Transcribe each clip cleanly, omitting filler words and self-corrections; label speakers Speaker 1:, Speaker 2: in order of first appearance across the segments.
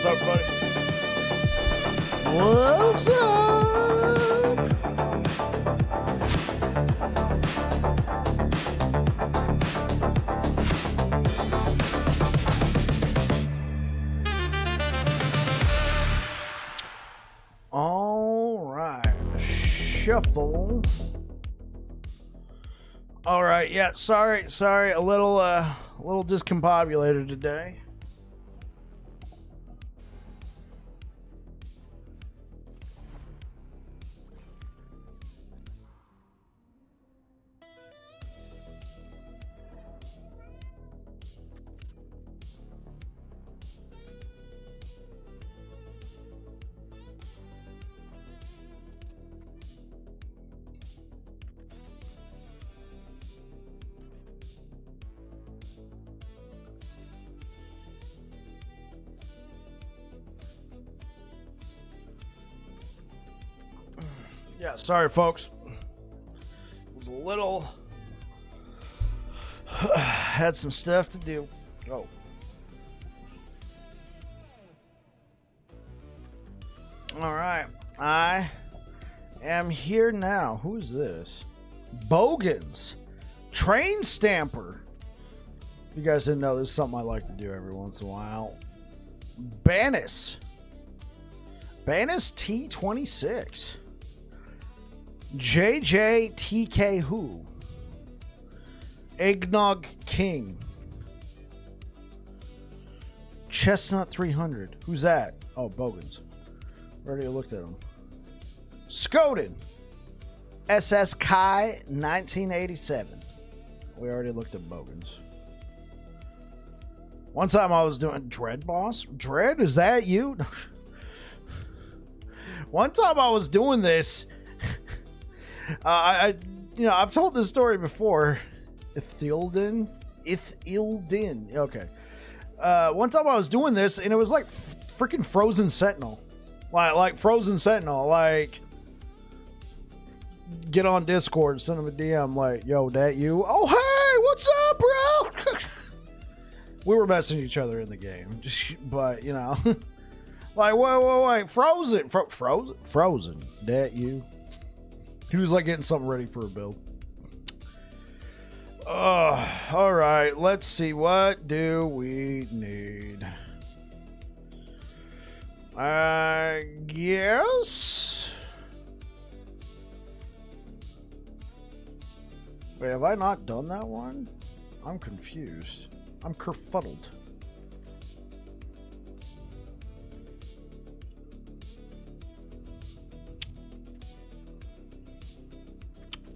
Speaker 1: up, buddy? What's up? All right, shuffle. All right, yeah, sorry, a little discombobulated today. Yeah, sorry, folks. It was a little... had some stuff to do. Oh. All right. I am here now. Who's this? Bogans. Train Stamper. If you guys didn't know, this is something I like to do every once in a while. Banis. Banis T26. JJTK Who? Eggnog King. Chestnut 300. Who's that? Oh, Bogans. Already looked at him. Skoden. SS Kai 1987. We already looked at Bogans. One time I was doing Dread Boss. Dread, is that you? One time I was doing this. I've told this story before. Ithildin. Okay. One time I was doing this, and it was like freaking Frozen Sentinel. Like Frozen Sentinel. Like, get on Discord, send them a DM. Like, yo, that you? Oh, hey, what's up, bro? We were messing each other in the game, but you know, like, wait, Frozen, Frozen, that you? He was like getting something ready for a build. All right, let's see. What do we need? I guess. Wait, have I not done that one? I'm confused. I'm kerfuddled.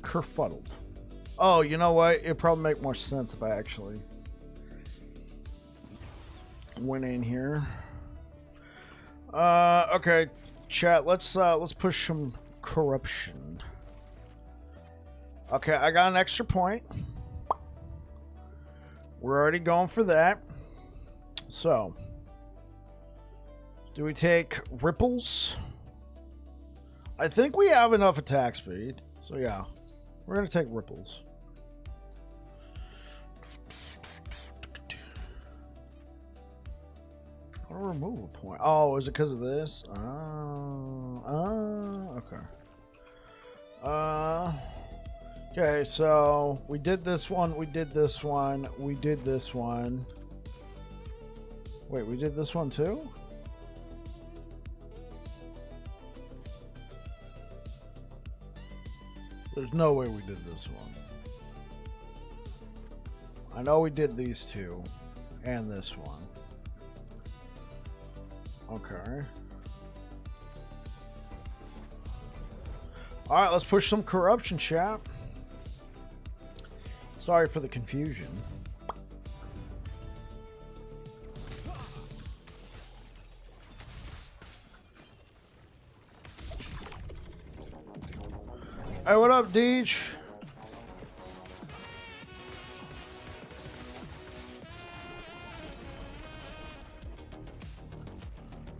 Speaker 1: Kerfuddled. Oh, you know what? It'd probably make more sense if I actually went in here. Okay, chat. Let's push some corruption. Okay, I got an extra point. We're already going for that. So, do we take ripples? I think we have enough attack speed. So yeah, we're gonna take ripples. How to remove a point? Oh, is it because of this? Okay. Okay, so we did this one, we did this one, we did this one. Wait, we did this one too? There's no way we did this one. I know we did these two and this one. Okay. All right, let's push some corruption, chat. Sorry for the confusion. Hey, what up, Deej?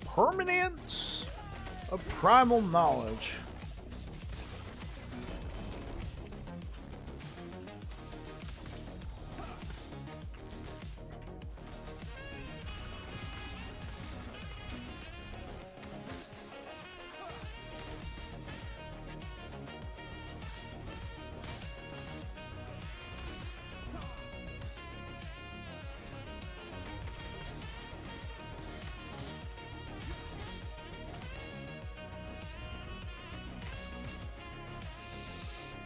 Speaker 1: Permanence of primal knowledge.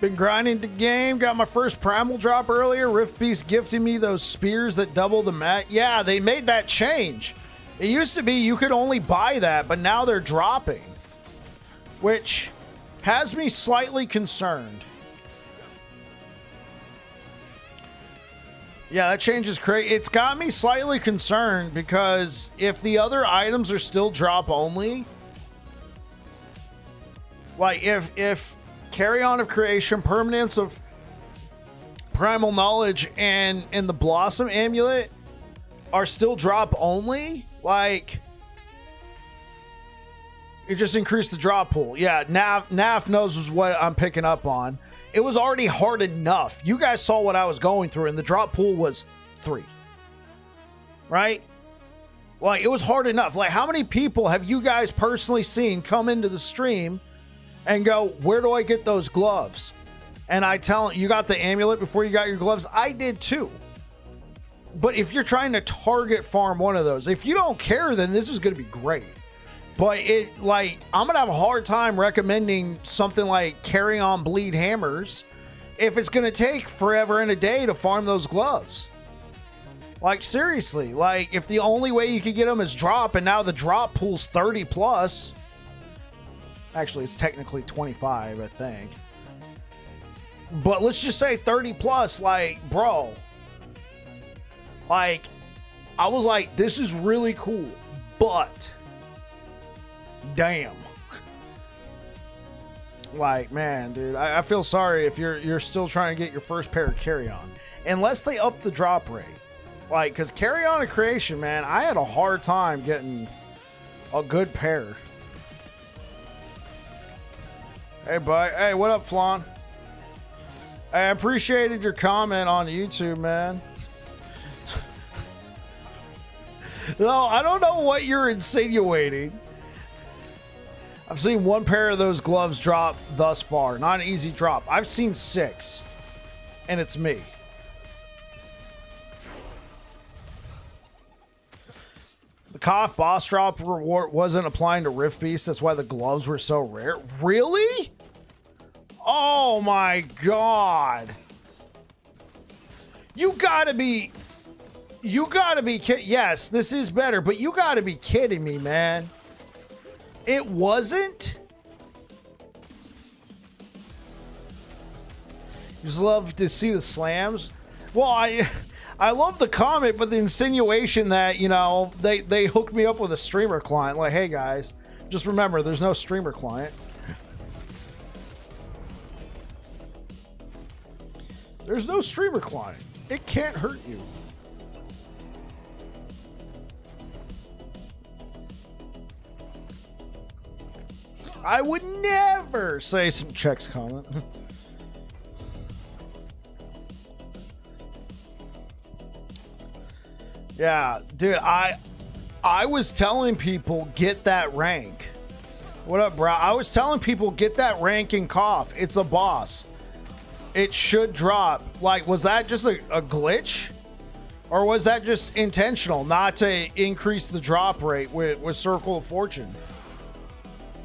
Speaker 1: Been grinding the game. Got my first primal drop earlier. Rift Beast gifted me those spears that double the mat. Yeah, they made that change. It used to be you could only buy that, but now they're dropping, which has me slightly concerned. Yeah, that change is crazy. It's got me slightly concerned because if the other items are still drop only, like if Carry-On of Creation, Permanence of Primal Knowledge, and the Blossom Amulet are still drop only, like, it just increased the drop pool. Yeah, Naf knows what I'm picking up on. It was already hard enough. You guys saw what I was going through, and the drop pool was 3. Right? Like, it was hard enough. Like, how many people have you guys personally seen come into the stream and go, where do I get those gloves? And I tell them, you got the amulet before you got your gloves? I did too. But if you're trying to target farm one of those, if you don't care, then this is going to be great. But it, like, I'm going to have a hard time recommending something like Carry-On Bleed Hammers if it's going to take forever and a day to farm those gloves. Like, seriously, like, if the only way you could get them is drop, and now the drop pool's 30 plus. Actually, it's technically 25, I think. But let's just say 30 plus, like, bro. Like, I was like, this is really cool, but damn. Like, man, dude, I feel sorry if you're still trying to get your first pair of Carry-On. Unless they up the drop rate. Like, because Carry-On of Creation, man, I had a hard time getting a good pair. Hey, bud. Hey, what up, Flan? I appreciated your comment on YouTube, man. No, I don't know what you're insinuating. I've seen one pair of those gloves drop thus far. Not an easy drop. I've seen 6. And it's me. The Koff boss drop reward wasn't applying to Rift Beast. That's why the gloves were so rare. Really? Oh my god. You gotta be kidding. Yes, this is better, but you gotta be kidding me, man. It wasn't? You just love to see the slams? Well, I love the comment, but the insinuation that, you know, they hooked me up with a streamer client. Like, hey guys, just remember, there's no streamer client. There's no streamer client. It can't hurt you. I would never say some checks comment. Yeah, dude, I was telling people get that rank. What up, bro? I was telling people get that rank in Koff. It's a boss. It should drop. Like, was that just a glitch? Or was that just intentional not to increase the drop rate with Circle of Fortune?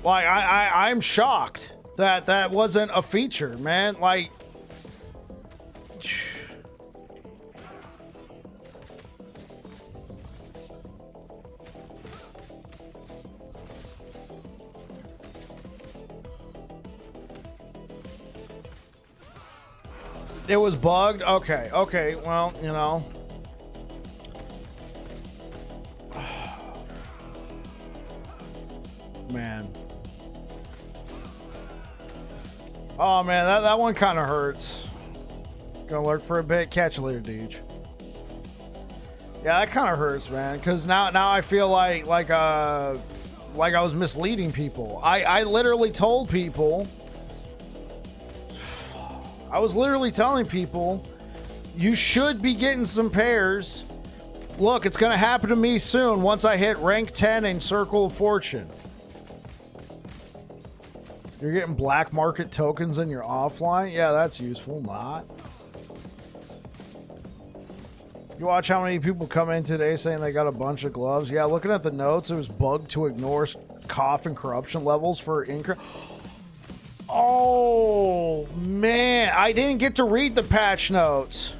Speaker 1: Like, I'm shocked that that wasn't a feature, man. Like, it was bugged? Okay, okay, well, you know. Man. Oh, man, that one kind of hurts. Gonna lurk for a bit. Catch you later, Deej. Yeah, that kind of hurts, man. Because now I feel like I was misleading people. I literally told people... I was literally telling people, you should be getting some pairs. Look, it's going to happen to me soon once I hit rank 10 in Circle of Fortune. You're getting black market tokens in your offline? Yeah, that's useful. Not. You watch how many people come in today saying they got a bunch of gloves? Yeah, looking at the notes, it was bugged to ignore Koff and corruption levels for increase. Oh, man. I didn't get to read the patch notes.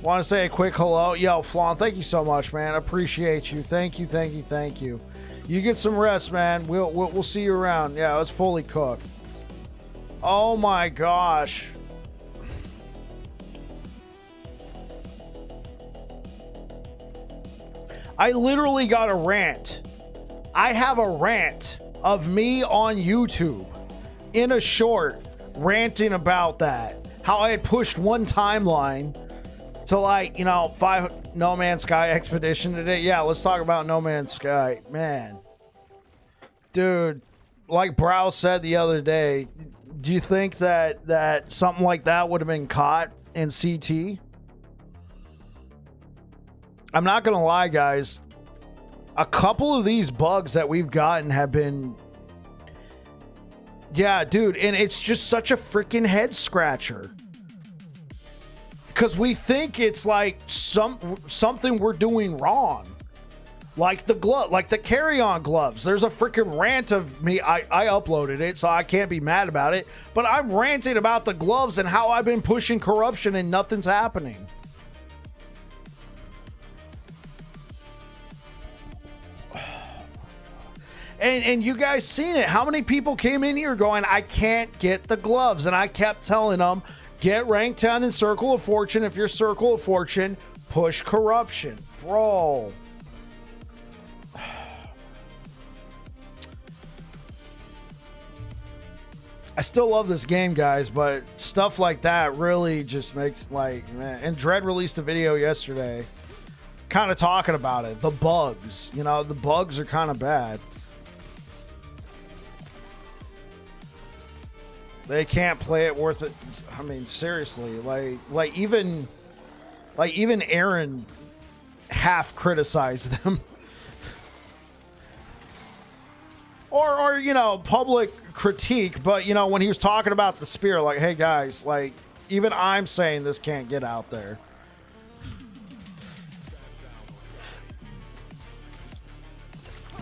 Speaker 1: Want to say a quick hello? Yo, Flan, thank you so much, man. Appreciate you. Thank you, thank you, thank you. You get some rest, man. We'll see you around. Yeah, it's fully cooked. Oh, my gosh. I literally got a rant. I have a rant of me on YouTube in a short ranting about that. How I had pushed one timeline to, like, you know, 5 No Man's Sky Expedition today. Yeah, let's talk about No Man's Sky. Man. Dude, like Brow said the other day, do you think that something like that would have been caught in CT? I'm not gonna lie, guys. A couple of these bugs that we've gotten have been... Yeah, dude, and it's just such a freaking head scratcher. Because we think it's like something we're doing wrong. Like the glove, like the carry-on gloves. There's a freaking rant of me. I uploaded it, so I can't be mad about it. But I'm ranting about the gloves and how I've been pushing corruption and nothing's happening. And you guys seen it. How many people came in here going, I can't get the gloves? And I kept telling them, get rank 10 in Circle of Fortune. If you're Circle of Fortune, push corruption. Bro. I still love this game, guys, but stuff like that really just makes, like, man. And Dread released a video yesterday kind of talking about it. The bugs. You know, the bugs are kind of bad. They can't play it worth it. I mean, seriously, like even Aaron half criticized them. or you know, public critique, but you know, when he was talking about the spear, like, hey guys, like, even I'm saying this can't get out there.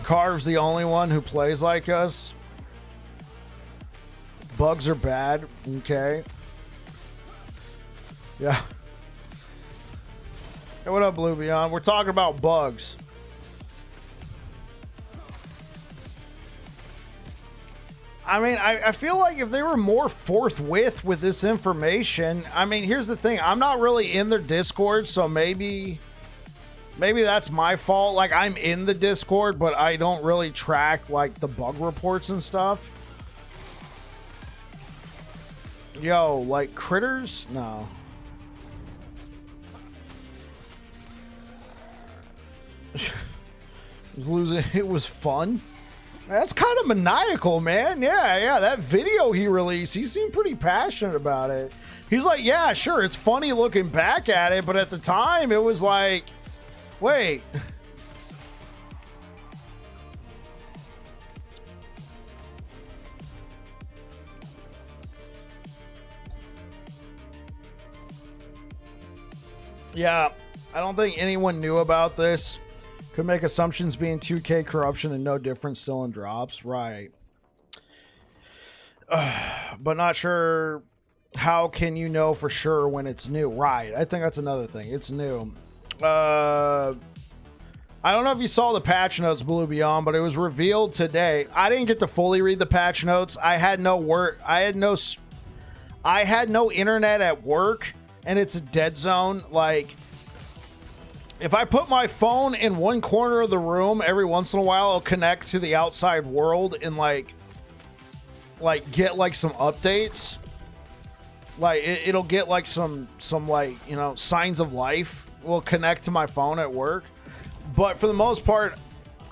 Speaker 1: Carve's the only one who plays like us. Bugs are bad. Okay. Yeah. Hey, what up, Blue Beyond? We're talking about bugs. I mean, I feel like if they were more forthwith with this information, I mean, here's the thing. I'm not really in their Discord, so maybe that's my fault. Like, I'm in the Discord, but I don't really track, like, the bug reports and stuff. Yo, like critters? No. It was losing. It was fun. That's kind of maniacal, man. Yeah. That video he released, he seemed pretty passionate about it. He's like, yeah, sure, it's funny looking back at it, but at the time, it was like, wait. Yeah, I don't think anyone knew about this. Could make assumptions being 2K corruption and no difference still in drops. Right. But not sure. How can you know for sure when it's new? Right. I think that's another thing. It's new. I don't know if you saw the patch notes, Blue Beyond, but it was revealed today. I didn't get to fully read the patch notes. I had no work. I had no internet at work. And it's a dead zone. Like, if I put my phone in one corner of the room, every once in a while, it'll connect to the outside world and like get like some updates. Like it'll get like some like, you know, signs of life will connect to my phone at work. But for the most part,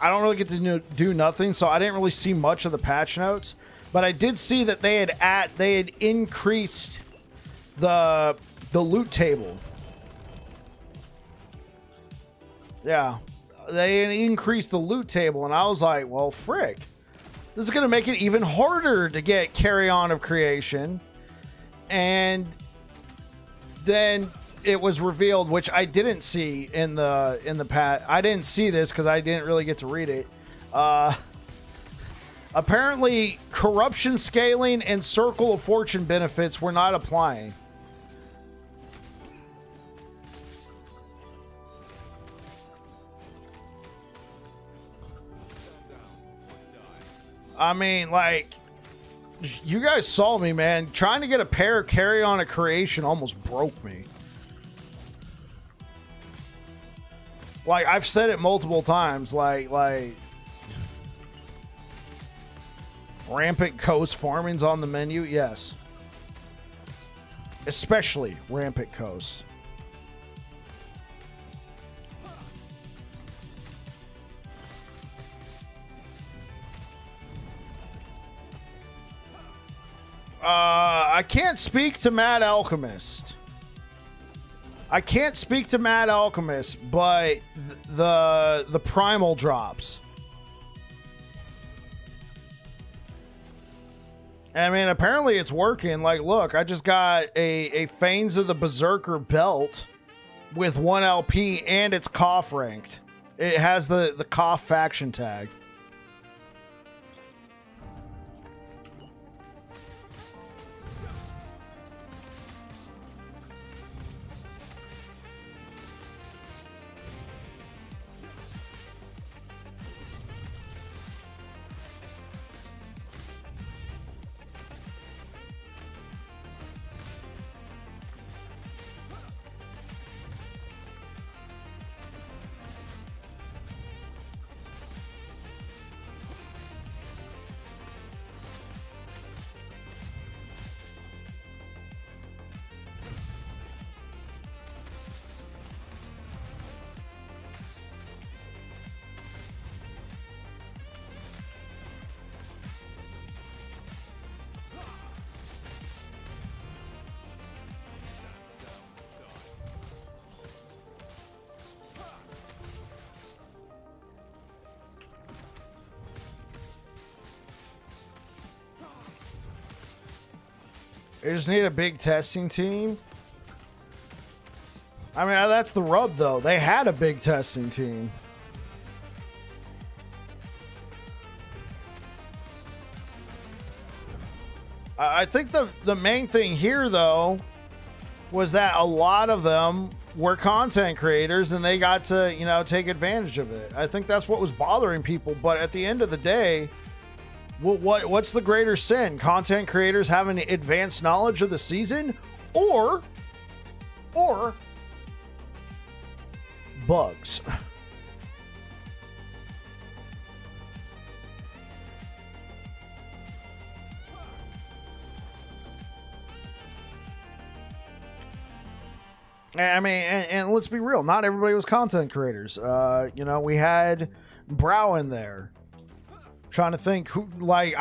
Speaker 1: I don't really get to do nothing. So I didn't really see much of the patch notes. But I did see that they had increased the loot table. Yeah, they increased the loot table, and I was like, well, frick. This is going to make it even harder to get Carry On of Creation. And then it was revealed, which I didn't see in the patch. I didn't see this because I didn't really get to read it. Apparently, corruption scaling and circle of fortune benefits were not applying. I mean, like, you guys saw me, man. Trying to get a pair carry on a creation almost broke me. Like, I've said it multiple times, like rampant coast farming's on the menu, yes. Especially rampant coast. I can't speak to Mad Alchemist. I can't speak to Mad Alchemist, but the primal drops. I mean, apparently it's working. Like, look, I just got a Fanes of the Berserker belt with 1 LP and it's Koff ranked. It has the Koff faction tag. They just need a big testing team. I mean, that's the rub, though. They had a big testing team. I think the main thing here, though, was that a lot of them were content creators and they got to, you know, take advantage of it. I think that's what was bothering people. But at the end of the day, what's the greater sin? Content creators having advanced knowledge of the season, or bugs? I mean, and let's be real, not everybody was content creators. You know, we had Brow in there. Trying to think who, like,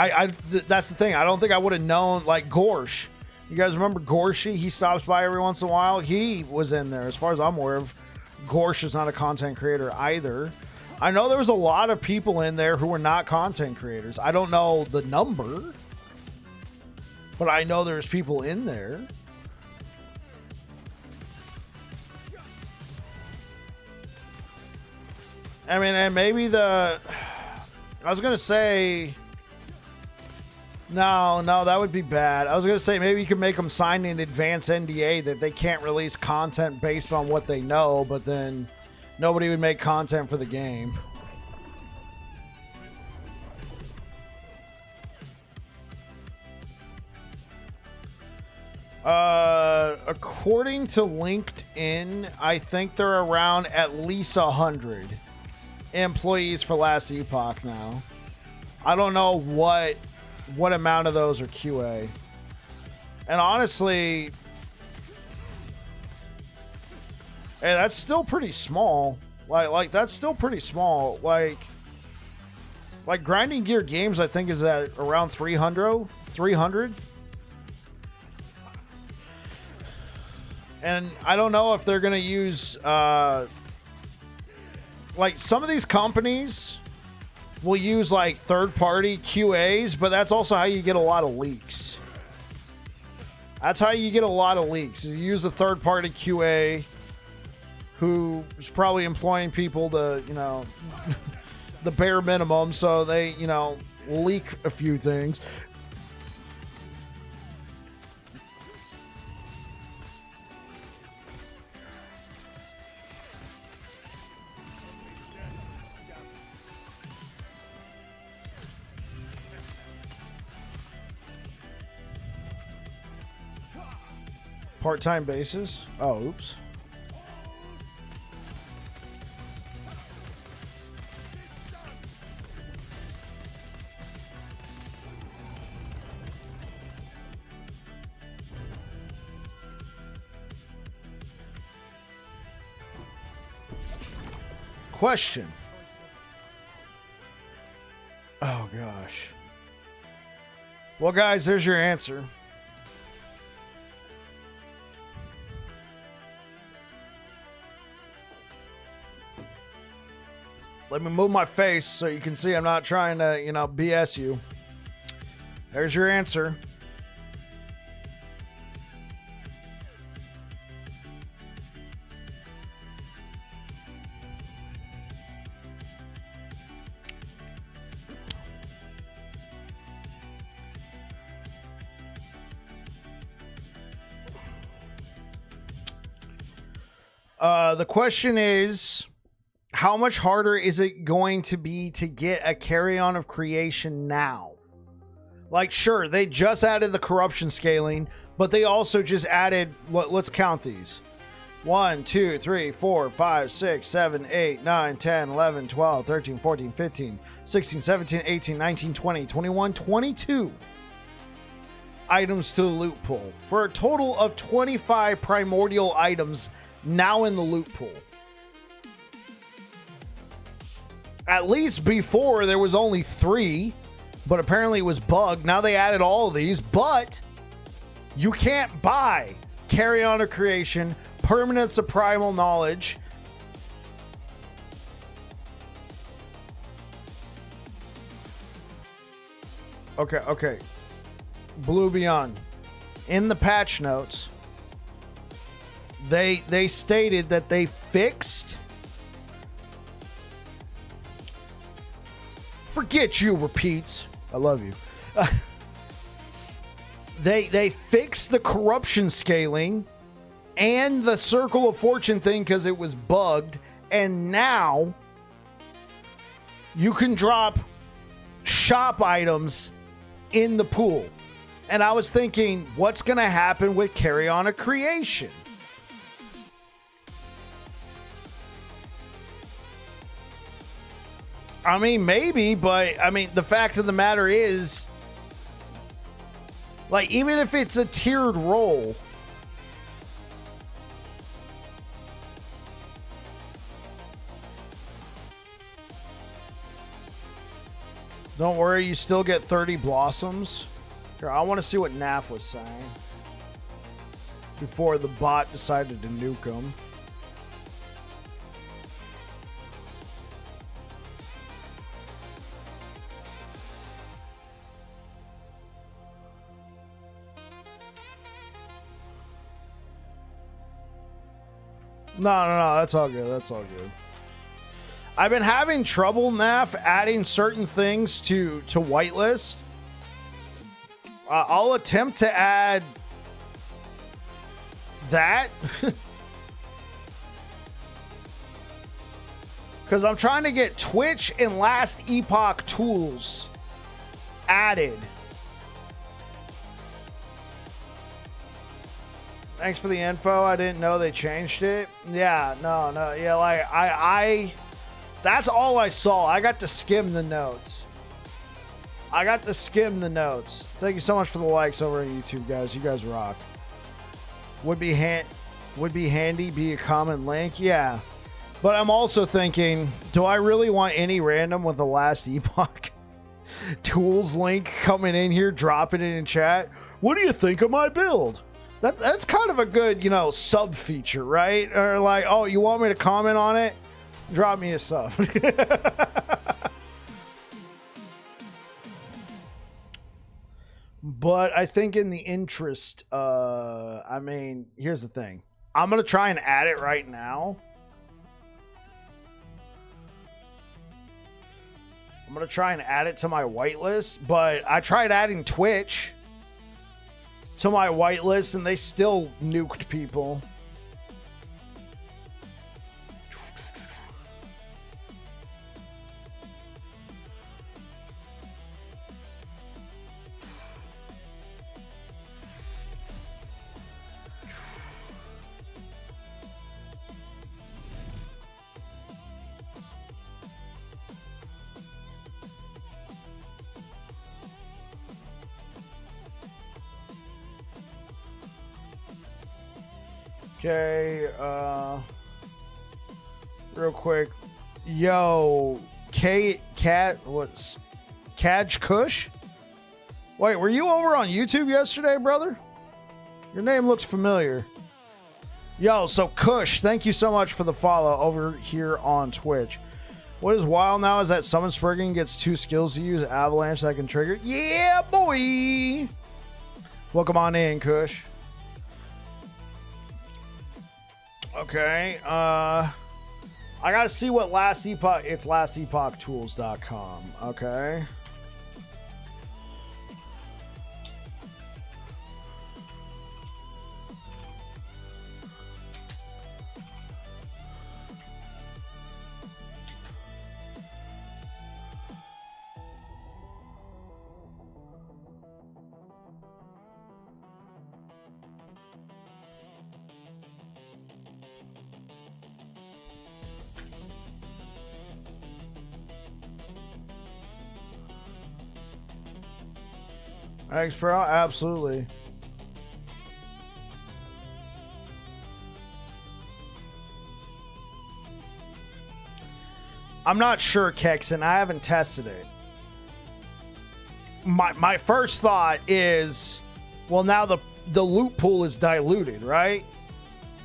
Speaker 1: that's the thing. I don't think I would have known, like, Gorsh. You guys remember Gorshy? He stops by every once in a while. He was in there. As far as I'm aware of, Gorsh is not a content creator either. I know there was a lot of people in there who were not content creators. I don't know the number, but I know there's people in there. I mean, and maybe I was going to say, no, that would be bad. I was going to say maybe you could make them sign an advance NDA that they can't release content based on what they know, but then nobody would make content for the game. According to LinkedIn, I think they're around at least 100 employees for last Epoch now. I don't know what amount of those are QA. And honestly, hey, that's still pretty small. Like that's still pretty small. Like Grinding Gear Games, I think, is at around 300. And I don't know if they're going to use like some of these companies will use like third-party QAs, but that's also how you get a lot of leaks. That's how you get a lot of leaks. You use a third-party QA who's probably employing people to, you know, the bare minimum, so they, you know, leak a few things. Part-time basis. Oh, oops. Question. Oh, gosh. Well, guys, there's your answer. Let me move my face so you can see I'm not trying to, BS you. There's your answer. The question is, how much harder is it going to be to get a carry-on of creation now? Like, sure, they just added the corruption scaling, but they also just added, let's count these. 1, 2, 3, 4, 5, 6, 7, 8, 9, 10, 11, 12, 13, 14, 15, 16, 17, 18, 19, 20, 21, 22 items to the loot pool, for a total of 25 primordial items now in the loot pool. At least before there was only 3, but apparently it was bugged. Now they added all of these, but you can't buy Carry On of Creation, Permanence of Primal Knowledge, okay. Blue Beyond. In the patch notes, they stated that they fixed. Forget you, repeats. I love you. They fixed the corruption scaling and the Circle of Fortune thing because it was bugged, and now you can drop shop items in the pool. And I was thinking, what's going to happen with Carry On a Creation? I mean, maybe, but I mean, the fact of the matter is, like, even if it's a tiered role, don't worry, you still get 30 blossoms. Here, I want to see what NAF was saying before the bot decided to nuke him. No, that's all good. That's all good. I've been having trouble, NAF, adding certain things to whitelist. I'll attempt to add that. Because I'm trying to get Twitch and Last Epoch tools added. Thanks for the info. I didn't know they changed it. Yeah, no. Yeah, like, I that's all I saw. I got to skim the notes. Thank you so much for the likes over on YouTube, guys. You guys rock. Would be handy be a common link. Yeah. But I'm also thinking, do I really want any random with the Last Epoch tools link coming in here, dropping it in chat? What do you think of my build? That's kind of a good, sub feature, right? Or like, oh, you want me to comment on it? Drop me a sub. But I think in the interest, I mean, here's the thing. I'm going to try and add it right now. I'm gonna try and add it to my whitelist, but I tried adding Twitch to my whitelist and they still nuked people. Okay, real quick. Yo, what's Kaj Kush? Wait, were you over on YouTube yesterday, brother? Your name looks familiar. Yo, so Kush, thank you so much for the follow over here on Twitch. What is wild now is that Summon Spriggan gets 2 skills to use, Avalanche that can trigger. Yeah, boy! Welcome on in, Kush. Okay, I gotta see what Last Epoch, it's lastepochtools.com, okay. Thanks, bro. Absolutely. I'm not sure, Kexon. I haven't tested it. My first thought is, well, now the loot pool is diluted, right?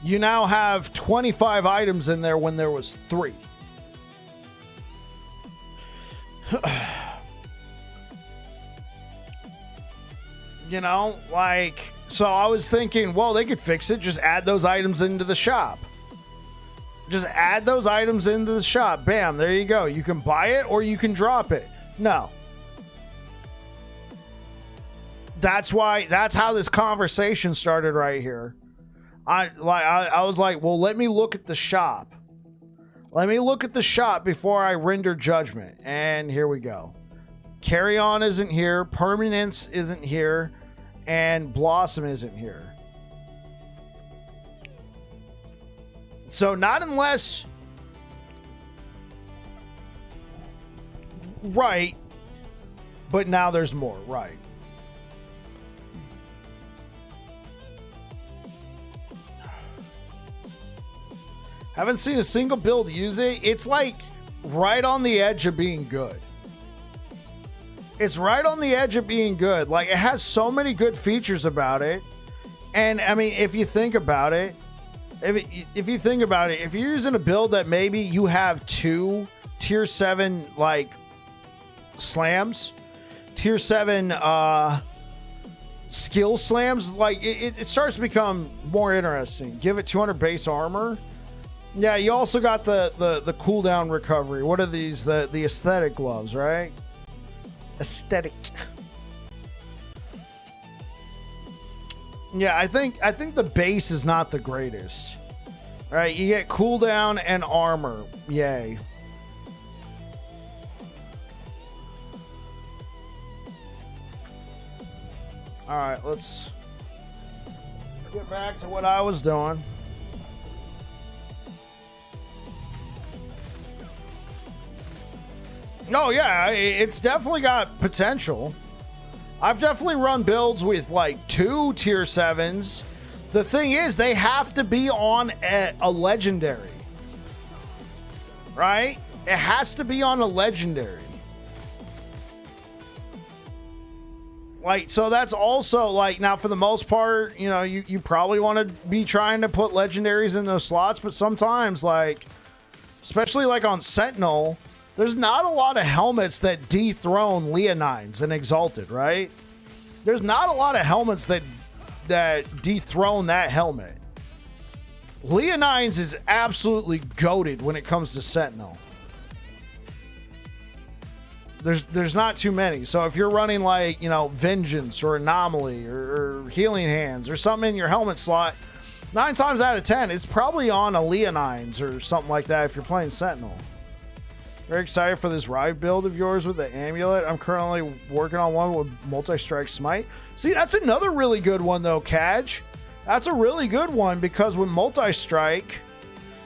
Speaker 1: You now have 25 items in there when there was 3. You know, like, so I was thinking, well, they could fix it. Just add those items into the shop. Just add those items into the shop. Bam, there you go. You can buy it or you can drop it. No. That's how this conversation started right here. I was like, well, let me look at the shop. Let me look at the shop before I render judgment. And here we go. Carry On isn't here. Permanence isn't here. And Blossom isn't here. So not unless... Right. But now there's more. Right. Haven't seen a single build use it. It's like right on the edge of being good. It's right on the edge of being good. Like, it has so many good features about it. And I mean, if you think about it, if you're using a build that maybe you have 2 tier 7 like slams, tier 7 skill slams, like it starts to become more interesting. Give it 200 base armor. Yeah, you also got the cooldown recovery. What are these? The aesthetic gloves, right? Aesthetic. Yeah, I think the base is not the greatest. All right, you get cooldown and armor. Yay. All right, let's get back to what I was doing. No, yeah, it's definitely got potential. I've definitely run builds with like 2 tier 7s. The thing is, they have to be on a legendary. Right? It has to be on a legendary. Like, so that's also like, now for the most part, you know, you probably want to be trying to put legendaries in those slots, but sometimes, like, especially like on Sentinel, there's not a lot of helmets that dethrone Leonines and Exalted, right? There's not a lot of helmets that dethrone that helmet. Leonines is absolutely goated when it comes to Sentinel. There's not too many. So if you're running like, you know, Vengeance or Anomaly or Healing Hands or something in your helmet slot, 9 times out of 10, it's probably on a Leonines or something like that if you're playing Sentinel. Very excited for this Rive build of yours with the amulet. I'm currently working on one with multi-strike smite. See, that's another really good one though, Kaj. That's a really good one because with multi-strike,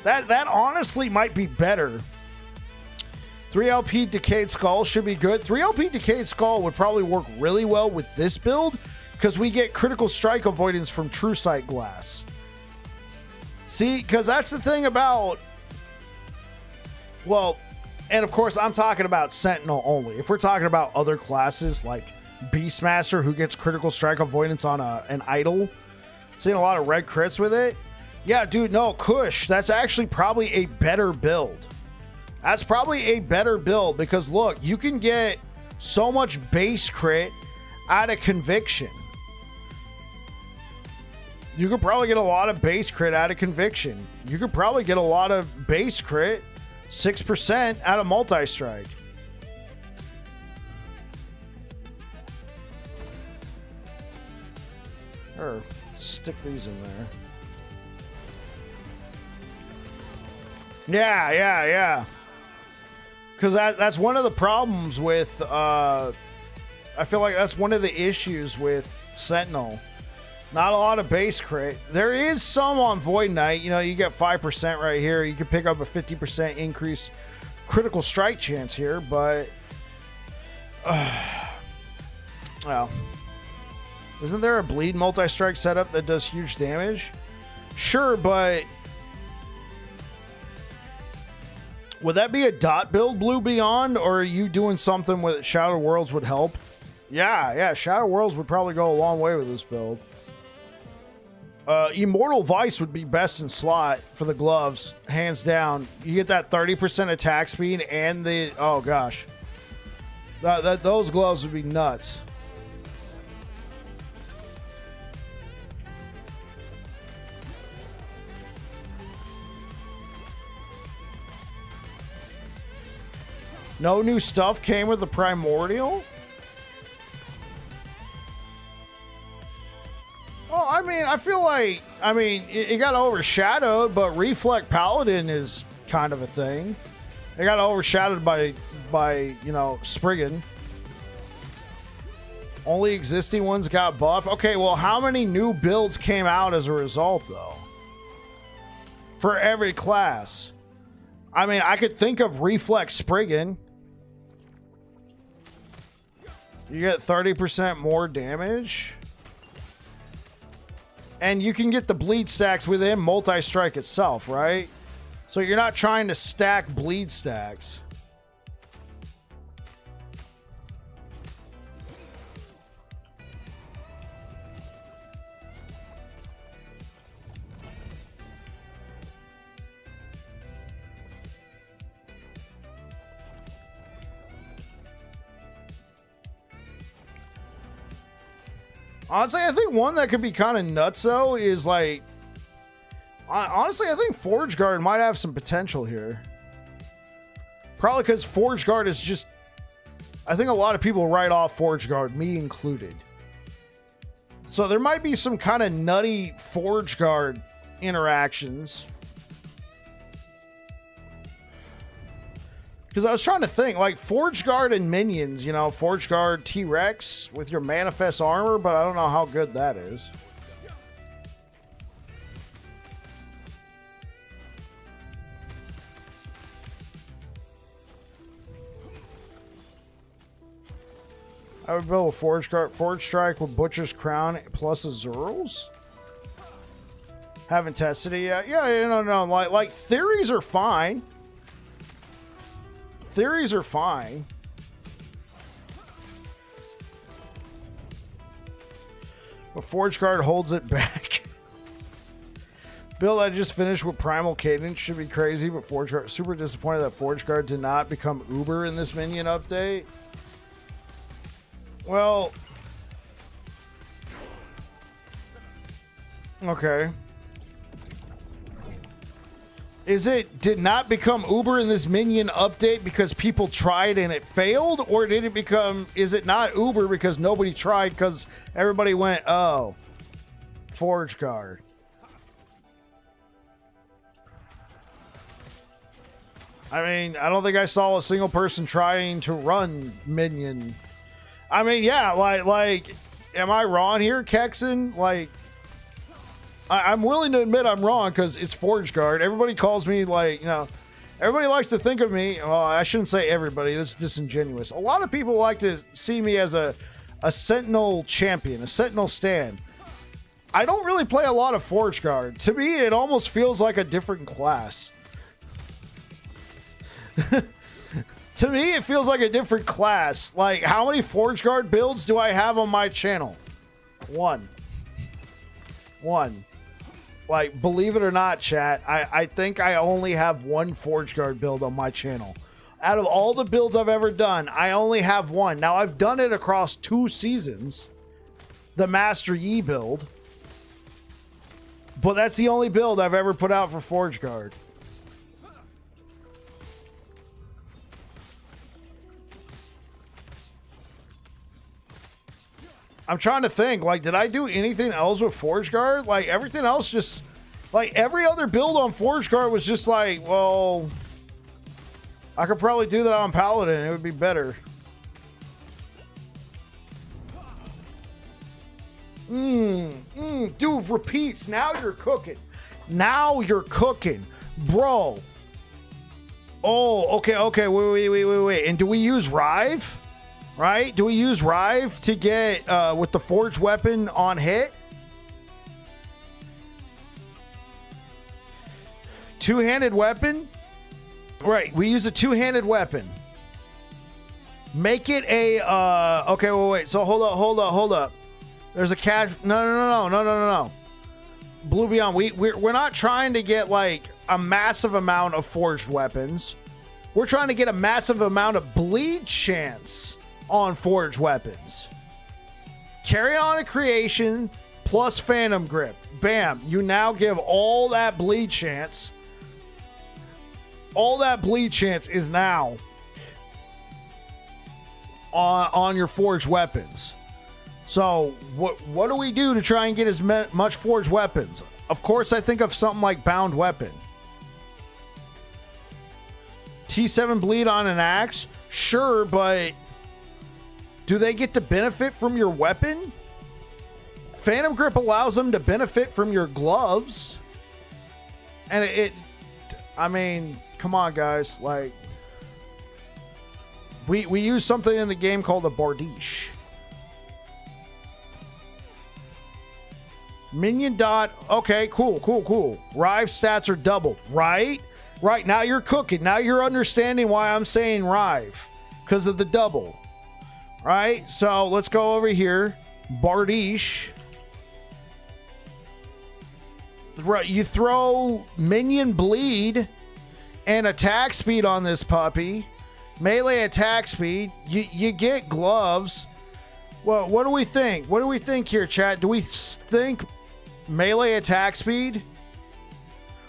Speaker 1: that honestly might be better. 3LP Decayed Skull should be good. 3LP Decayed Skull would probably work really well with this build because we get critical strike avoidance from Truesight Glass. See, because that's the thing about... Well, and of course, I'm talking about Sentinel only. If we're talking about other classes like Beastmaster, who gets critical strike avoidance on an idol, seeing a lot of red crits with it. Yeah, dude, no, Kush, that's actually probably a better build. That's probably a better build because look, you can get so much base crit out of Conviction. You could probably get a lot of base crit out of Conviction. You could probably get a lot of base crit, 6% out of multi-strike. Or stick these in there. Yeah. Because that's one of the problems with, I feel like that's one of the issues with Sentinel. Not a lot of base crit. There is some on Void Knight. You know, you get 5% right here. You can pick up a 50% increase critical strike chance here, but... well... Isn't there a bleed multi-strike setup that does huge damage? Sure, but... Would that be a dot build, Blue Beyond, or are you doing something with Shadow Worlds would help? Yeah, Shadow Worlds would probably go a long way with this build. Immortal Vice would be best in slot for the gloves, hands down. You get that 30% attack speed and the... Oh, gosh. Those gloves would be nuts. No new stuff came with the Primordial? Well, I mean, I feel like, it got overshadowed, but Reflect Paladin is kind of a thing. It got overshadowed by you know, Spriggan. Only existing ones got buffed. Okay, well, how many new builds came out as a result, though? For every class. I mean, I could think of Reflect Spriggan. You get 30% more damage. And you can get the bleed stacks within multi-strike itself, right? So you're not trying to stack bleed stacks. Honestly, I think one that could be kind of nutso is like... Honestly, I think Forge Guard might have some potential here. Probably because Forge Guard is just... I think a lot of people write off Forge Guard, me included. So there might be some kind of nutty Forge Guard interactions. Because I was trying to think, like, Forge Guard and minions, you know, Forge Guard T-Rex with your Manifest Armor, but I don't know how good that is. I would build a Forge Guard, Forge Strike with Butcher's Crown plus Azurals. Haven't tested it yet. Yeah, no. Like theories are fine. Theories are fine. But Forge Guard holds it back. Build I just finished with Primal Cadence should be crazy, but Forge Guard, super disappointed that Forge Guard did not become Uber in this minion update. Well, okay. did not become Uber in this minion update because people tried and it failed? Or did it become, is it not Uber because nobody tried because everybody went, oh, Forge Guard. I mean, I don't think I saw a single person trying to run minion. I mean, yeah, like, am I wrong here, Kexen? Like, I'm willing to admit I'm wrong because it's Forge Guard. Everybody calls me, like, you know, everybody likes to think of me. Well, I shouldn't say everybody. This is disingenuous. A lot of people like to see me as a Sentinel champion, a Sentinel stand. I don't really play a lot of Forge Guard. To me, it almost feels like a different class. To me, it feels like a different class. Like, how many Forge Guard builds do I have on my channel? One. Like, believe it or not, chat, I think I only have one Forge Guard build on my channel. Out of all the builds I've ever done, I only have one. Now, I've done it across 2 seasons. The Master Yi build. But that's the only build I've ever put out for Forge Guard. I'm trying to think, like, did I do anything else with Forge Guard? Like, everything else just, like, every other build on Forge Guard was just like, well, I could probably do that on Paladin. It would be better. Dude, repeats. Now you're cooking. Now you're cooking. Bro. Oh, okay. Wait. And do we use Rive? Right? Do we use Rive to get with the forged weapon on hit? Two-handed weapon? Right, we use a two-handed weapon. Make it a okay, wait. So hold up. There's a cash. No. Blue Beyond, we're not trying to get like a massive amount of forged weapons. We're trying to get a massive amount of bleed chance on forged weapons. Carry on a creation plus Phantom Grip. Bam. You now give all that bleed chance. All that bleed chance is now on your forged weapons. So what do we do to try and get as much forged weapons? Of course, I think of something like Bound Weapon. T7 bleed on an axe? Sure, but do they get to benefit from your weapon? Phantom Grip allows them to benefit from your gloves. And I mean, come on, guys. Like, we use something in the game called a Bardiche. Minion dot. Okay, cool. Rive stats are doubled, right? Right, now you're cooking. Now you're understanding why I'm saying Rive. Because of the double. Right, so let's go over here. Bardiche. You throw minion bleed and attack speed on this puppy. Melee attack speed. You get gloves. Well, what do we think? What do we think here, chat? Do we think melee attack speed?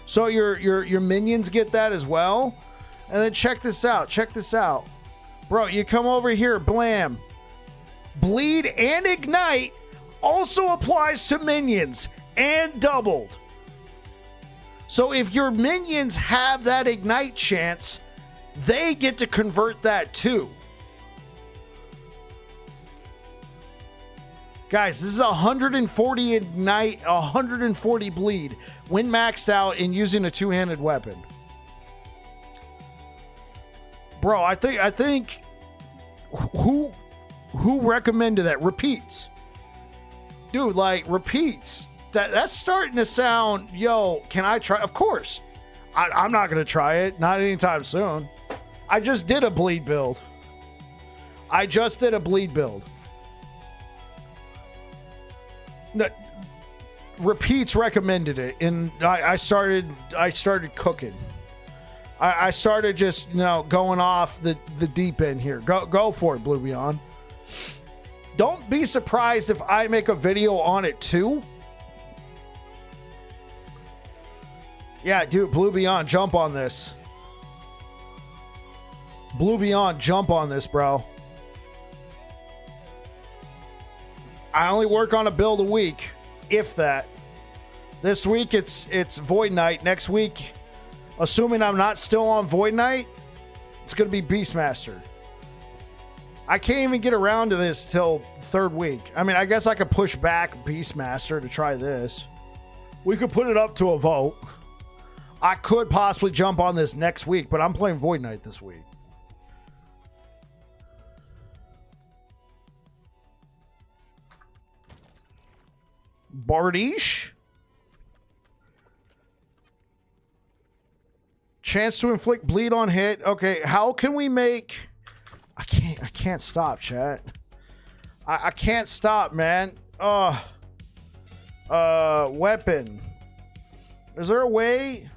Speaker 1: So your minions get that as well? And then check this out. Bro, you come over here, blam. Bleed and ignite also applies to minions and doubled. So if your minions have that ignite chance, they get to convert that too. Guys, this is 140 ignite, 140 bleed when maxed out and using a two-handed weapon. Bro, I think who recommended that? Repeats. Dude, like, repeats. That's starting to sound, yo, can I try? Of course. I'm not going to try it. Not anytime soon. I just did a bleed build. No, repeats recommended it, and I started cooking. I started just, going off the deep end here. Go for it, Blue Beyond. Don't be surprised if I make a video on it too. Yeah, dude, Blue Beyond, jump on this. Blue Beyond, jump on this, bro. I only work on a build a week, if that. This week it's Void Knight. Next week, assuming I'm not still on Void Knight, it's going to be Beastmaster. I can't even get around to this till third week. I mean, I guess I could push back Beastmaster to try this. We could put it up to a vote. I could possibly jump on this next week, but I'm playing Void Knight this week. Bardiche? Chance to inflict bleed on hit. Okay, how can we make... I can't stop, chat. I can't stop, man. Weapon. Is there a way?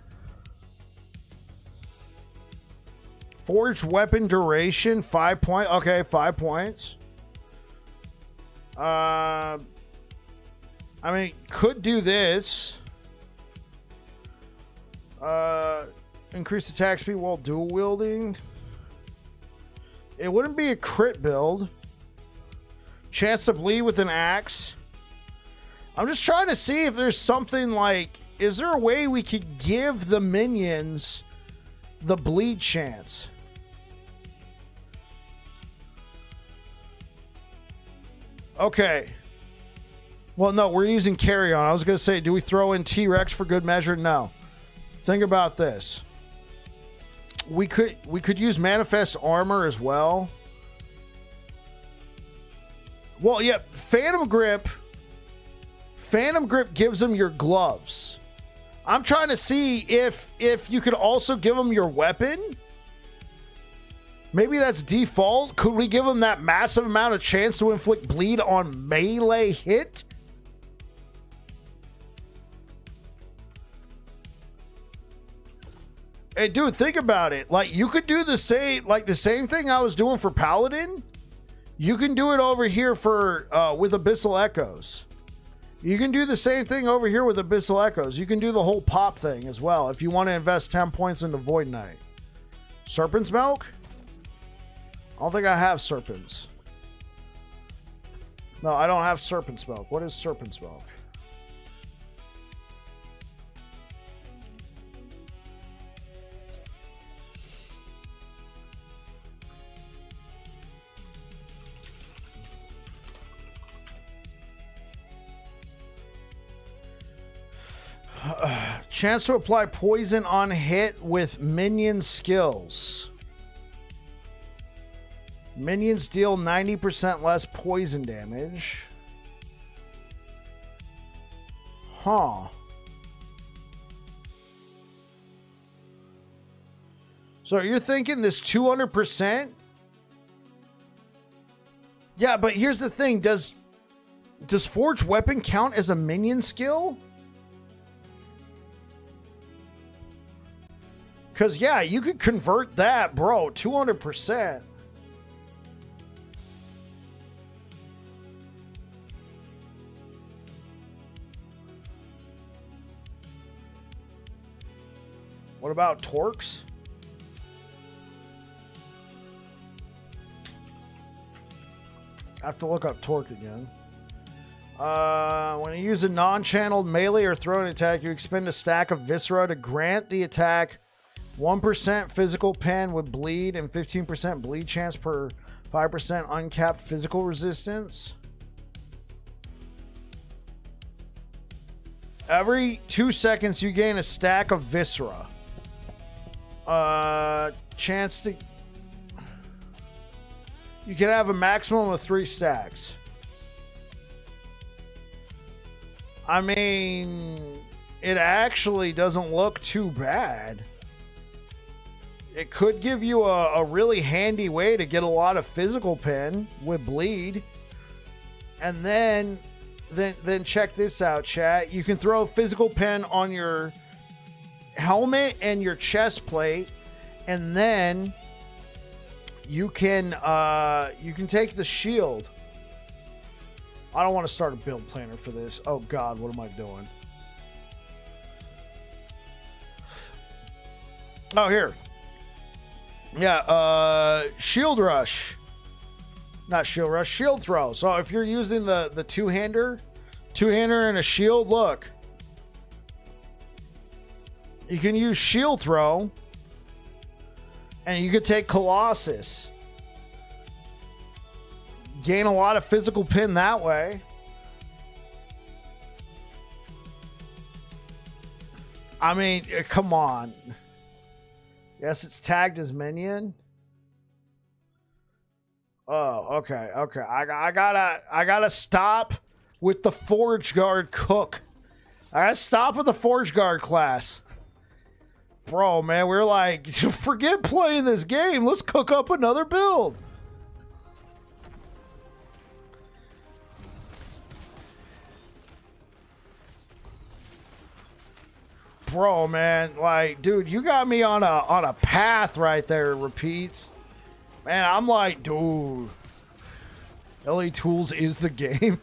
Speaker 1: Forged weapon duration, 5 points. Okay, 5 points. I mean, could do this. Increase attack speed while dual wielding. It wouldn't be a crit build. Chance to bleed with an axe. I'm just trying to see if there's something like... Is there a way we could give the minions the bleed chance? Okay. Well, no, we're using carry on. I was going to say, do we throw in T-Rex for good measure? No. Think about this. We could use manifest armor as well. Well, yeah, Phantom Grip. Phantom Grip gives them your gloves. I'm trying to see if you could also give them your weapon. Maybe that's default. Could we give them that massive amount of chance to inflict bleed on melee hit? Hey, dude, think about it. Like, you could do the same thing I was doing for Paladin. You can do it over here for with Abyssal Echoes. You can do the same thing over here with Abyssal Echoes. You can do the whole pop thing as well if you want to invest 10 points into Void Knight. Serpent's Milk? I don't think I have Serpents. No, I don't have Serpent's Milk. What is Serpent's Milk? Chance to apply poison on hit with minion skills. Minions deal 90% less poison damage. Huh. So you're thinking this 200%? Yeah, but here's the thing. Does Forged Weapon count as a minion skill? Because, yeah, you could convert that, bro, 200%. What about Torques? I have to look up Torque again. When you use a non-channeled melee or thrown attack, you expend a stack of Viscera to grant the attack 1% physical pen with bleed and 15% bleed chance per 5% uncapped physical resistance. Every 2 seconds, you gain a stack of Viscera. Chance to... You can have a maximum of 3 stacks. I mean, it actually doesn't look too bad. It could give you a really handy way to get a lot of physical pen with bleed. And then check this out, chat. You can throw a physical pen on your helmet and your chest plate, and then you can take the shield. I don't want to start a build planner for this. Oh God, what am I doing? Oh, here. Yeah, shield rush. Not shield rush, shield throw. So if you're using the two-hander and a shield, look. You can use shield throw, and you could take Colossus. Gain a lot of physical pin that way. I mean, come on. Yes, it's tagged as minion. Oh, okay. I gotta stop with the Forge Guard cook. I gotta stop with the Forge Guard class. Bro, man, we're like, forget playing this game. Let's cook up another build. Bro, man, like, dude, you got me on a path right there, repeats. Man, I'm like, dude, LA Tools is the game.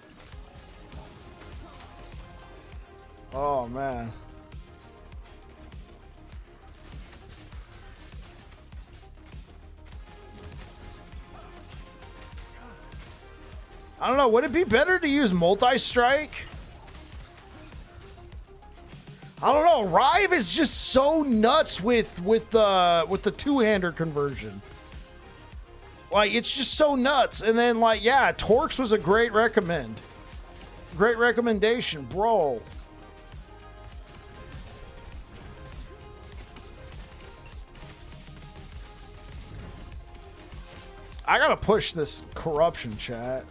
Speaker 1: Oh, man. I don't know, would it be better to use multi-strike? I don't know. Rive is just so nuts with the two-hander conversion. Like, it's just so nuts. And then, like, yeah, Torx was a great recommendation, bro. I gotta push this corruption, chat.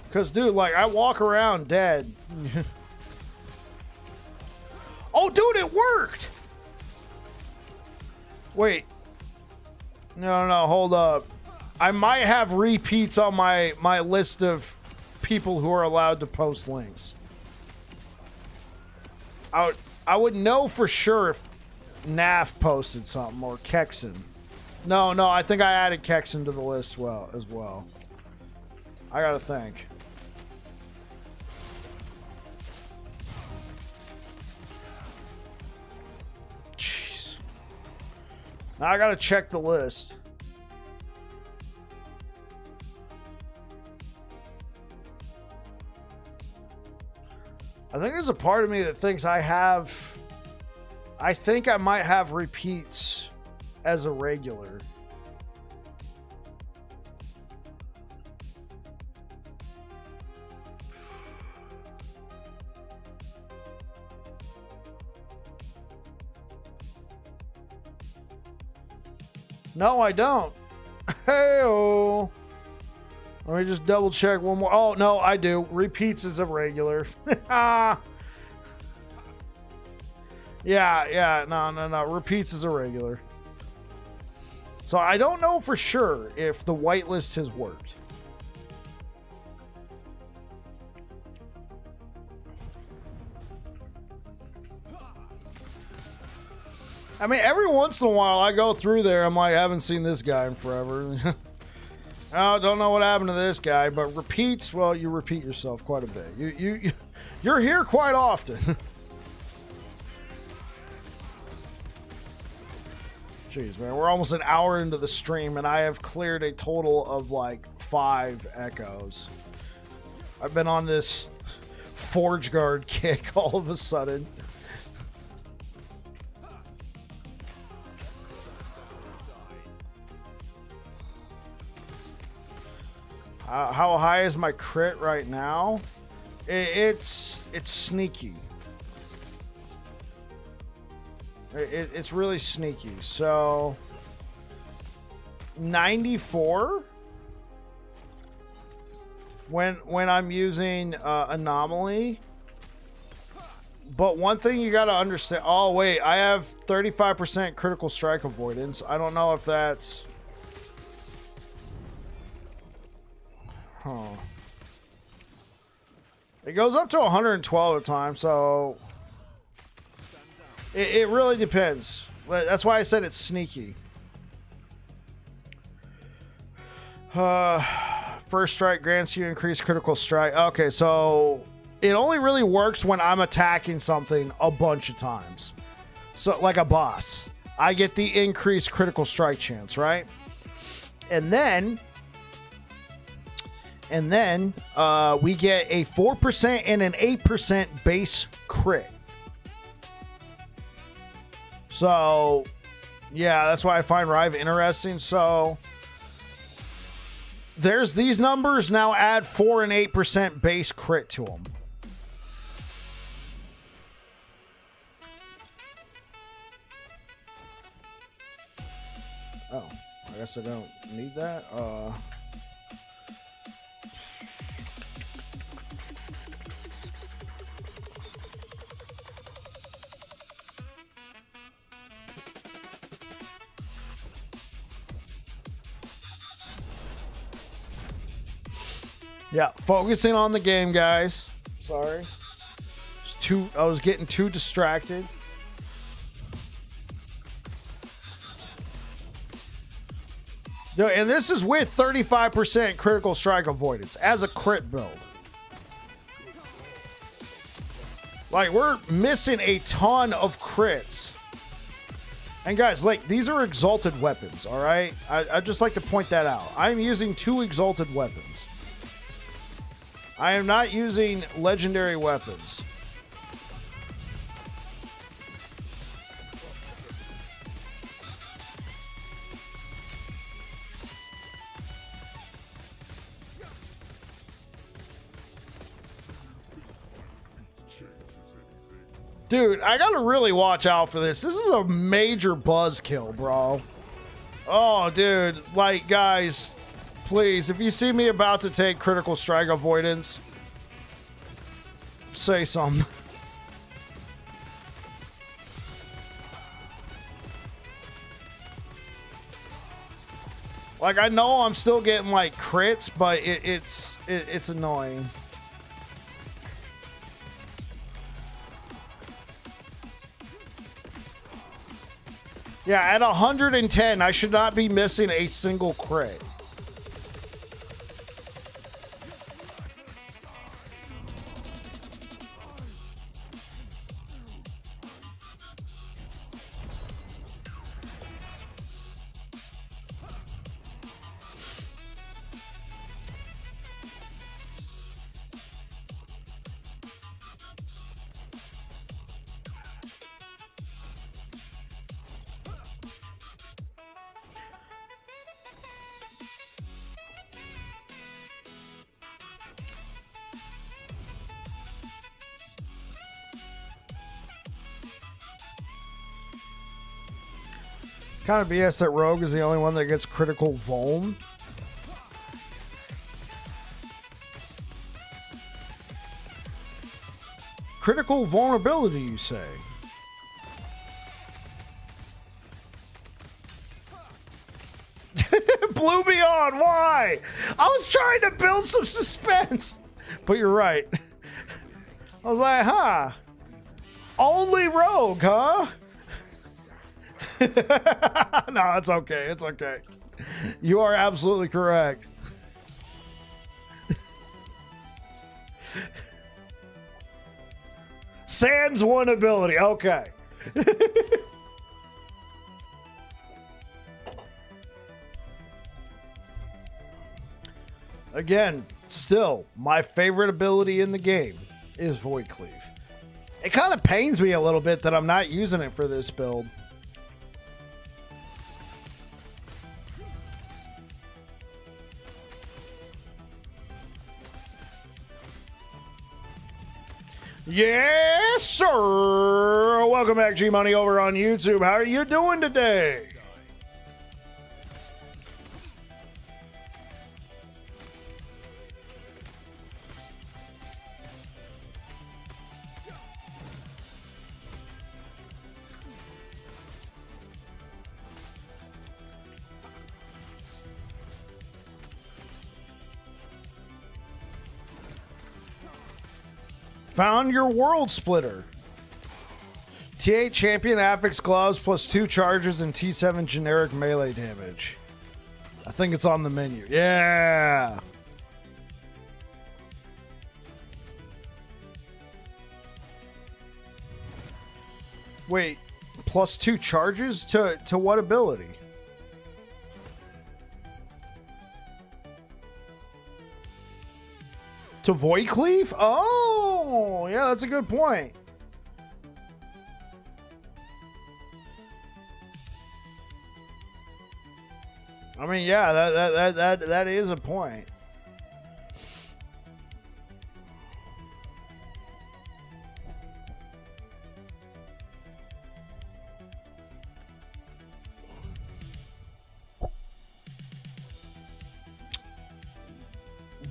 Speaker 1: Because, dude, like, I walk around dead. Oh, dude, it worked! Wait. No, hold up. I might have repeats on my list of people who are allowed to post links. I would know for sure if Naf posted something, or Kexen. No, I think I added Kexen to the list as well. I gotta think. Now I gotta check the list. I think there's a part of me that thinks I think I might have repeats as a regular. No, I don't. Hey-oh. Let me just double check one more. Oh, no, I do. Repeats is a regular. Yeah. No. Repeats is a regular. So I don't know for sure if the whitelist has worked. I mean, every once in a while I go through there, I'm like, I haven't seen this guy in forever. I don't know what happened to this guy, but repeats, well, you repeat yourself quite a bit. You're here quite often. Jeez, man, we're almost an hour into the stream, and I have cleared a total of like 5 echoes. I've been on this Forge Guard kick all of a sudden. How high is my crit right now? It's sneaky. It's really sneaky. So 94 when I'm using anomaly. But one thing you got to understand. Oh wait, I have 35% critical strike avoidance. I don't know if that's. Huh. It goes up to 112 at a time, so it really depends. That's why I said it's sneaky. First strike grants you increased critical strike. Okay, so it only really works when I'm attacking something a bunch of times. So like a boss, I get the increased critical strike chance, right? And then we get a 4% and an 8% base crit. So yeah, that's why I find Rive interesting. So there's these numbers. Now add 4 and 8% base crit to them. Oh, I guess I don't need that. Yeah, focusing on the game, guys. Sorry. I was getting too distracted. And this is with 35% critical strike avoidance as a crit build. Like, we're missing a ton of crits. And guys, like, these are exalted weapons, all right? I'd just like to point that out. I'm using 2 exalted weapons. I am not using legendary weapons. Dude, I gotta really watch out for this. This is a major buzzkill, bro. Oh, dude. Like, guys, please, if you see me about to take critical strike avoidance, say something. Like, I know I'm still getting, like, crits, but it's annoying. Yeah, at 110, I should not be missing a single crit. Kind of BS that Rogue is the only one that gets critical vuln. Critical vulnerability, you say? Blew me on. Why? I was trying to build some suspense. But you're right. I was like, huh? Only Rogue, huh? No, it's okay. It's okay. You are absolutely correct. Sans one ability. Okay. Again, still, my favorite ability in the game is Void Cleave. It kind of pains me a little bit that I'm not using it for this build. Yes, sir. Welcome back, G Money, over on YouTube. How are you doing today? Found your world splitter. T8 champion affix gloves plus 2 charges and T7 generic melee damage. I think it's on the menu. Yeah. Wait, +2 charges to what ability? To Void Cleave? Oh, yeah, that's a good point. I mean, yeah, that is a point.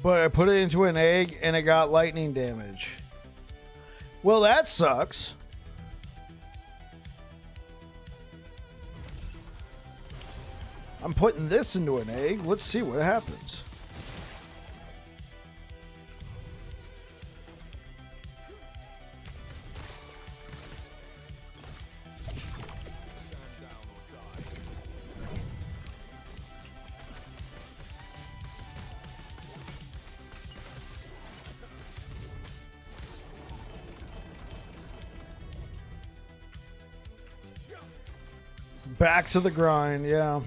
Speaker 1: But I put it into an egg and it got lightning damage. Well, that sucks. I'm putting this into an egg. Let's see what happens. Back to the grind, yeah.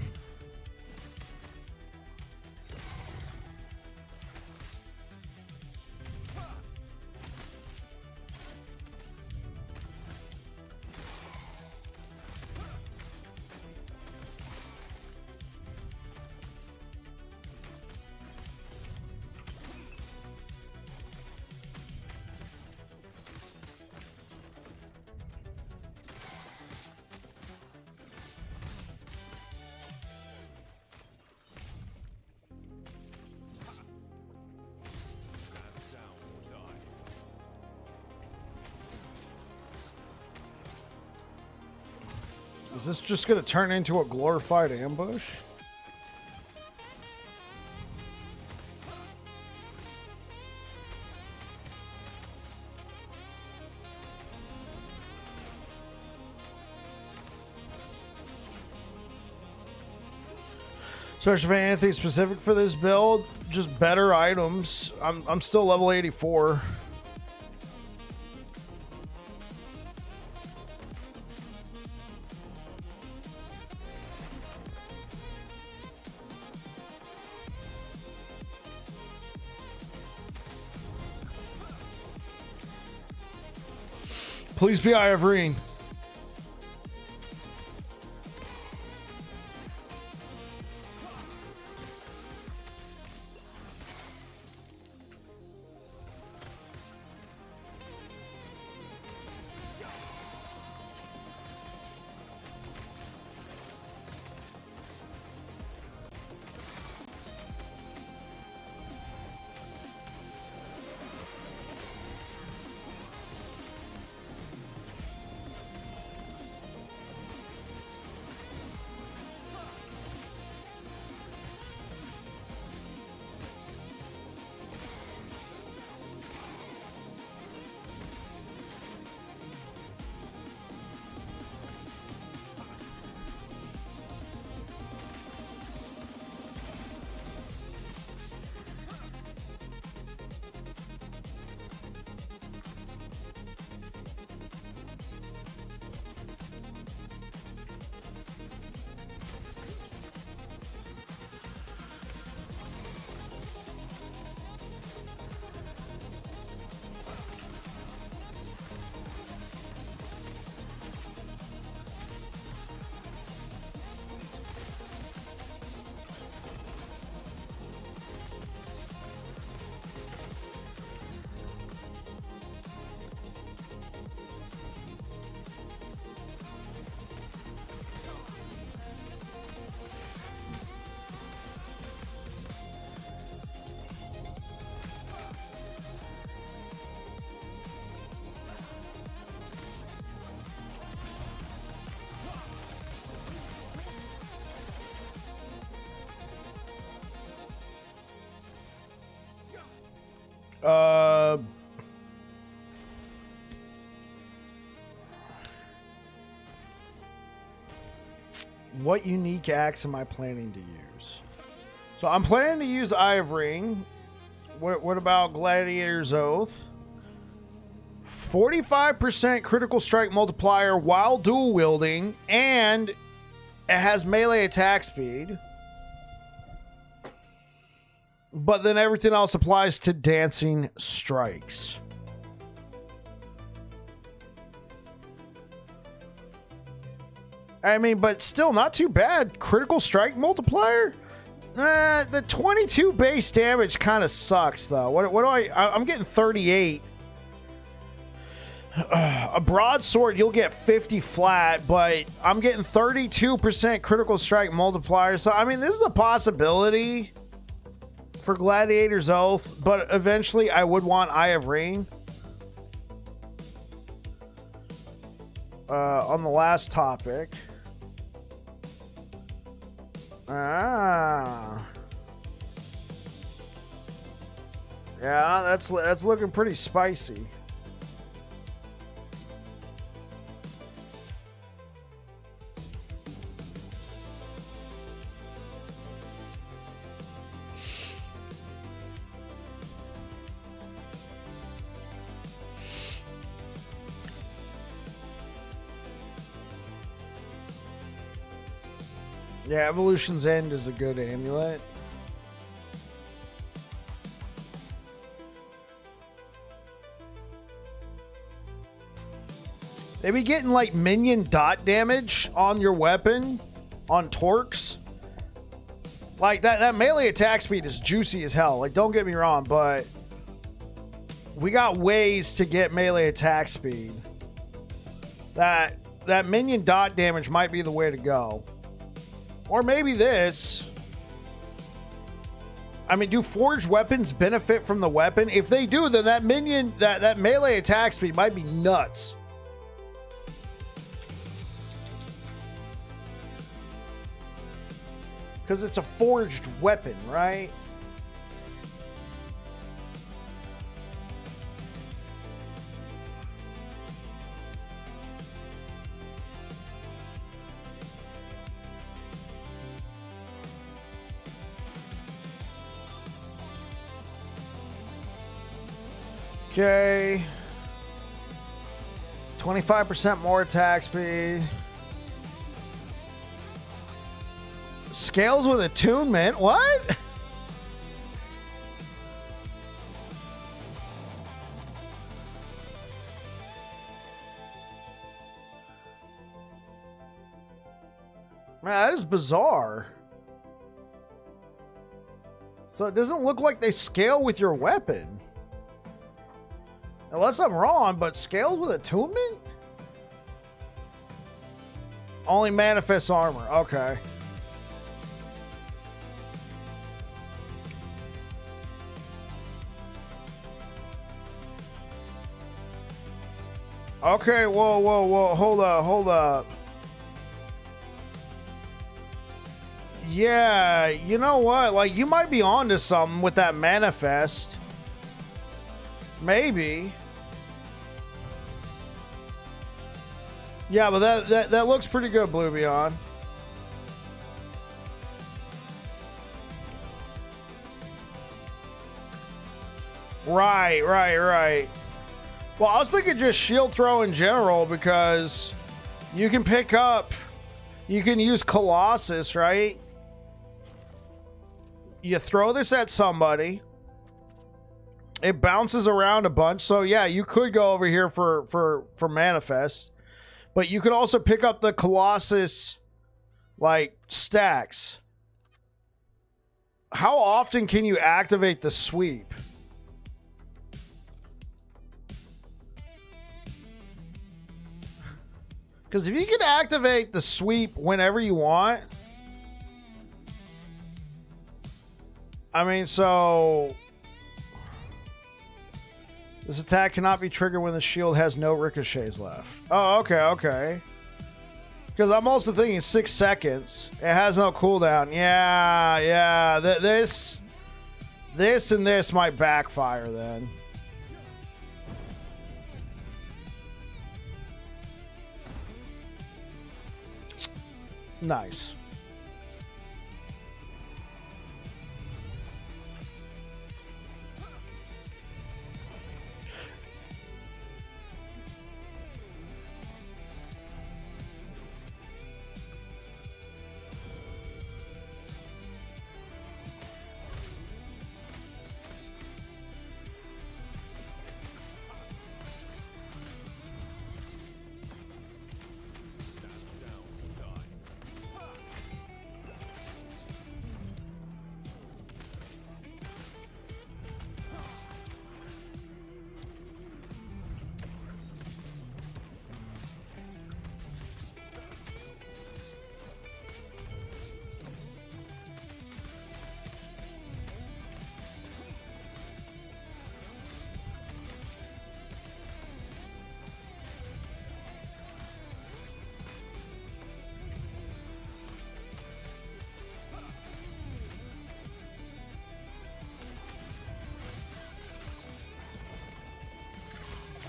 Speaker 1: Is this just going to turn into a glorified ambush? Search for anything specific for this build? Just better items. I'm still level 84. Please be Ivorine. What unique axe am I planning to use? So I'm planning to use Ivory. What about Gladiator's Oath? 45% critical strike multiplier while dual wielding, and it has melee attack speed. But then everything else applies to dancing strikes. I mean, but still not too bad. Critical strike multiplier? The 22 base damage kind of sucks, though. What do I'm getting 38. A broadsword, you'll get 50 flat, but I'm getting 32% critical strike multiplier. So, I mean, this is a possibility for Gladiator's Oath, but eventually I would want Eye of Rain. On the last topic. Yeah, that's looking pretty spicy. Yeah, Evolution's End is a good amulet. They be getting like minion dot damage on your weapon on torques. Like that melee attack speed is juicy as hell. Like, don't get me wrong, but we got ways to get melee attack speed. That minion dot damage might be the way to go. Or maybe this. I mean, do forged weapons benefit from the weapon? If they do, then that minion, that melee attack speed might be nuts. Because it's a forged weapon, right? Okay. 25% more attack speed. Scales with attunement? What? Man, that is bizarre. So it doesn't look like they scale with your weapon. Unless I'm wrong, but scales with attunement? Only manifests armor. Okay. Okay, whoa. Hold up. Yeah, you know what? Like, you might be onto something with that manifest. Maybe. Yeah, but that looks pretty good, Blue Beyond. Right. Well, I was thinking just shield throw in general because you can pick up, you can use Colossus, right? You throw this at somebody. It bounces around a bunch. So yeah, you could go over here for manifest. But you could also pick up the Colossus, like, stacks. How often can you activate the sweep? Because if you can activate the sweep whenever you want, I mean, so this attack cannot be triggered when the shield has no ricochets left. Oh, okay. Because I'm also thinking 6 seconds. It has no cooldown. Yeah. This and this might backfire then. Nice.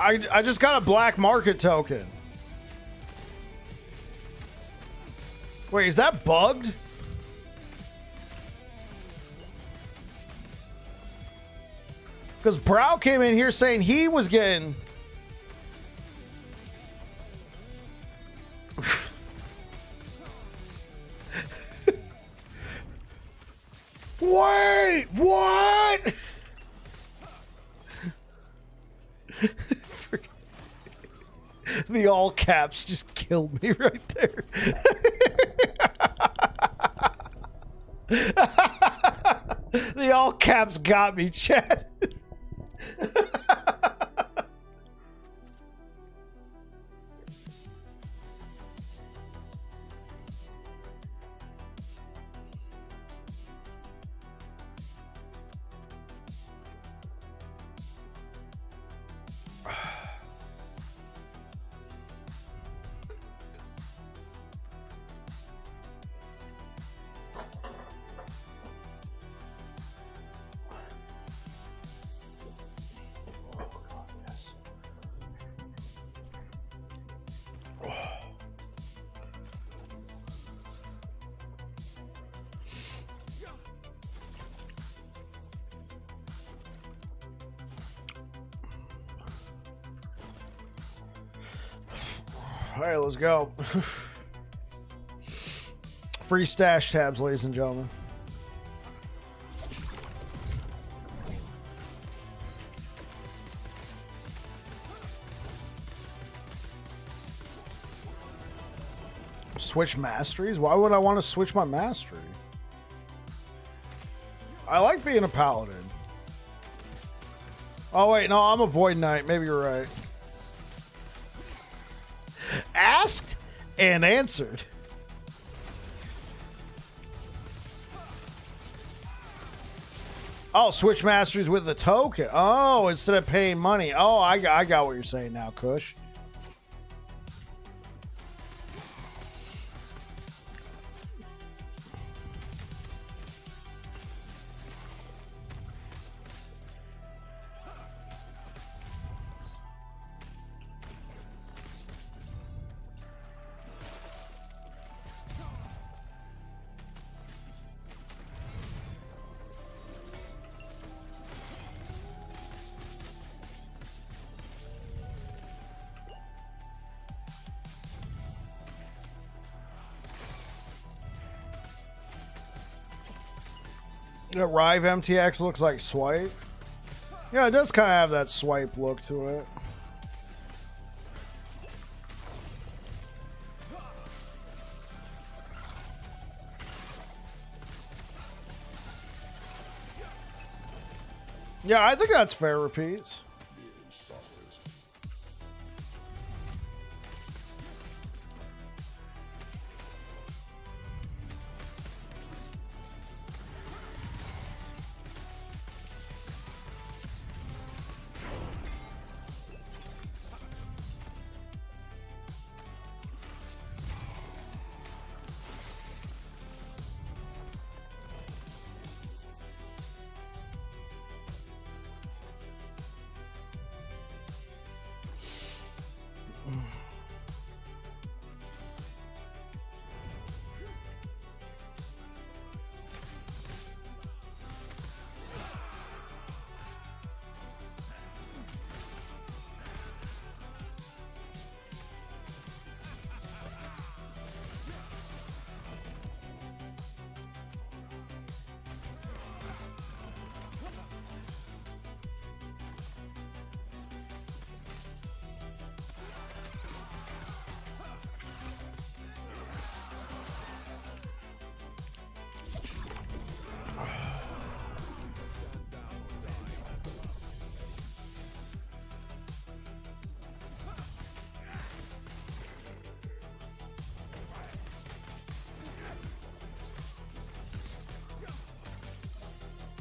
Speaker 1: I just got a black market token. Wait, is that bugged? Because Brow came in here saying he was getting... Wait, what? The all caps just killed me right there. The all caps got me, Chad. All right, let's go. Free stash tabs, ladies and gentlemen. Switch masteries? Why would I want to switch my mastery? I like being a paladin. Oh, wait, no, I'm a Void Knight. Maybe you're right. Asked and answered. Oh, switch masteries with the token. Oh, instead of paying money. Oh, I got what you're saying now, Kush. That Rive MTX looks like Swipe. Yeah, it does kind of have that Swipe look to it. Yeah, I think that's fair repeats.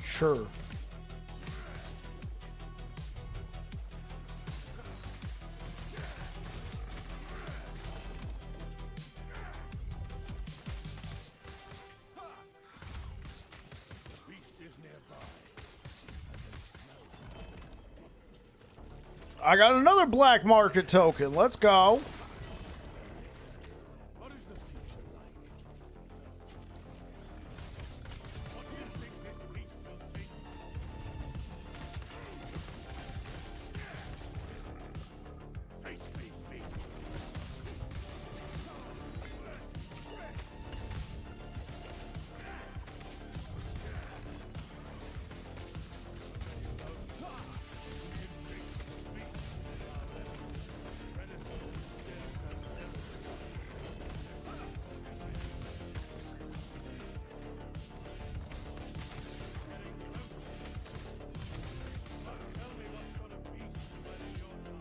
Speaker 1: Sure. I got another black market token. Let's go.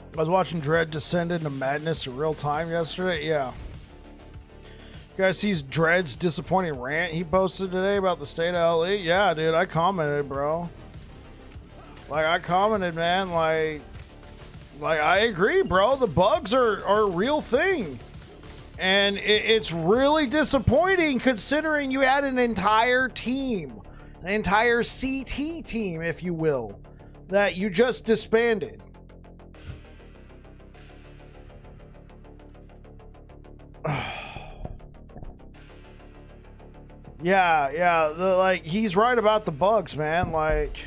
Speaker 1: I was watching Dread descend into madness in real time yesterday. Yeah. You guys see Dread's disappointing rant he posted today about the state of LE? Yeah, dude, I commented, bro. Like, I commented, man. Like I agree, bro. The bugs are a real thing. And it's really disappointing considering you had an entire team, an entire CT team, if you will, that you just disbanded. Yeah, like, he's right about the bugs, man. Like,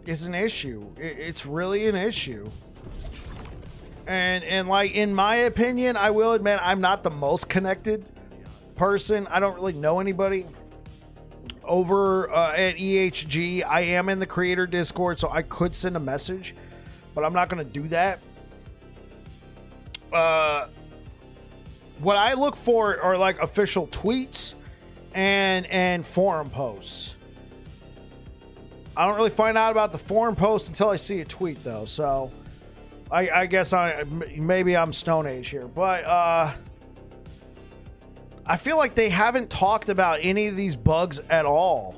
Speaker 1: it's an issue. It's really an issue. And like, in my opinion, I will admit I'm not the most connected person. I don't really know anybody over at EHG. I am in the creator Discord, so I could send a message, but I'm not going to do that. What I look for are like official tweets and forum posts. I don't really find out about the forum posts until I see a tweet, though. So I guess maybe I'm Stone Age here, but I feel like they haven't talked about any of these bugs at all.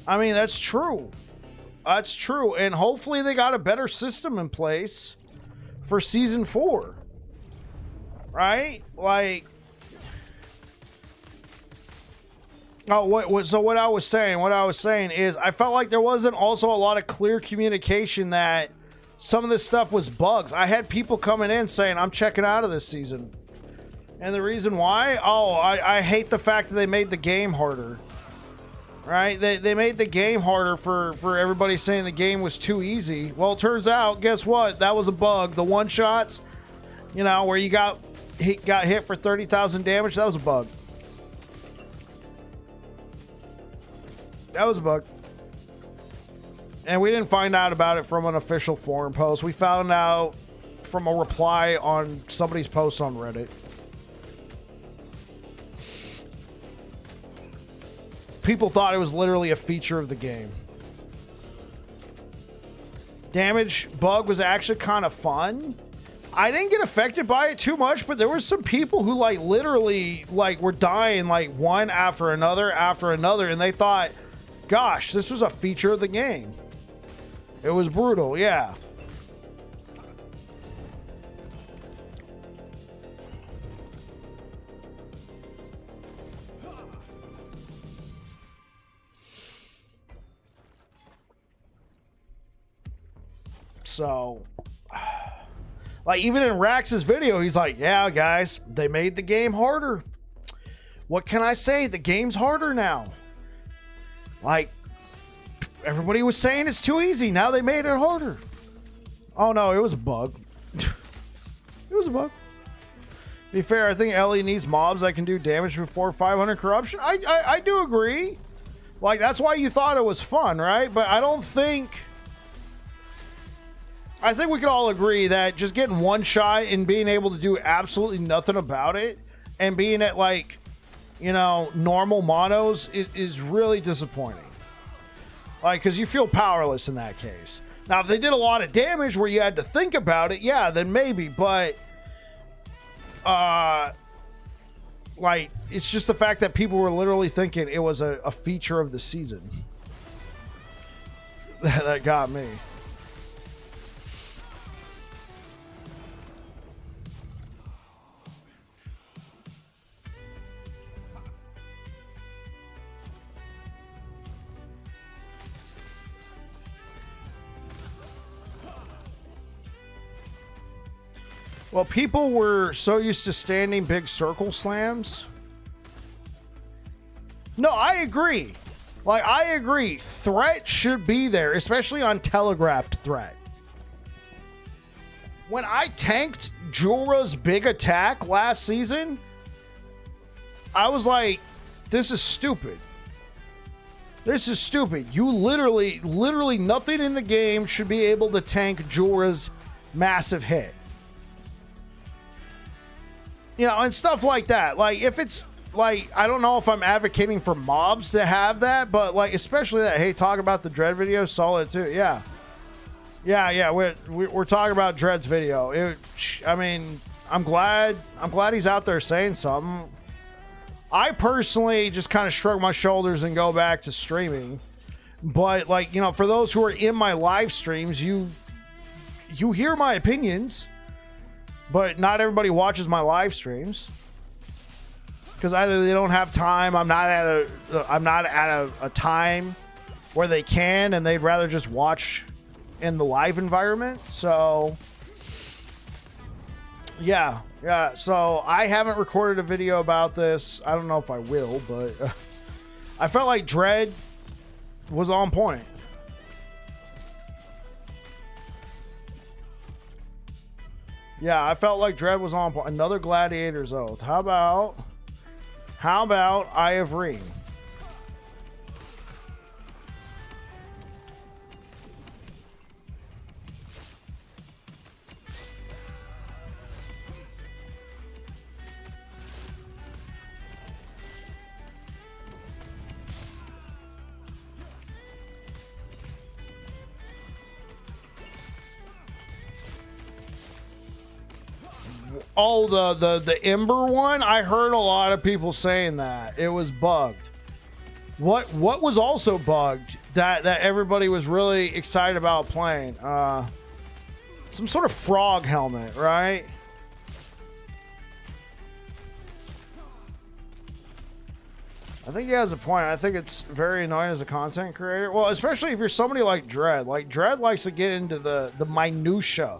Speaker 1: I mean, that's true. That's true. And hopefully they got a better system in place for season 4. Right? Like, so what I was saying is I felt like there wasn't also a lot of clear communication that some of this stuff was bugs. I had people coming in saying, I'm checking out of this season. And the reason why? I hate the fact that they made the game harder. Right? They made the game harder for everybody saying the game was too easy. Well, it turns out, guess what? That was a bug. The one-shots, you know, where you got hit for 30,000 damage, that was a bug. That was a bug. And we didn't find out about it from an official forum post. We found out from a reply on somebody's post on Reddit. People thought it was literally a feature of the game. Damage bug was actually kind of fun. I didn't get affected by it too much, but there were some people who like literally like were dying like one after another, and they thought, gosh, this was a feature of the game. It was brutal, yeah. So, like, even in Rax's video, he's like, yeah, guys, they made the game harder. What can I say? The game's harder now. Like, everybody was saying it's too easy. Now they made it harder. Oh, no, it was a bug. It was a bug. To be fair, I think Ellie needs mobs that can do damage before 500 corruption. I do agree. Like, that's why you thought it was fun, right? But I don't think... I think we could all agree that just getting one shot and being able to do absolutely nothing about it and being at, like, you know, normal monos is really disappointing. Like, because you feel powerless in that case. Now, if they did a lot of damage where you had to think about it, yeah, then maybe. But, like, it's just the fact that people were literally thinking it was a feature of the season. That got me. Well, people were so used to standing big circle slams. No, I agree. Like, I agree. Threat should be there, especially on telegraphed threat. When I tanked Jorah's big attack last season, I was like, this is stupid. This is stupid. You literally nothing in the game should be able to tank Jorah's massive hit. You know, and stuff like that. Like, if it's, like, I don't know if I'm advocating for mobs to have that, but, like, especially that, hey, talk about the Dread video, solid too. Yeah. Yeah, we're talking about Dread's video. I mean, I'm glad he's out there saying something. I personally just kind of shrug my shoulders and go back to streaming. But, like, you know, for those who are in my live streams, you hear my opinions, but not everybody watches my live streams because either they don't have time, I'm not at a time where they can, and they'd rather just watch in the live environment. So yeah, so I haven't recorded a video about this. I don't know if I will, but I felt like Dread was on point. Yeah, I felt like Dread was on point. Another Gladiator's Oath. How about Eye of Reen? Oh, the Ember one? I heard a lot of people saying that it was bugged. What was also bugged that everybody was really excited about playing? Some sort of frog helmet, right? I think he has a point. I think it's very annoying as a content creator. Well, especially if you're somebody like Dread. Like, Dread likes to get into the minutia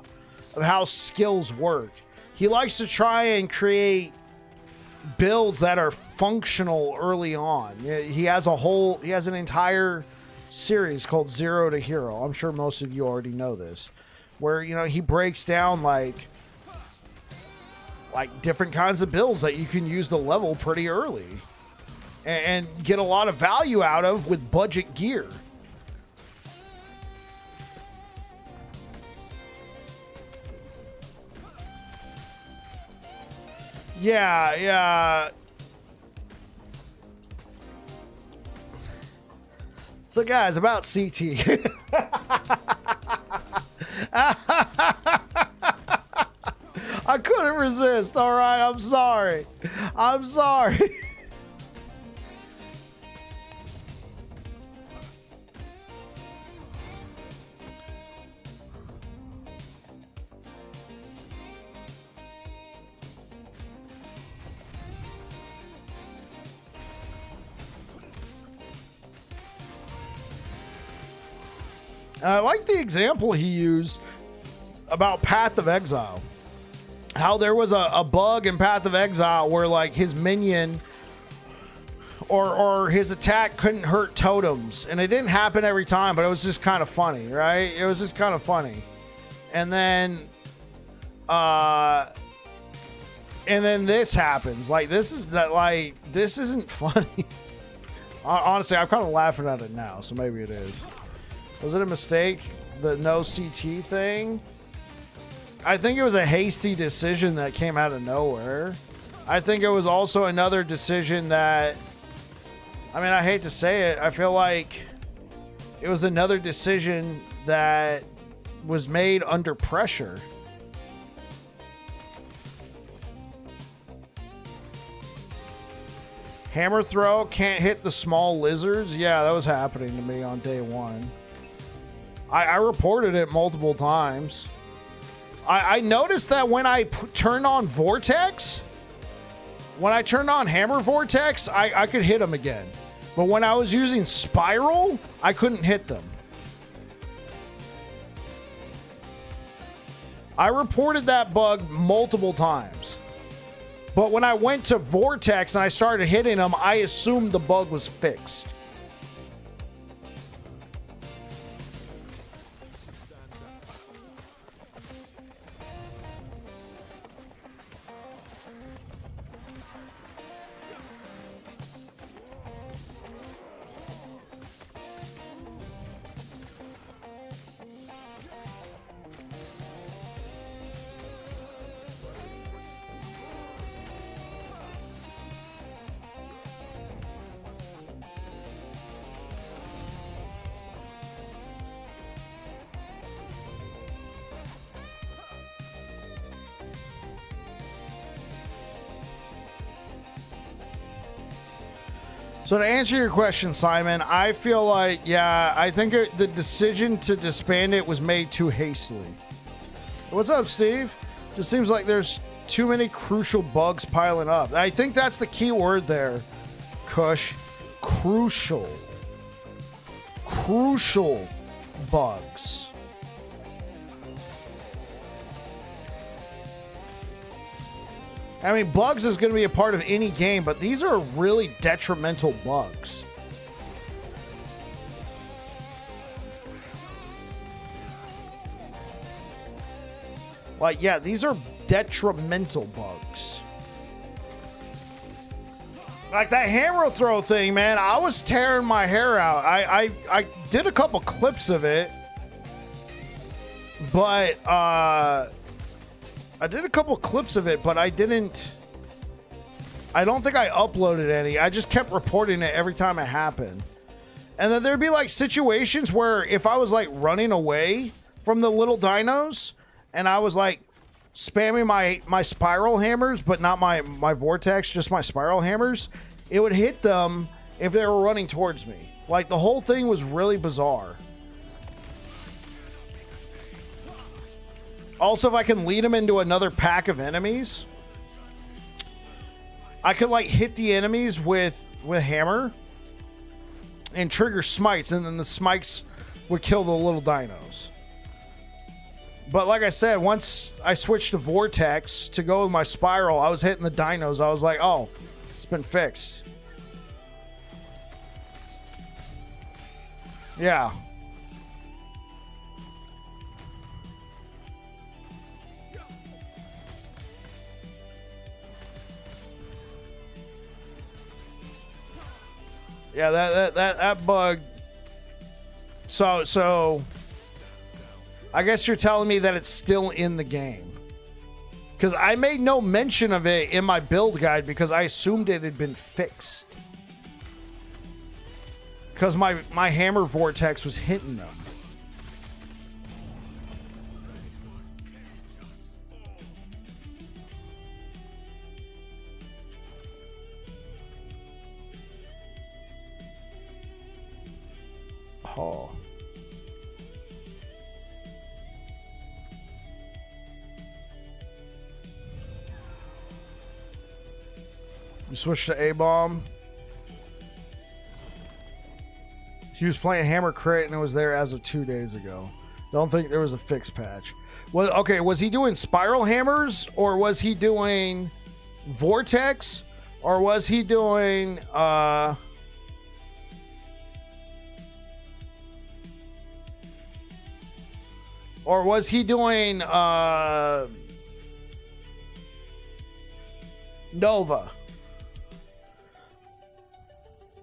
Speaker 1: of how skills work. He likes to try and create builds that are functional early on. He has an entire series called Zero to Hero. I'm sure most of you already know this, where, you know, he breaks down like different kinds of builds that you can use to level pretty early and get a lot of value out of with budget gear. Yeah. So, guys, about CT. I couldn't resist. All right, I'm sorry. And I like the example he used about Path of Exile. How there was a bug in Path of Exile where, like, his minion or his attack couldn't hurt totems. And it didn't happen every time, but it was just kind of funny, right? It was just kind of funny. And then this happens. Like, this isn't funny. Honestly, I'm kind of laughing at it now, so maybe it is. Was it a mistake? The no CT thing? I think it was a hasty decision that came out of nowhere. I think it was also another decision that, I mean, I hate to say it, I feel like it was another decision that was made under pressure. Hammer throw can't hit the small lizards. Yeah, that was happening to me on day one. I reported it multiple times. I noticed that when I turned on Vortex, when I turned on Hammer Vortex, I could hit them again. But when I was using Spiral, I couldn't hit them. I reported that bug multiple times. But when I went to Vortex and I started hitting them, I assumed the bug was fixed. So to answer your question, Simon, I feel like, yeah, I think the decision to disband it was made too hastily. What's up, Steve? Just seems like there's too many crucial bugs piling up. I think that's the key word there, Kush. Crucial. Crucial bugs. I mean, bugs is going to be a part of any game, but these are really detrimental bugs. Like, yeah, these are detrimental bugs. Like that hammer throw thing, man, I was tearing my hair out. I did a couple clips of it, but I did a couple clips of it, but I don't think I uploaded any. I just kept reporting it every time it happened. And then there'd be like situations where if I was like running away from the little dinos and I was like spamming my spiral hammers, but not my vortex, just my spiral hammers, it would hit them if they were running towards me. Like the whole thing was really bizarre. Also, if I can lead them into another pack of enemies, I could like hit the enemies with hammer and trigger smites, and then the smites would kill the little dinos. But like I said, once I switched to Vortex to go with my spiral, I was hitting the dinos. I was like, oh, it's been fixed. Yeah. Yeah, that bug. So I guess you're telling me that it's still in the game. Because I made no mention of it in my build guide because I assumed it had been fixed. Because my hammer vortex was hitting them. Oh. You switched to A-Bomb. He was playing Hammer Crit and it was there as of 2 days ago. Don't think there was a fix patch. Well, okay, was he doing spiral hammers or was he doing Vortex or was he doing or was he doing Nova?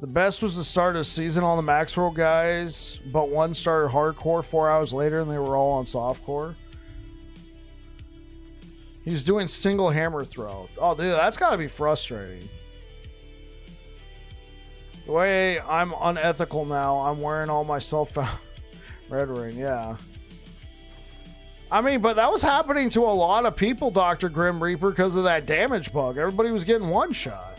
Speaker 1: The best was the start of season on the Maxwell guys, but one started hardcore 4 hours later and they were all on softcore. He was doing single hammer throw. Oh, dude, that's gotta be frustrating. The way I'm unethical now, I'm wearing all my self-found red ring, yeah. I mean, but that was happening to a lot of people, Dr. Grim Reaper, because of that damage bug. Everybody was getting one shot.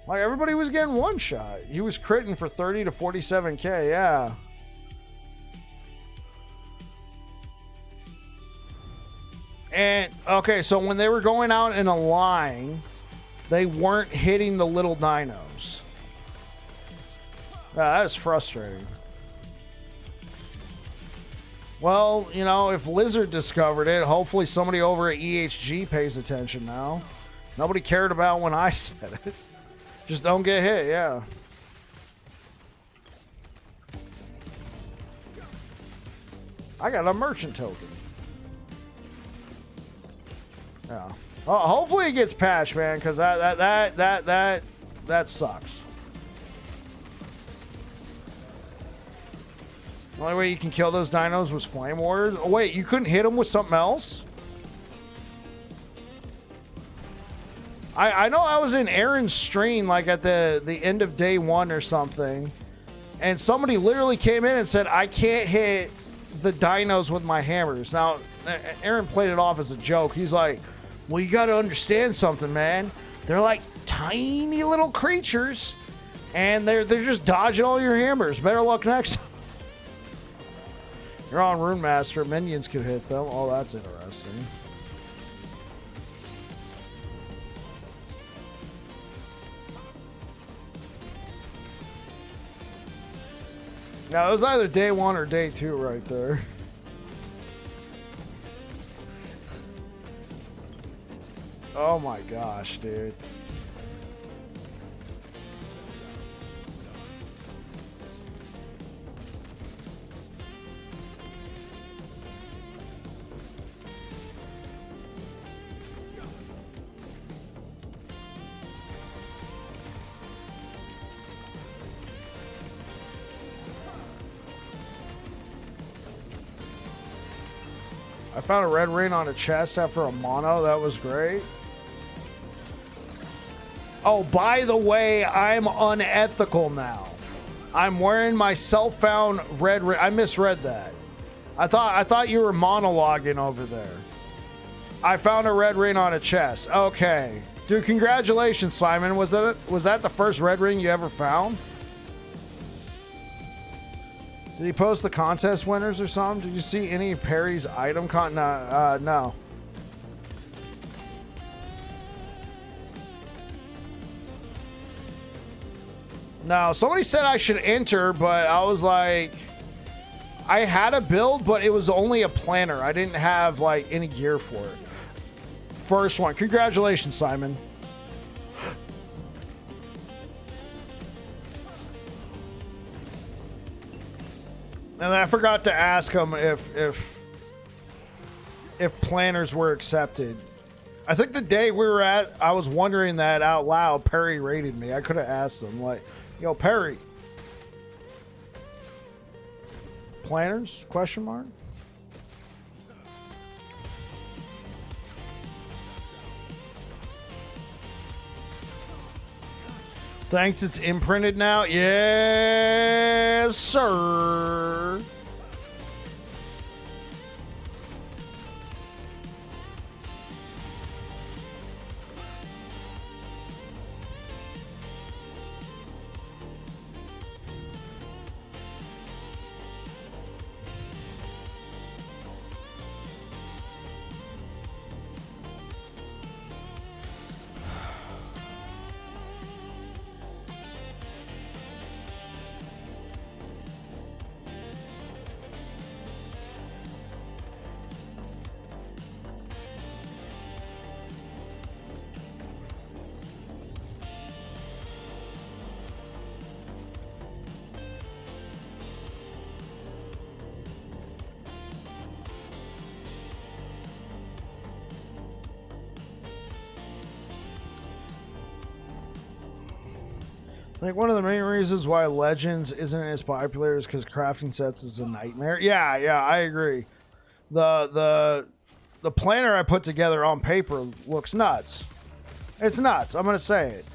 Speaker 1: Like, everybody was getting one shot. He was critting for 30 to 47k, yeah. And, okay, so when they were going out in a line, they weren't hitting the little dinos. That is frustrating. Well, you know, if Lizard discovered it, hopefully somebody over at EHG pays attention now. Nobody cared about when I said it. Just don't get hit, yeah. I got a merchant token. Yeah. Oh, hopefully it gets patched, man, because that sucks. The only way you can kill those dinos was Flame Warriors. Oh, wait, you couldn't hit them with something else? I know I was in Aaron's stream, like at the end of day 1 or something, and somebody literally came in and said, I can't hit the dinos with my hammers. Now, Aaron played it off as a joke. He's like, well, you got to understand something, man. They're like tiny little creatures, and they're just dodging all your hammers. Better luck next time. You're on Rune Master. Minions could hit them. Oh, that's interesting. Now, it was either day 1 or day 2 right there. Oh my gosh, dude. I found a red ring on a chest after a mono. That was great. Oh, by the way, I'm unethical now. I'm wearing my self-found red ring. I misread that. I thought you were monologuing over there. I found a red ring on a chest. Okay. Dude, congratulations, Simon. Was that the first red ring you ever found? Did he post the contest winners or something? Did you see any Perry's item no. No, somebody said I should enter, but I was like, I had a build, but it was only a planner. I didn't have like any gear for it. First one. Congratulations, Simon. And I forgot to ask him if planners were accepted. I think the day we were at, I was wondering that out loud. Perry rated me. I could have asked him, like, yo, Perry. Planners? Question mark? Thanks, it's imprinted now. Yes, sir. I think one of the main reasons why Legends isn't as popular is because crafting sets is a nightmare. Yeah, I agree. The planner I put together on paper looks nuts. It's nuts. I'm gonna say it.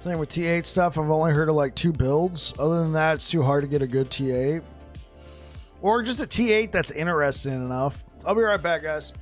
Speaker 1: Same with T8 stuff. I've only heard of like 2 builds. Other than that, it's too hard to get a good T8. Or just a T8 that's interesting enough. I'll be right back, guys.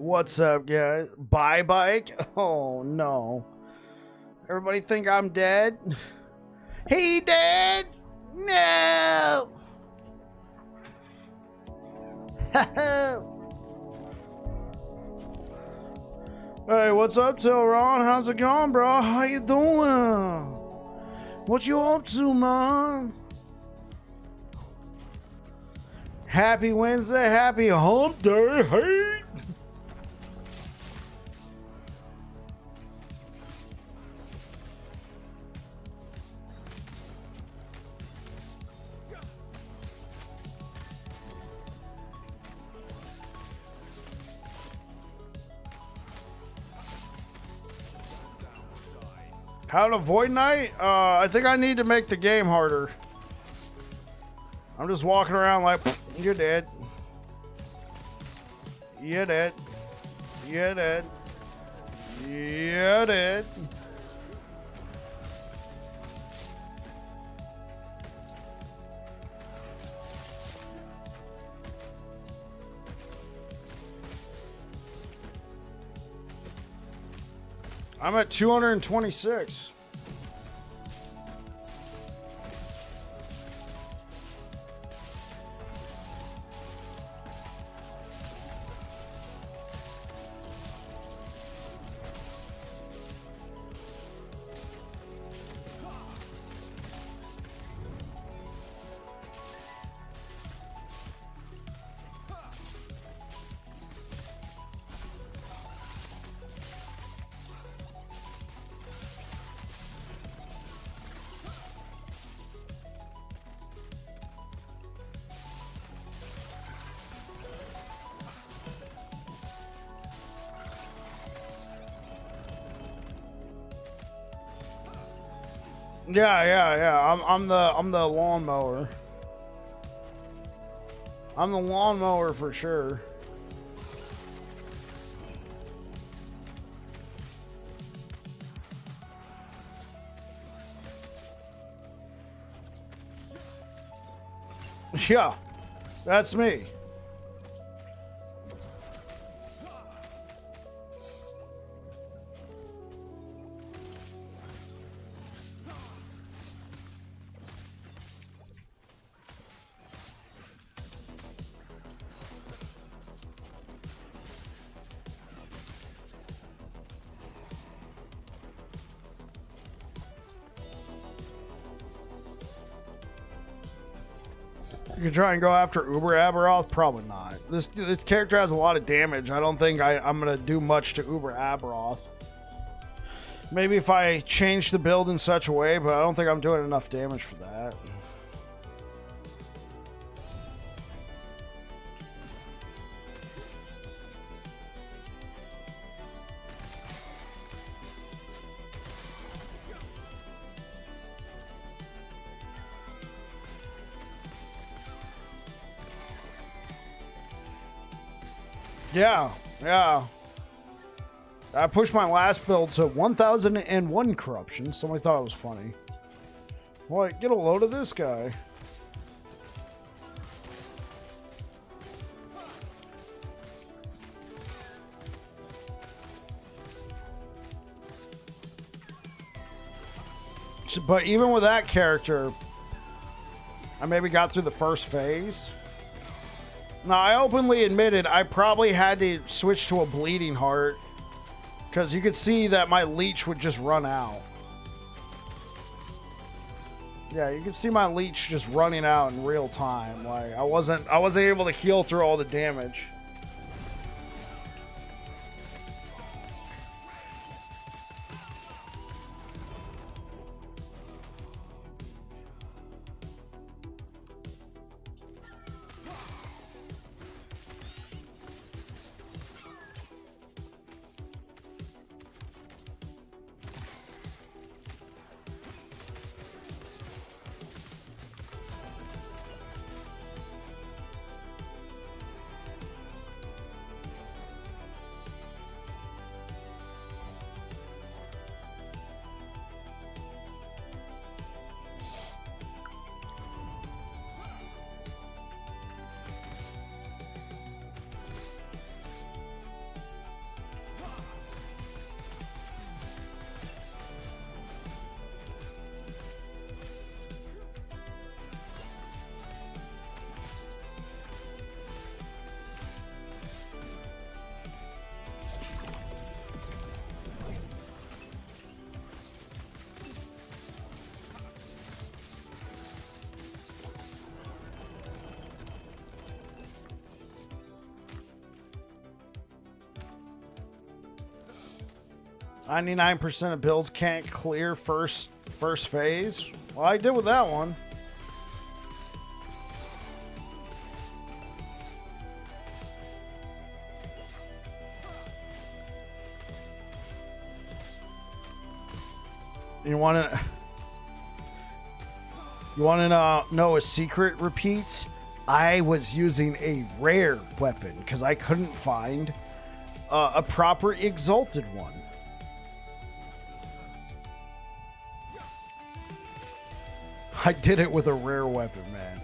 Speaker 1: What's up, guys? Bye bike? Oh no. Everybody think I'm dead? He dead? No! Hey, what's up, Tilron? How's it going, bro? How you doing? What you up to, man? Happy Wednesday, happy hump day, hey! How to avoid night? I think I need to make the game harder. I'm just walking around like, you're dead. You're dead. You're dead. You're dead. I'm at 226. Yeah. I'm the lawnmower. I'm the lawnmower for sure. Yeah, that's me. You can try and go after Uber Aberoth? Probably not. This character has a lot of damage. I don't think I'm going to do much to Uber Aberoth. Maybe if I change the build in such a way, but I don't think I'm doing enough damage for that. Yeah. I pushed my last build to 1001 corruption. Somebody thought it was funny. What? Get a load of this guy. But even with that character, I maybe got through the first phase. Now, I openly admitted I probably had to switch to a bleeding heart because you could see that my leech would just run out. Yeah, you could see my leech just running out in real time. Like I wasn't able to heal through all the damage. 99% of builds can't clear first phase. Well, I did with that one. You want to know a secret, repeats? I was using a rare weapon because I couldn't find a proper exalted one. I did it with a rare weapon, man.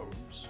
Speaker 1: Oops.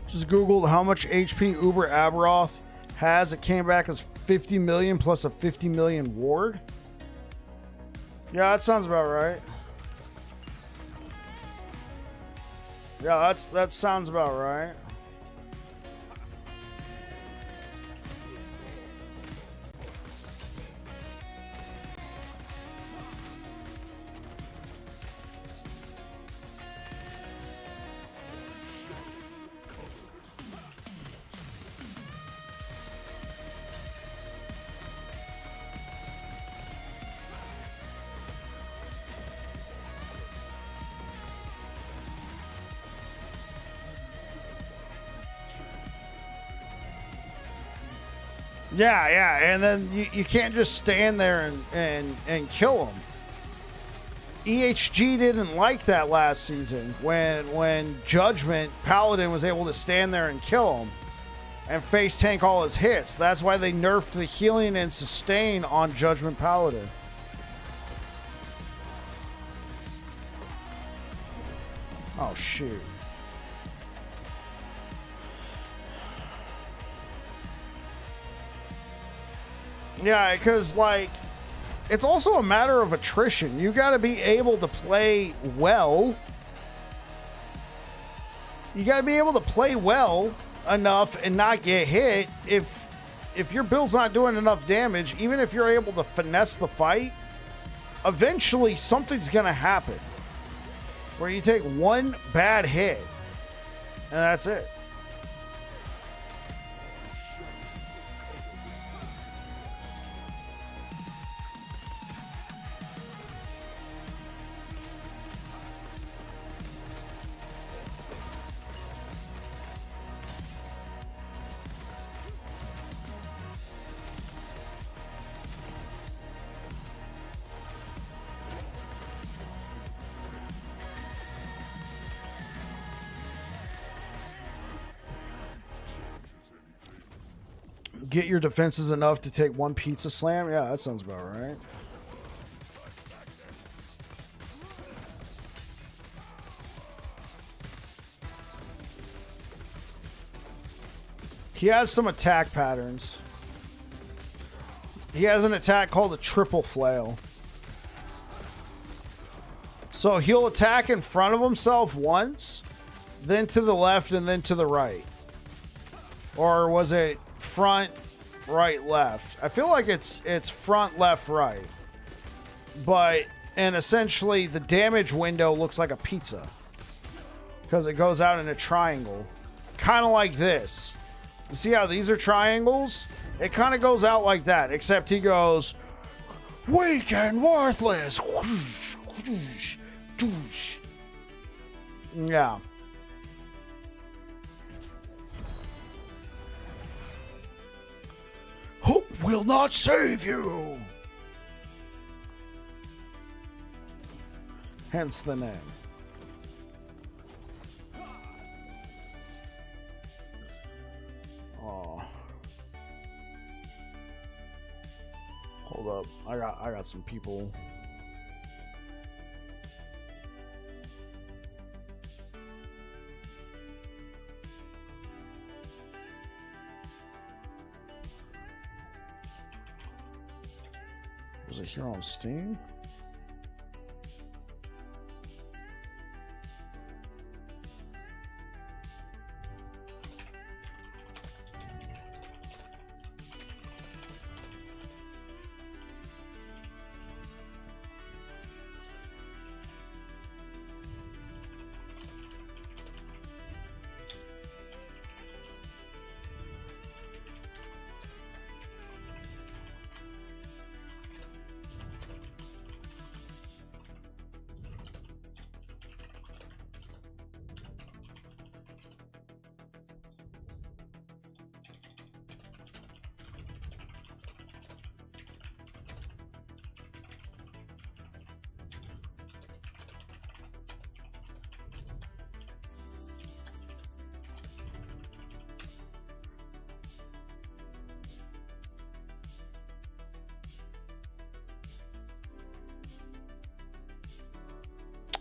Speaker 1: Just Googled how much HP Uber Aberoth has. It came back as 50 million plus a 50 million ward. Yeah, that sounds about right. Yeah, that sounds about right. Yeah, and then you can't just stand there and kill them. EHG didn't like that last season when Judgment Paladin was able to stand there and kill him and face tank all his hits. That's why they nerfed the healing and sustain on Judgment Paladin. Oh, shoot. Yeah, because, like, it's also a matter of attrition. You got to be able to play well. You got to be able to play well enough and not get hit. If your build's not doing enough damage, even if you're able to finesse the fight, eventually something's going to happen where you take one bad hit and that's it. Get your defenses enough to take one pizza slam? Yeah, that sounds about right. He has some attack patterns. He has an attack called a triple flail. So he'll attack in front of himself once, then to the left, and then to the right. Or was it front, right, left? I feel like it's front, left, right. But, and essentially the damage window looks like a pizza. Because it goes out in a triangle. Kind of like this. You see how these are triangles? It kind of goes out like that, except he goes, weak and worthless. Yeah. Hope will not save you. Hence the name. Oh. Hold up. I got some people. Was it here on Steam?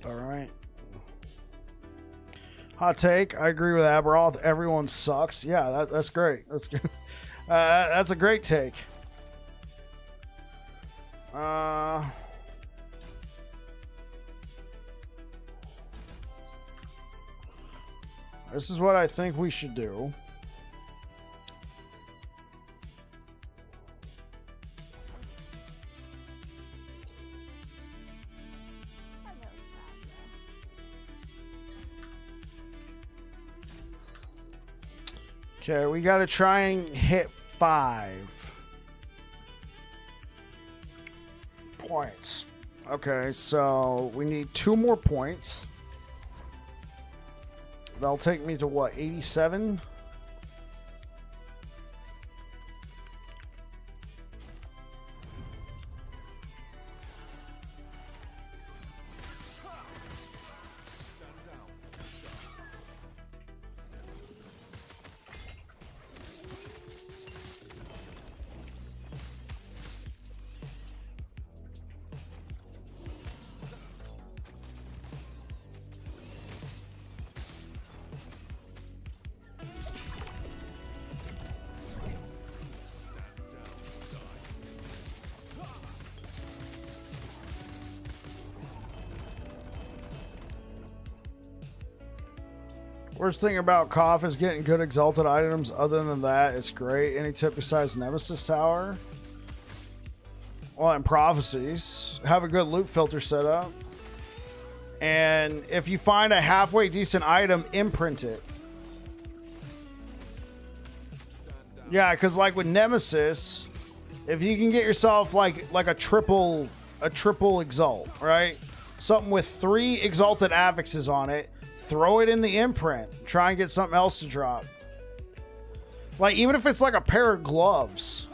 Speaker 1: All right. Hot take. I agree with Aberoth. Everyone sucks. Yeah, that's great. That's good. That's a great take. This is what I think we should do. Okay, we got to try and hit 5 points. Okay, so we need 2 more points. That'll take me to what, 87? Worst thing about Koth is getting good exalted items. Other than that, it's great. Any tip besides Nemesis Tower? Well, and Prophecies. Have a good loot filter set up. And if you find a halfway decent item, imprint it. Yeah, because like with Nemesis, if you can get yourself like a triple exalt, right? Something with 3 exalted affixes on it. Throw it in the imprint. Try and get something else to drop. Like, even if it's like a pair of gloves.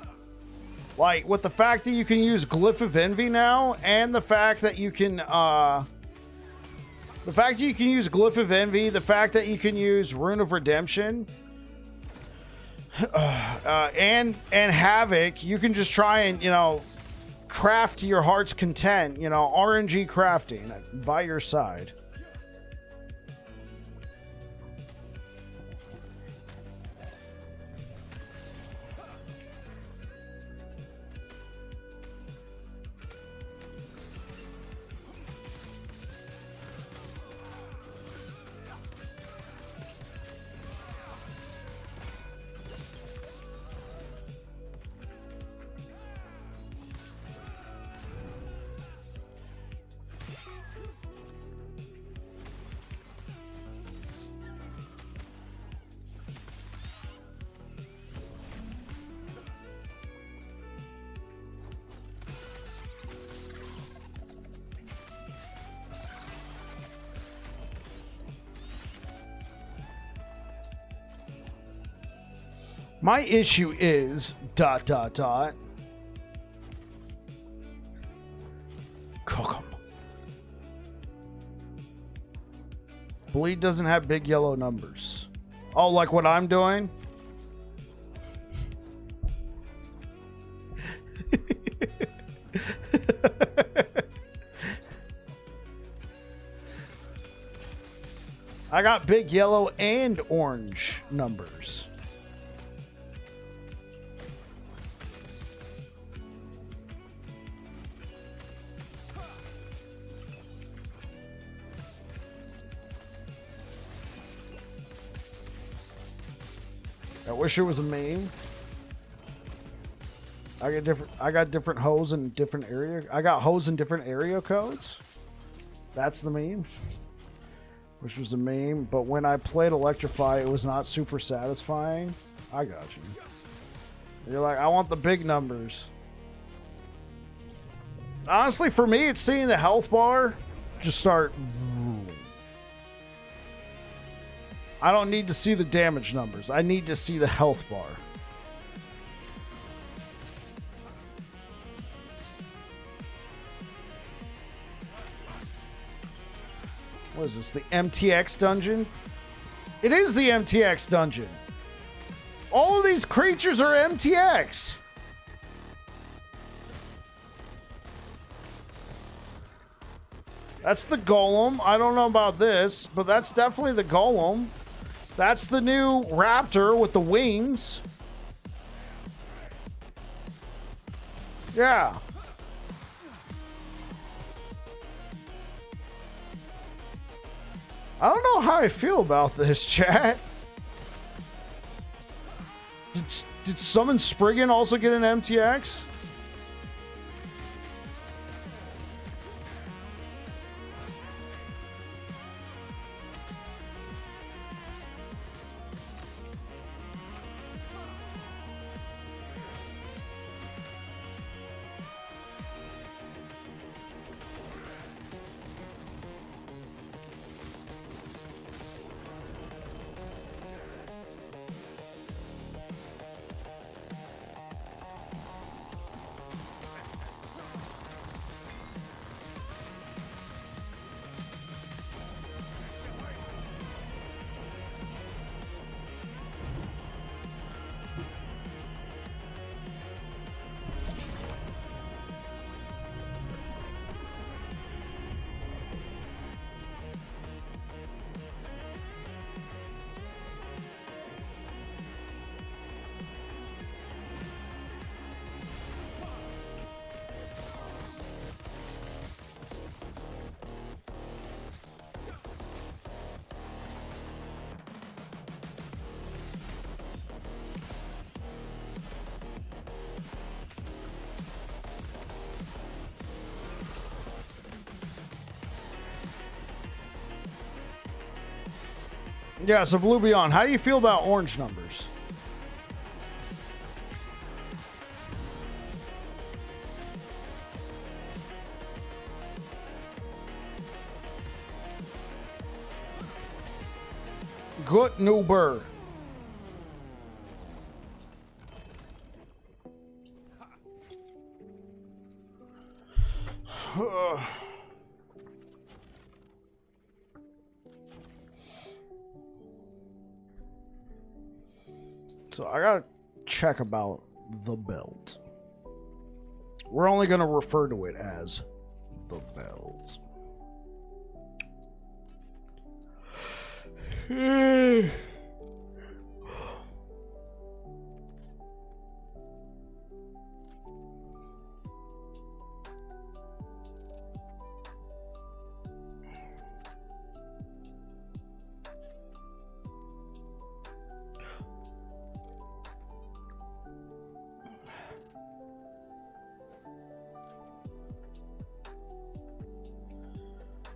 Speaker 1: Like, with the fact that you can use Glyph of Envy now, and the fact that you can, use Glyph of Envy, the fact that you can use Rune of Redemption, and Havoc, you can just try and, you know, craft to your heart's content. You know, RNG crafting by your side. My issue is ... Cook 'em. Bleed doesn't have big yellow numbers. Oh, like what I'm doing? I got big yellow and orange numbers. I wish it was a meme. I got different hoes in different area. I got hoes in different area codes. That's the meme. Which was a meme, but when I played Electrify, it was not super satisfying. I got you. You're like, I want the big numbers. Honestly, for me, it's seeing the health bar just start. I don't need to see the damage numbers. I need to see the health bar. What is this, the MTX dungeon? It is the MTX dungeon. All of these creatures are MTX. That's the golem. I don't know about this, but that's definitely the golem. That's the new raptor with the wings. Yeah. I don't know how I feel about this, chat. Did Summon Spriggan also get an MTX? Yeah, so Blue Beyond, how do you feel about orange numbers? Good Nuber. So I gotta check about the belt. We're only gonna refer to it as the belt.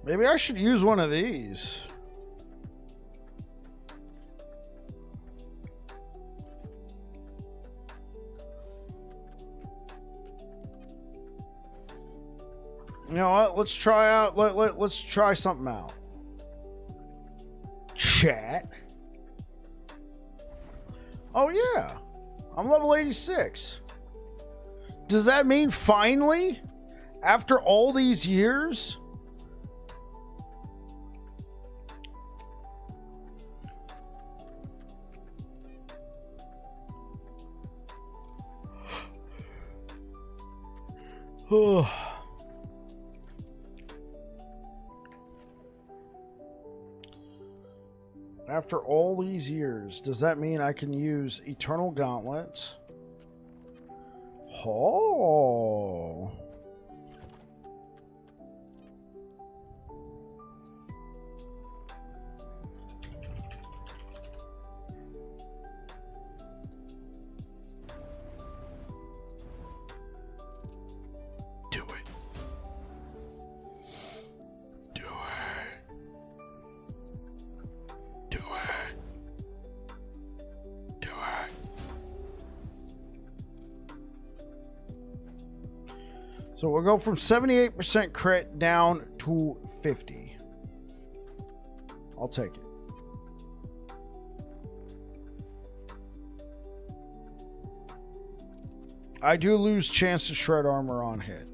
Speaker 1: Maybe I should use one of these. You know what? Let's try out. Let's try something out. Chat. Oh yeah. I'm level 86. Does that mean finally, after all these years? After all these years, does that mean I can use Eternal Gauntlets? Oh. Do it. Do it. Do it. Do it. So we'll go from 78% crit down to 50. I'll take it. I do lose chance to shred armor on hit.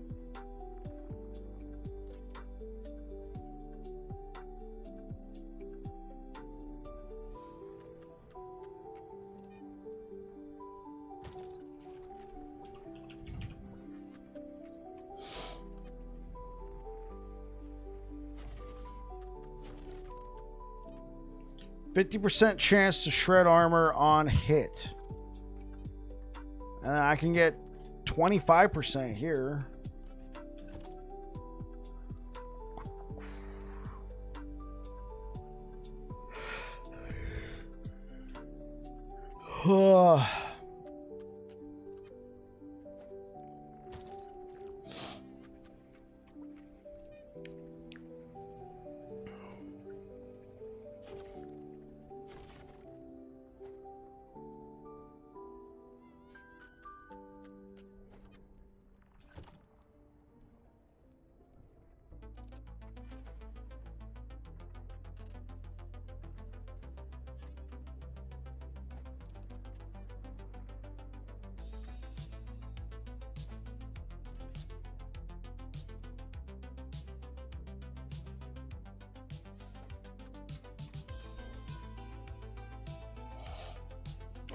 Speaker 1: %50 chance to shred armor on hit. And I can get 25% here.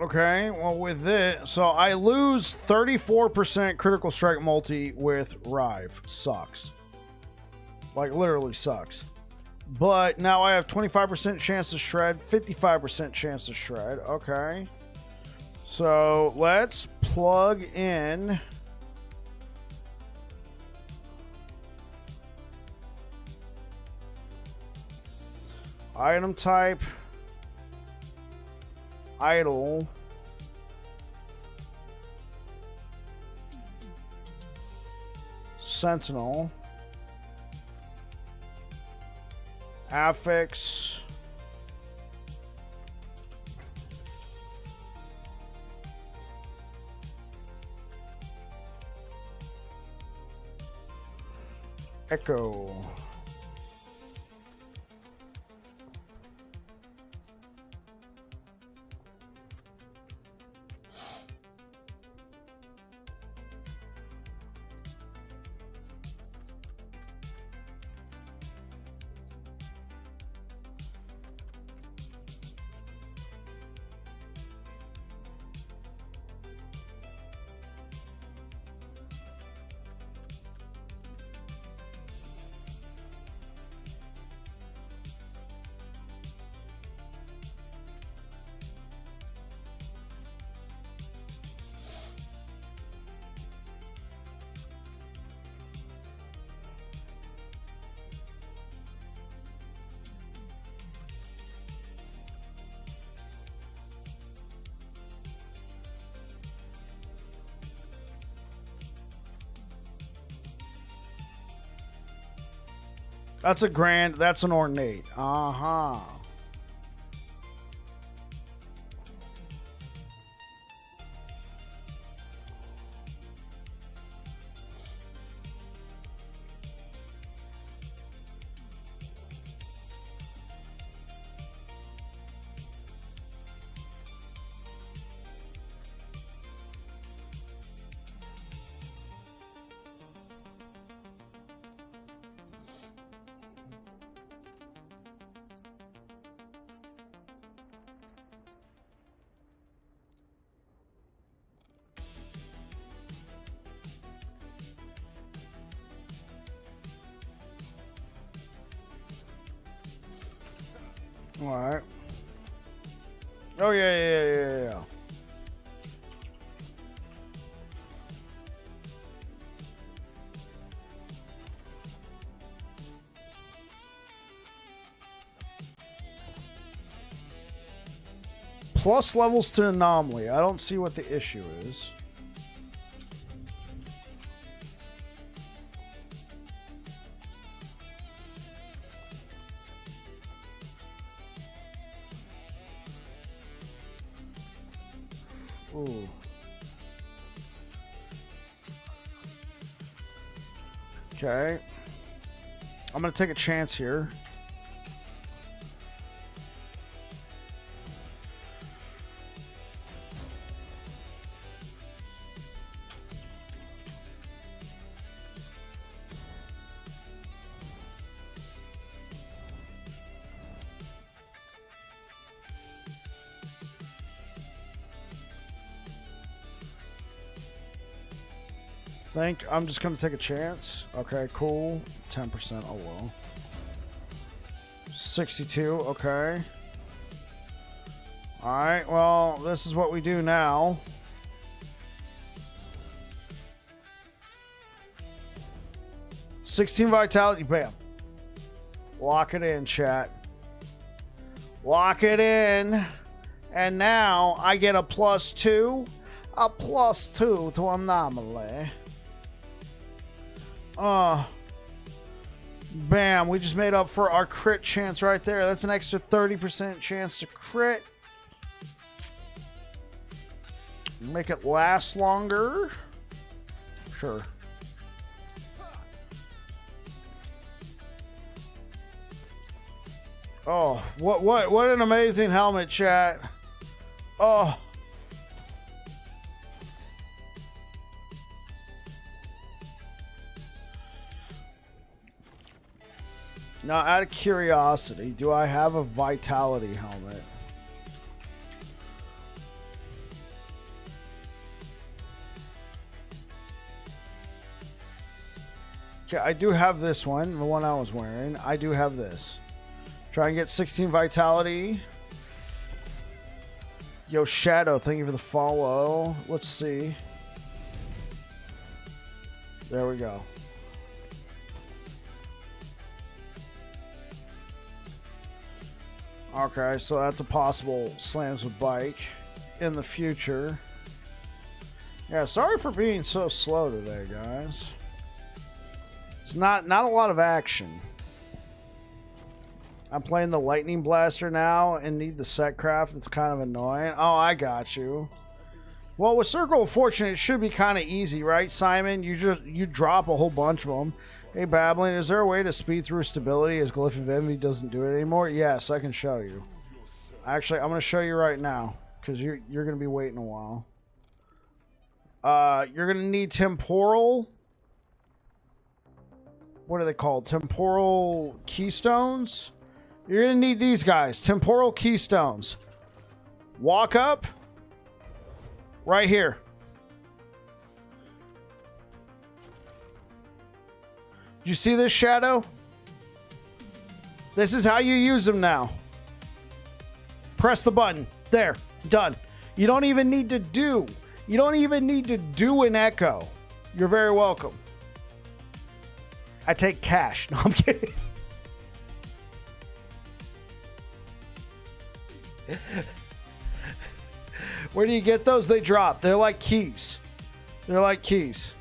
Speaker 1: Okay, well with it, so I lose 34% critical strike multi with Rive. Sucks. Like literally sucks. But now I have 25% chance to shred, 55% chance to shred. Okay. So let's plug in item type. Idle. Sentinel. Affix. Echo. That's a grand. That's an ornate. Uh-huh. All right. Oh, yeah. Plus levels to anomaly. I don't see what the issue is. Ooh. Okay. I'm going to take a chance here. I'm just going to take a chance. Okay, cool. 10%. Oh, well. 62. Okay. All right. Well, this is what we do now. $16 vitality. Bam. Lock it in, chat. Lock it in. And now I get a +2. A +2 to anomaly. Bam, we just made up for our crit chance right there. That's an extra 30% chance to crit. Make it last longer. Sure. Oh, what an amazing helmet, chat. Oh. Now, out of curiosity, do I have a vitality helmet? Okay, I do have this one, the one I was wearing. I do have this. Try and get 16 vitality. Yo, Shadow, thank you for the follow. Let's see. There we go. Okay, so that's a possible slams with bike in the future. Yeah, sorry for being so slow today, guys. It's not a lot of action. I'm playing the Lightning Blaster now and need the set craft. It's kind of annoying. Oh, I got you. Well, with Circle of Fortune, it should be kind of easy, right, Simon? You drop a whole bunch of them. Hey, Babbling, is there a way to speed through stability as Glyph of Envy doesn't do it anymore? Yes, I can show you. Actually, I'm going to show you right now because you're going to be waiting a while. You're going to need temporal. What are they called? Temporal keystones? You're going to need these guys. Temporal keystones. Walk up. Right here. You see this, Shadow? This is how you use them now. Press the button. There. Done. You don't even need to do. You don't even need to do an echo. You're very welcome. I take cash. No, I'm kidding. Where do you get those? They drop. They're like keys. They're like keys.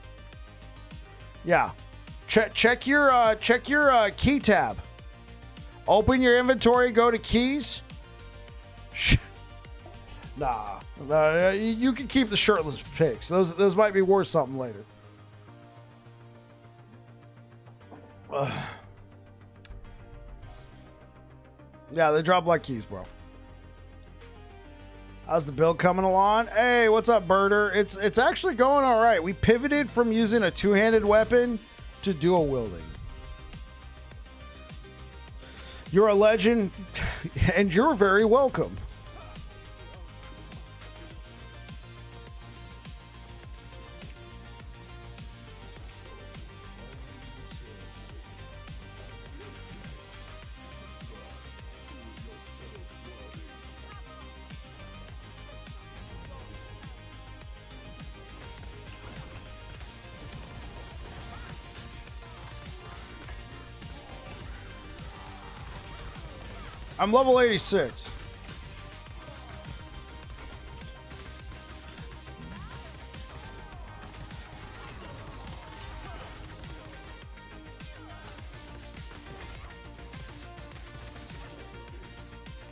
Speaker 1: Yeah. Check your key tab. Open your inventory. Go to keys. Nah. You can keep the shirtless pics. Those might be worth something later. Yeah, they drop like keys, bro. How's the build coming along? Hey, what's up, Birder? It's actually going all right. We pivoted from using a two-handed weapon to dual wielding. You're a legend, and you're very welcome. I'm level 86.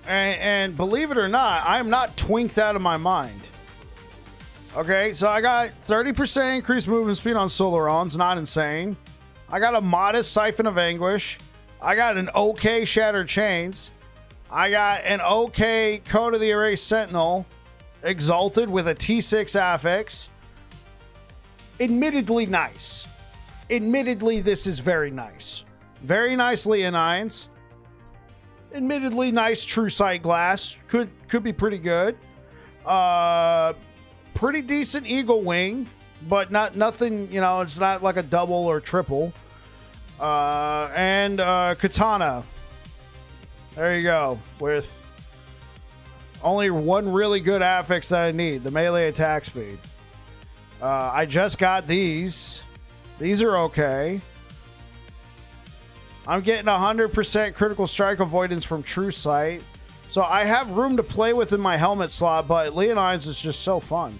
Speaker 1: And believe it or not, I'm not twinked out of my mind. Okay, so I got 30% increased movement speed on Solarons, not insane. I got a modest Siphon of Anguish. I got an okay Shattered Chains. I got an okay Code of the Erased Sentinel Exalted with a T6 affix. Admittedly nice. Admittedly, this is very nice. Very nice Leonines. Admittedly nice Truesight glass. Could be pretty good. Pretty decent Eagle Wing, but nothing, you know, it's not like a double or triple. And Katana. There you go. With only one really good affix that I need, the melee attack speed. I just got these. These are okay. I'm getting 100% critical strike avoidance from Truesight. So I have room to play with in my helmet slot, but Leonines is just so fun.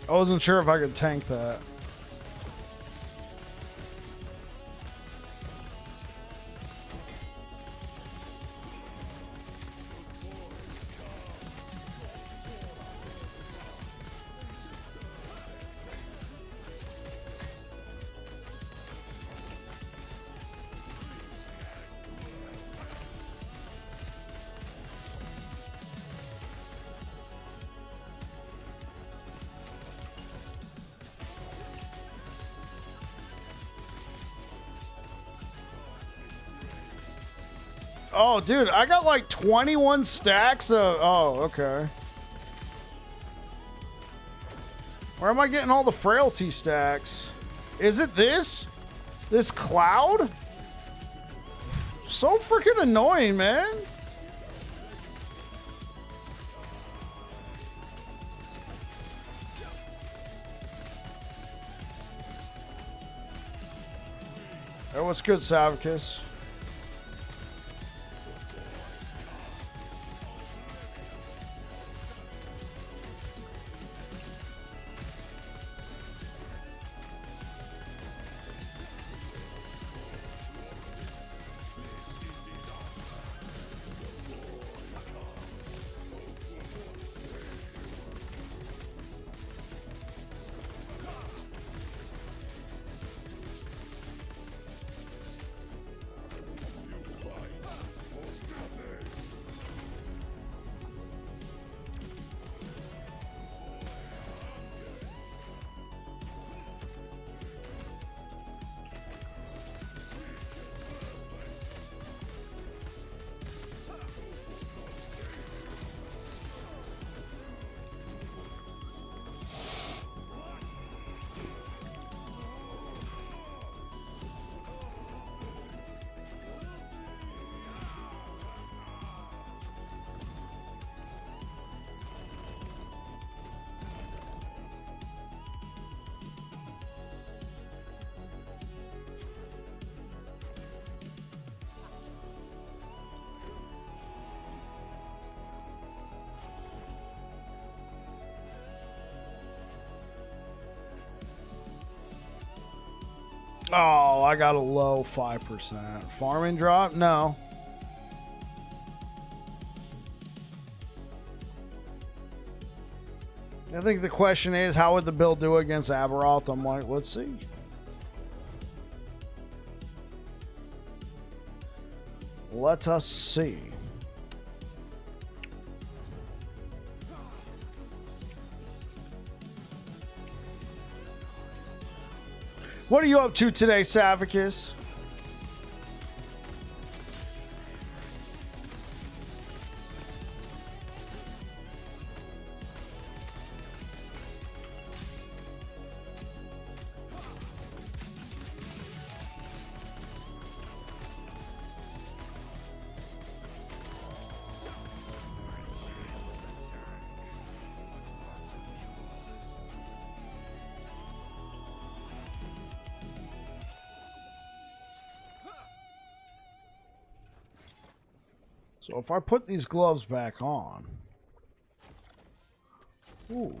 Speaker 1: I wasn't sure if I could tank that. Oh, dude, I got like 21 stacks of... Oh, okay. Where am I getting all the frailty stacks? Is it this? This cloud? So freaking annoying, man. Hey, what's good, Savicus? Oh, I got a low 5%. Farming drop? No. I think the question is, how would the build do against Aberoth? I'm like, let's see. Let us see. What are you up to today, Savicus? So if I put these gloves back on, ooh.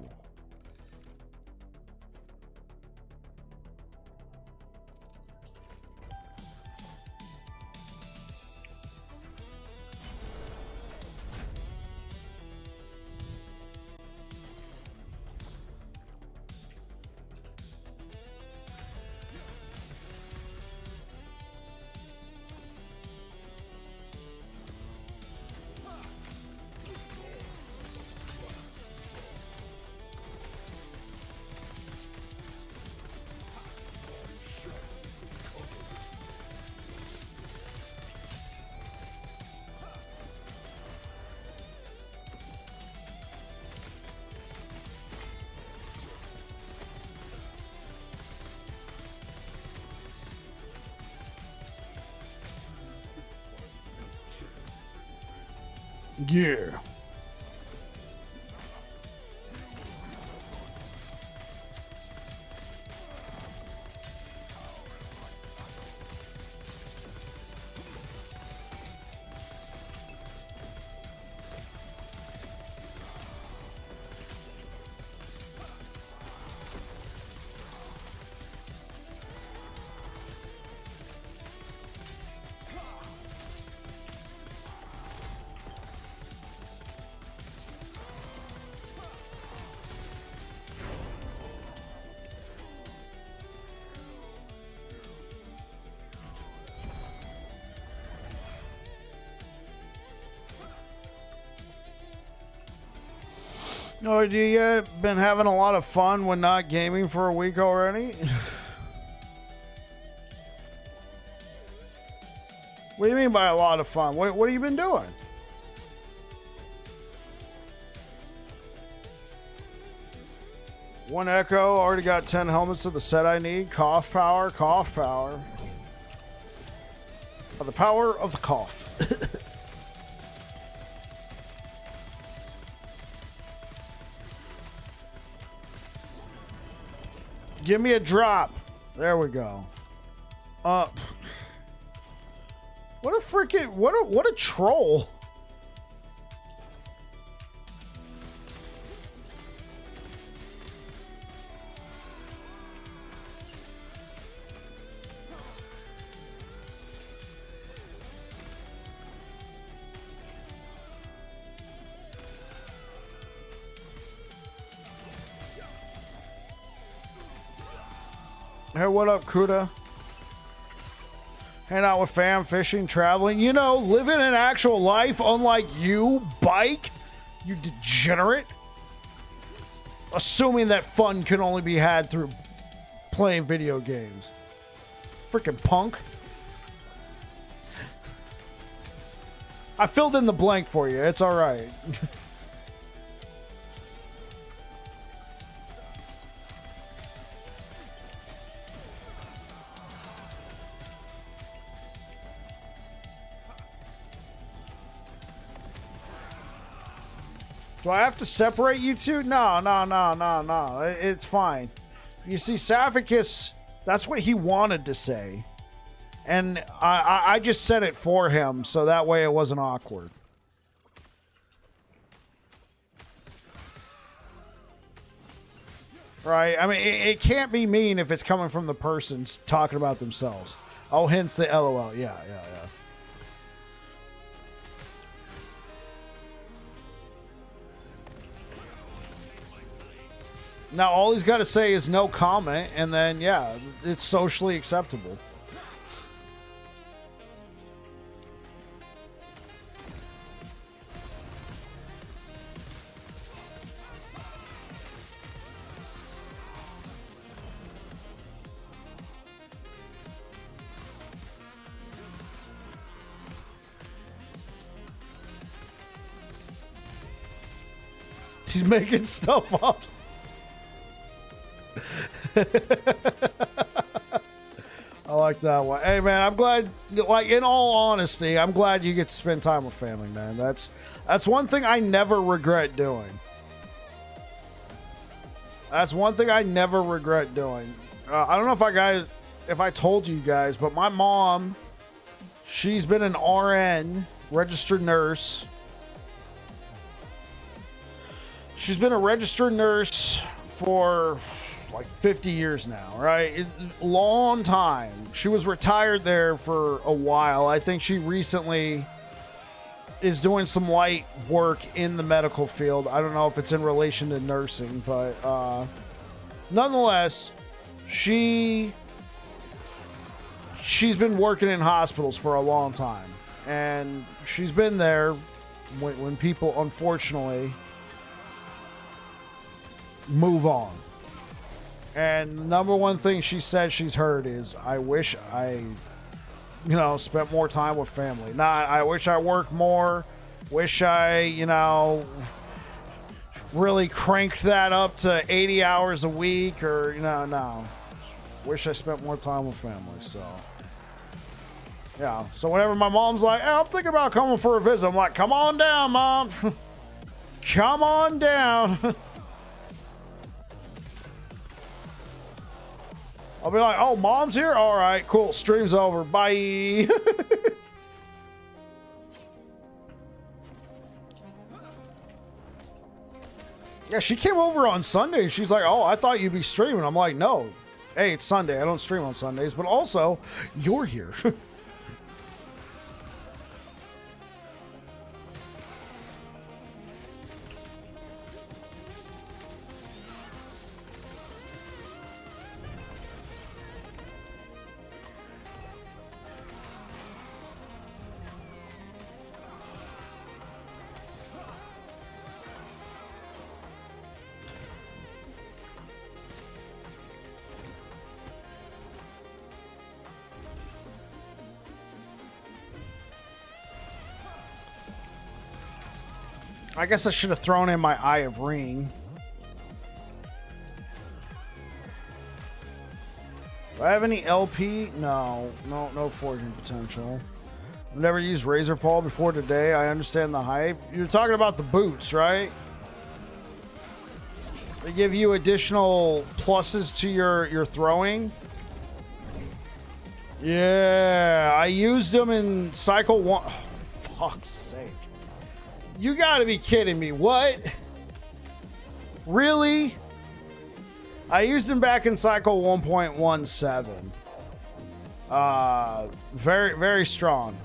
Speaker 1: Yeah. Oh, do you been having a lot of fun when not gaming for a week already? What do you mean by a lot of fun? What have you been doing? One Echo, already got 10 helmets of the set I need. Cough power, cough power. The power of the cough. Give me a drop. There we go. What a freaking what a troll. Hey, what up, Kuda? Hanging out with fam, fishing, traveling. You know, living an actual life, unlike you, Bike. You degenerate. Assuming that fun can only be had through playing video games. Freaking punk. I filled in the blank for you. It's all right. Do I have to separate you two? No. It's fine. You see, Savicus, that's what he wanted to say. And I just said it for him, so that way it wasn't awkward. Right? I mean, it can't be mean if it's coming from the person talking about themselves. Oh, hence the LOL. Yeah. Now, all he's got to say is no comment, and then, yeah, it's socially acceptable. He's making stuff up. I like that one. Hey, man, I'm glad, like, in all honesty, I'm glad you get to spend time with family, man. That's one thing I never regret doing. That's one thing I never regret doing. I don't know if I told you guys, but my mom, she's been an RN, registered nurse. She's been a registered nurse for like 50 years now, right? Long time. She was retired there for a while. I think she recently is doing some light work in the medical field. I don't know if it's in relation to nursing, but nonetheless, she's been working in hospitals for a long time, and she's been there when people unfortunately move on. And the number one thing she said she's heard is, I wish I, spent more time with family. Not, I wish I worked more. Wish I, really cranked that up to 80 hours a week, or, no. Wish I spent more time with family. So, yeah. So whenever my mom's like, hey, I'm thinking about coming for a visit, I'm like, come on down, Mom. Come on down. I'll be like, oh, Mom's here? All right, cool. Stream's over. Bye. Yeah, she came over on Sunday. She's like, oh, I thought you'd be streaming. I'm like, no. Hey, it's Sunday. I don't stream on Sundays. But also, you're here. I guess I should have thrown in my Eye of Ring. Do I have any LP? No forging potential. I've never used Razorfall before today. I understand the hype. You're talking about the boots, right? They give you additional pluses to your throwing. Yeah, I used them in Cycle 1. Oh, fuck's sake. You gotta be kidding me. What? Really? I used them back in Cycle 1.17. Very, very strong.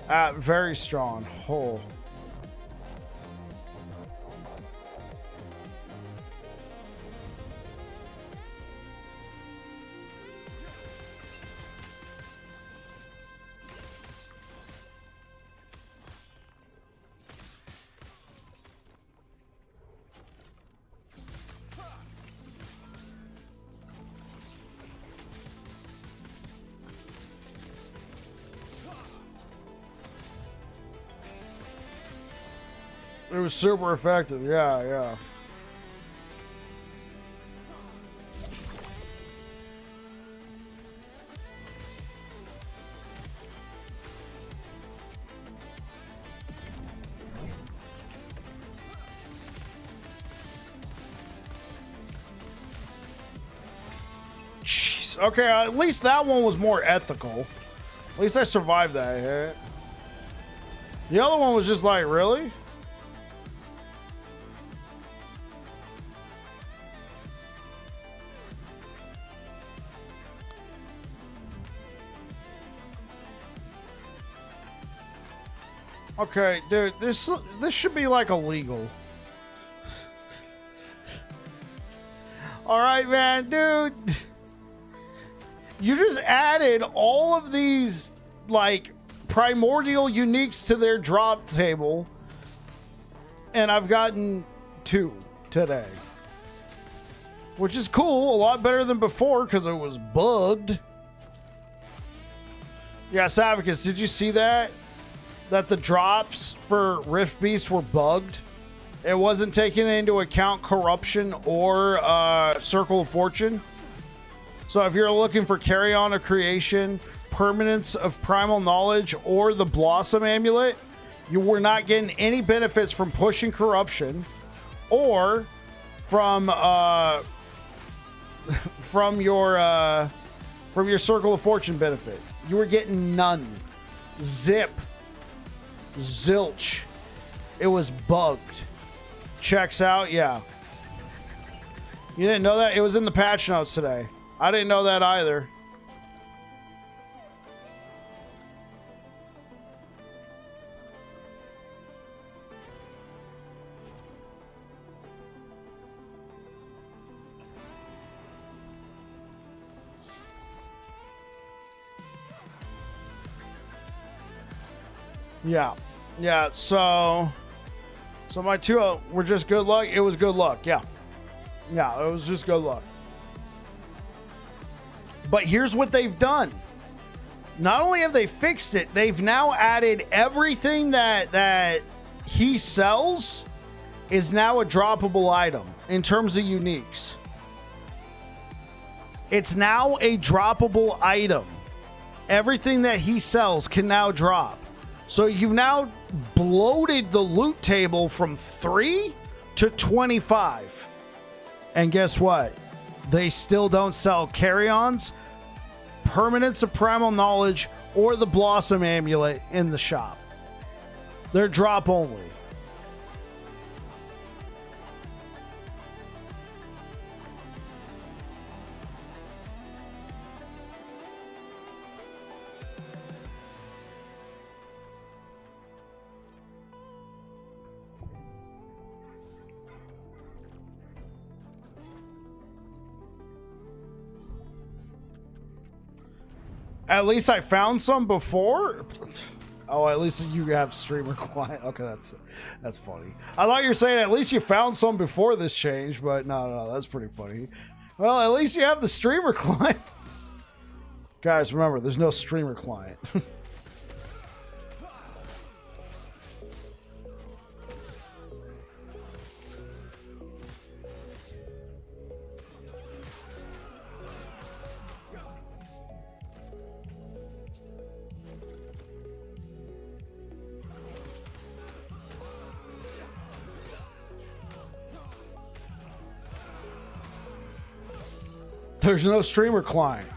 Speaker 1: Very strong. Oh. It was super effective. Yeah. Jeez. Okay, at least that one was more ethical. At least I survived that hit. The other one was just like, really? Okay, dude, this should be like illegal. All right, man, dude. You just added all of these like primordial uniques to their drop table, and I've gotten 2 today, which is cool. A lot better than before because it was bugged. Yeah, Savicus, did you see that? That the drops for Rift Beast were bugged? It wasn't taking into account corruption or Circle of Fortune. So if you're looking for Carry On of Creation, Permanence of Primal Knowledge, or the Blossom Amulet, you were not getting any benefits from pushing corruption or from your Circle of Fortune benefit. You were getting none. Zip. Zilch. It was bugged. Checks out, yeah. You didn't know that? It was in the patch notes today. I didn't know that either. Yeah. Yeah, so my two were just good luck. It was good luck, yeah. Yeah, it was just good luck. But here's what they've done. Not only have they fixed it, they've now added everything that he sells is now a droppable item in terms of uniques. It's now a droppable item. Everything that he sells can now drop. So you've now bloated the loot table from 3 to 25. And guess what? They still don't sell carry-ons, Permanence of Primal Knowledge, or the Blossom Amulet in the shop. They're drop only. At least I found some before. Oh, at least you have streamer client. Okay, that's funny. I thought you were saying at least you found some before this change, but no, that's pretty funny. Well, at least you have the streamer client. Guys, remember, there's no streamer client. There's no streamer client.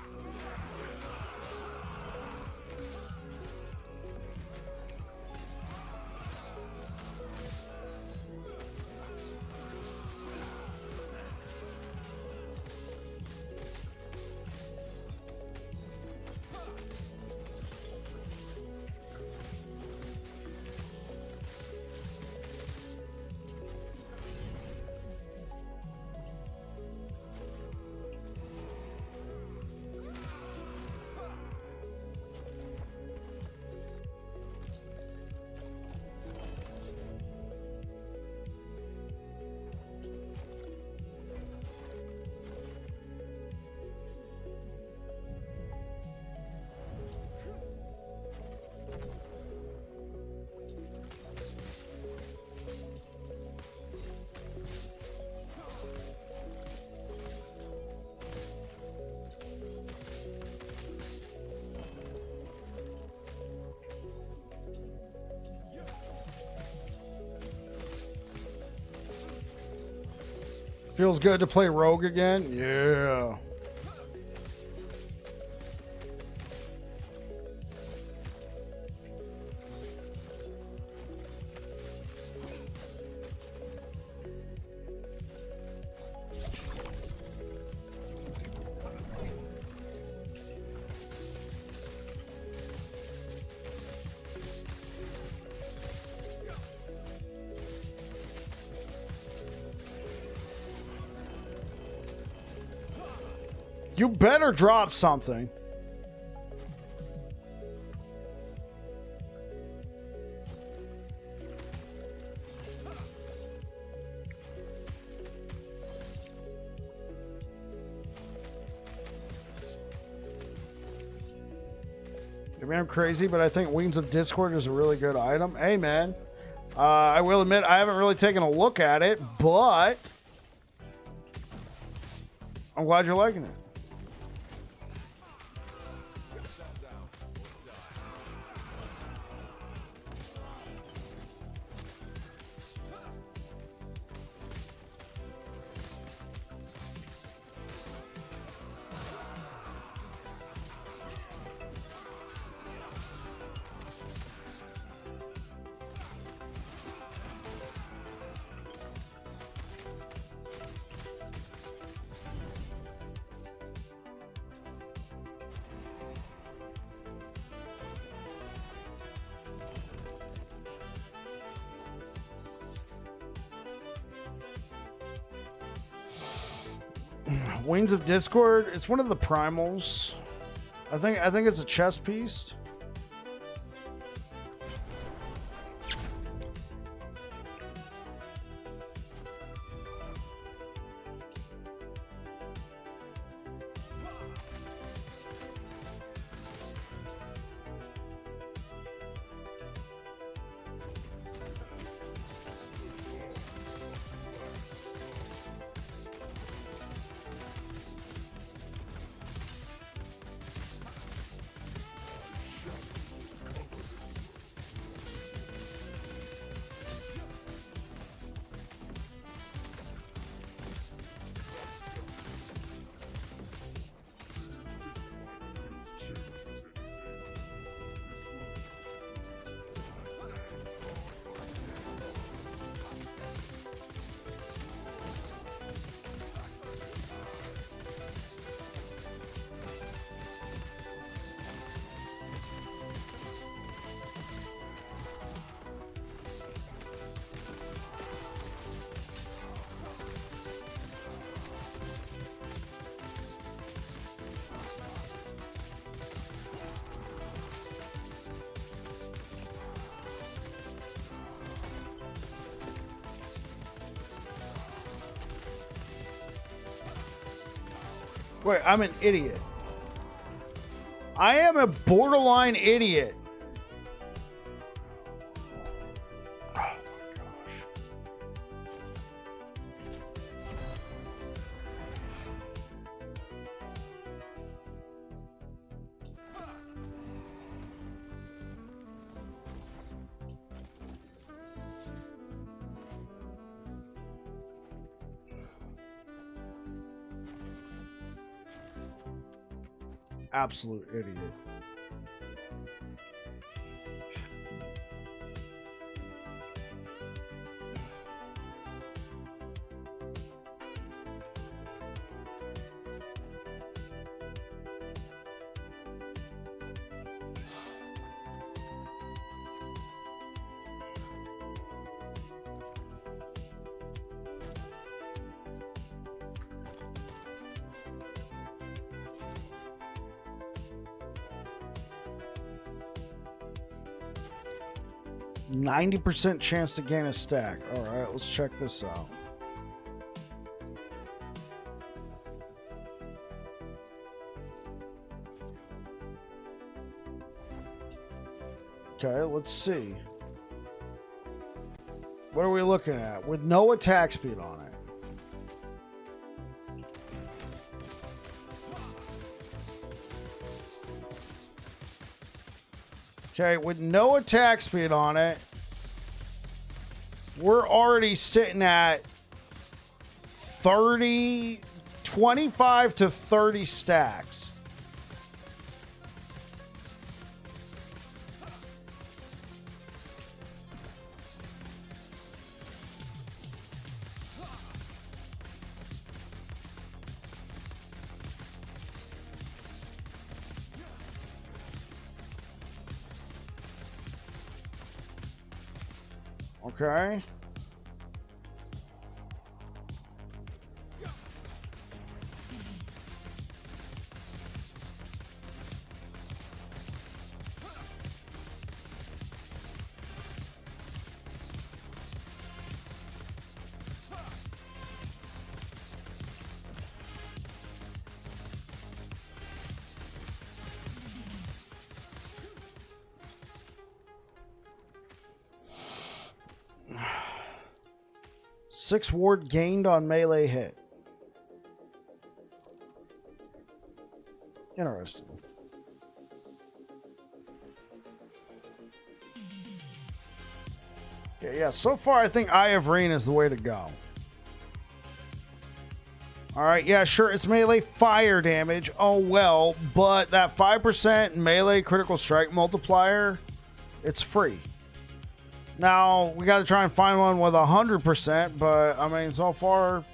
Speaker 1: Feels good to play Rogue again? Yeah. You better drop something. I mean, I'm crazy, but I think Wings of Discord is a really good item. Hey, man. I will admit I haven't really taken a look at it, but I'm glad you're liking it. Wings of Discord. It's one of the primals. I think it's a chess piece. Wait, I'm an idiot. I am a borderline idiot. Oh my gosh. Absolute idiot. %90 chance to gain a stack. All right, let's check this out. Okay, let's see. What are we looking at? With no attack speed on it. Okay, with no attack speed on it, we're already sitting at 25 to 30 stacks. Okay. 6 ward gained on melee hit. Interesting. Yeah, so far I think Eye of Rain is the way to go. Alright, yeah, sure, it's melee fire damage. Oh well, but that 5% melee critical strike multiplier, it's free. Now, we gotta try and find one with 100%, but I mean, so far,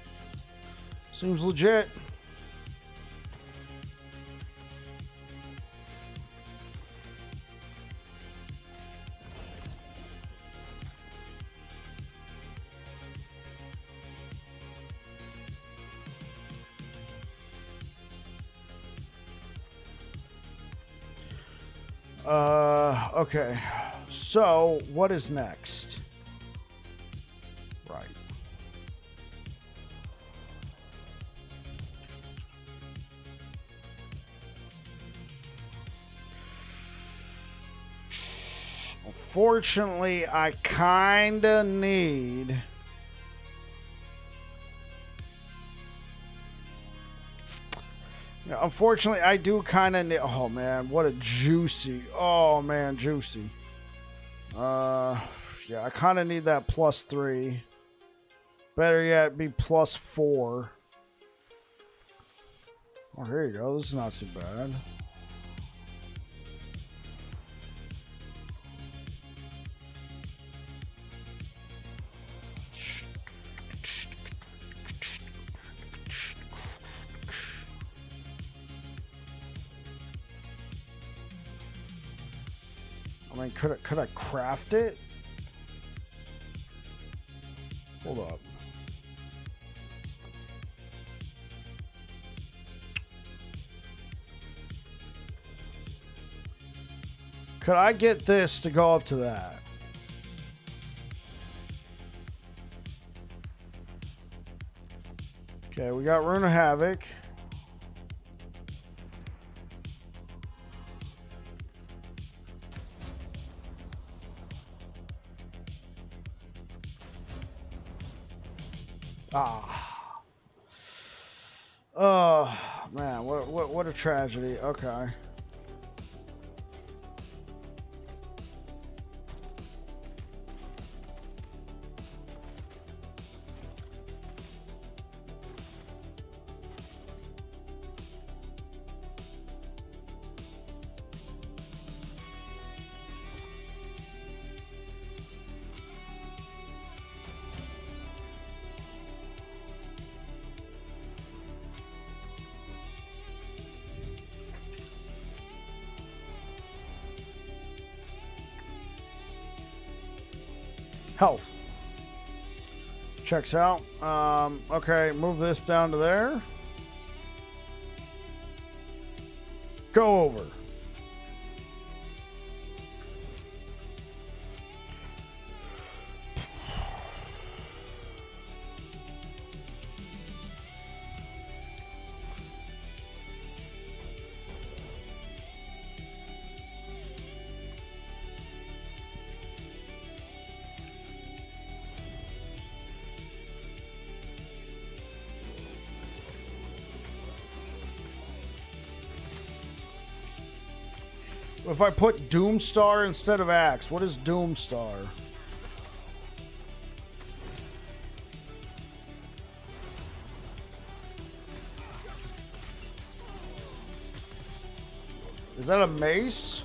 Speaker 1: seems legit. Okay. So, what is next? Right. Unfortunately, I kinda need... Unfortunately, I do kind of need... Oh, man, what a juicy... Oh, man, juicy. Yeah, I kind of need that +3. Better yet, be +4. Oh, here you go. This is not too bad. I mean, could I craft it? Hold up. Could I get this to go up to that? Okay, we got Rune of Havoc. Ah. Oh, man, what a tragedy. Okay. Health. Checks out. Okay, move this down to there. Go over. If I put Doomstar instead of Axe, what is Doomstar? Is that a mace?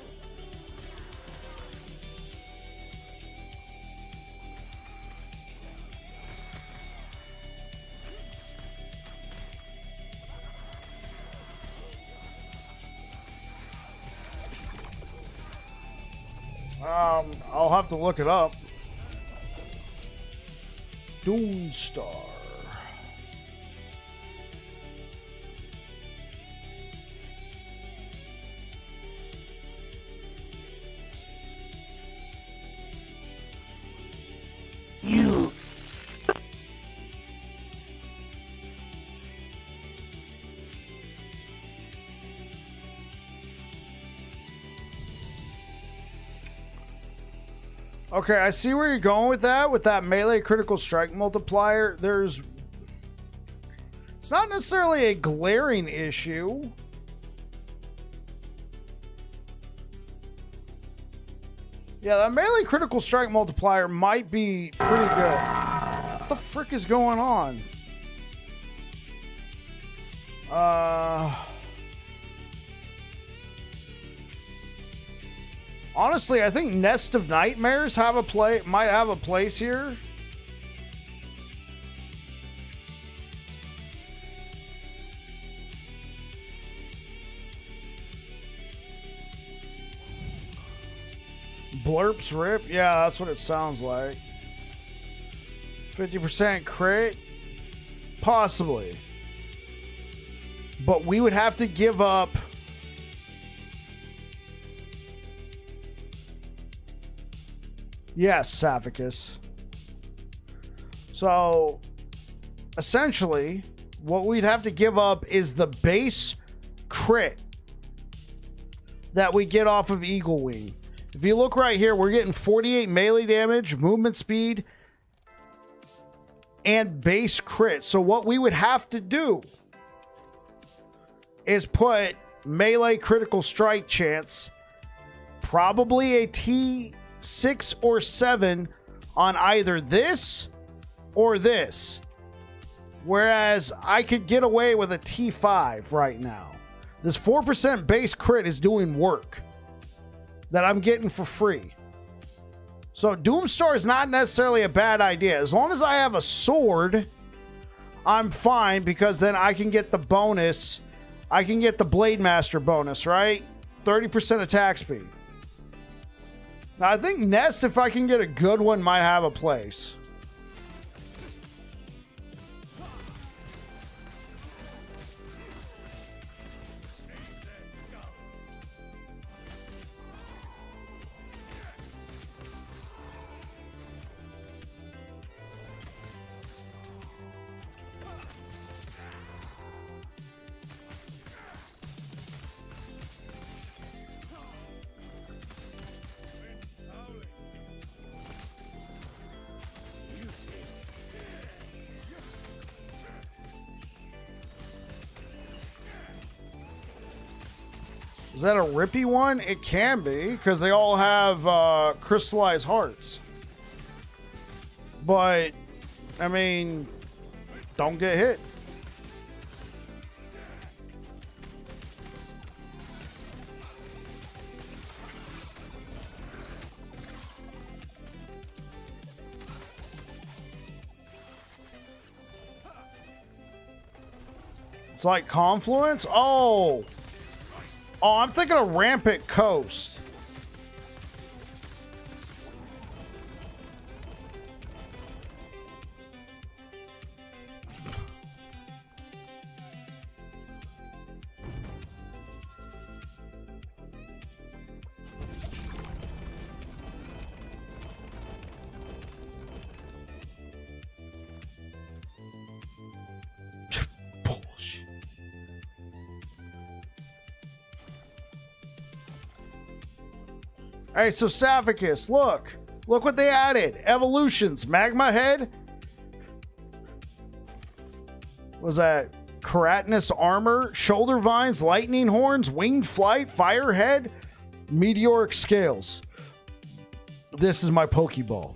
Speaker 1: I'll have to look it up. Doomstar. Okay, I see where you're going with that. With that melee critical strike multiplier, it's not necessarily a glaring issue. Yeah, that melee critical strike multiplier might be pretty good. What the frick is going on? Honestly, I think Nest of Nightmares might have a place here. Blurps rip? Yeah, that's what it sounds like. 50% crit? Possibly. But we would have to give up... Yes, Saphicus. So, essentially, what we'd have to give up is the base crit that we get off of Eagle Wing. If you look right here, we're getting 48 melee damage, movement speed, and base crit. So what we would have to do is put melee critical strike chance, probably a T6 or 7 on either this or this. Whereas I could get away with a T5 right now. This 4% base crit is doing work that I'm getting for free. So Doomstar is not necessarily a bad idea. As long as I have a sword, I'm fine, because then I can get the bonus. I can get the Blade Master bonus, right? 30% attack speed. Now I think Nest, if I can get a good one, might have a place. Is that a rippy one? It can be, because they all have crystallized hearts. But, I mean, don't get hit. It's like Confluence? Oh, I'm thinking of Rampant Coast. Hey, so Saphicus, look what they added. Evolutions, Magma Head. Was that Keratinous Armor, Shoulder Vines, Lightning Horns, Winged Flight, Fire Head, Meteoric Scales. This is my Pokeball.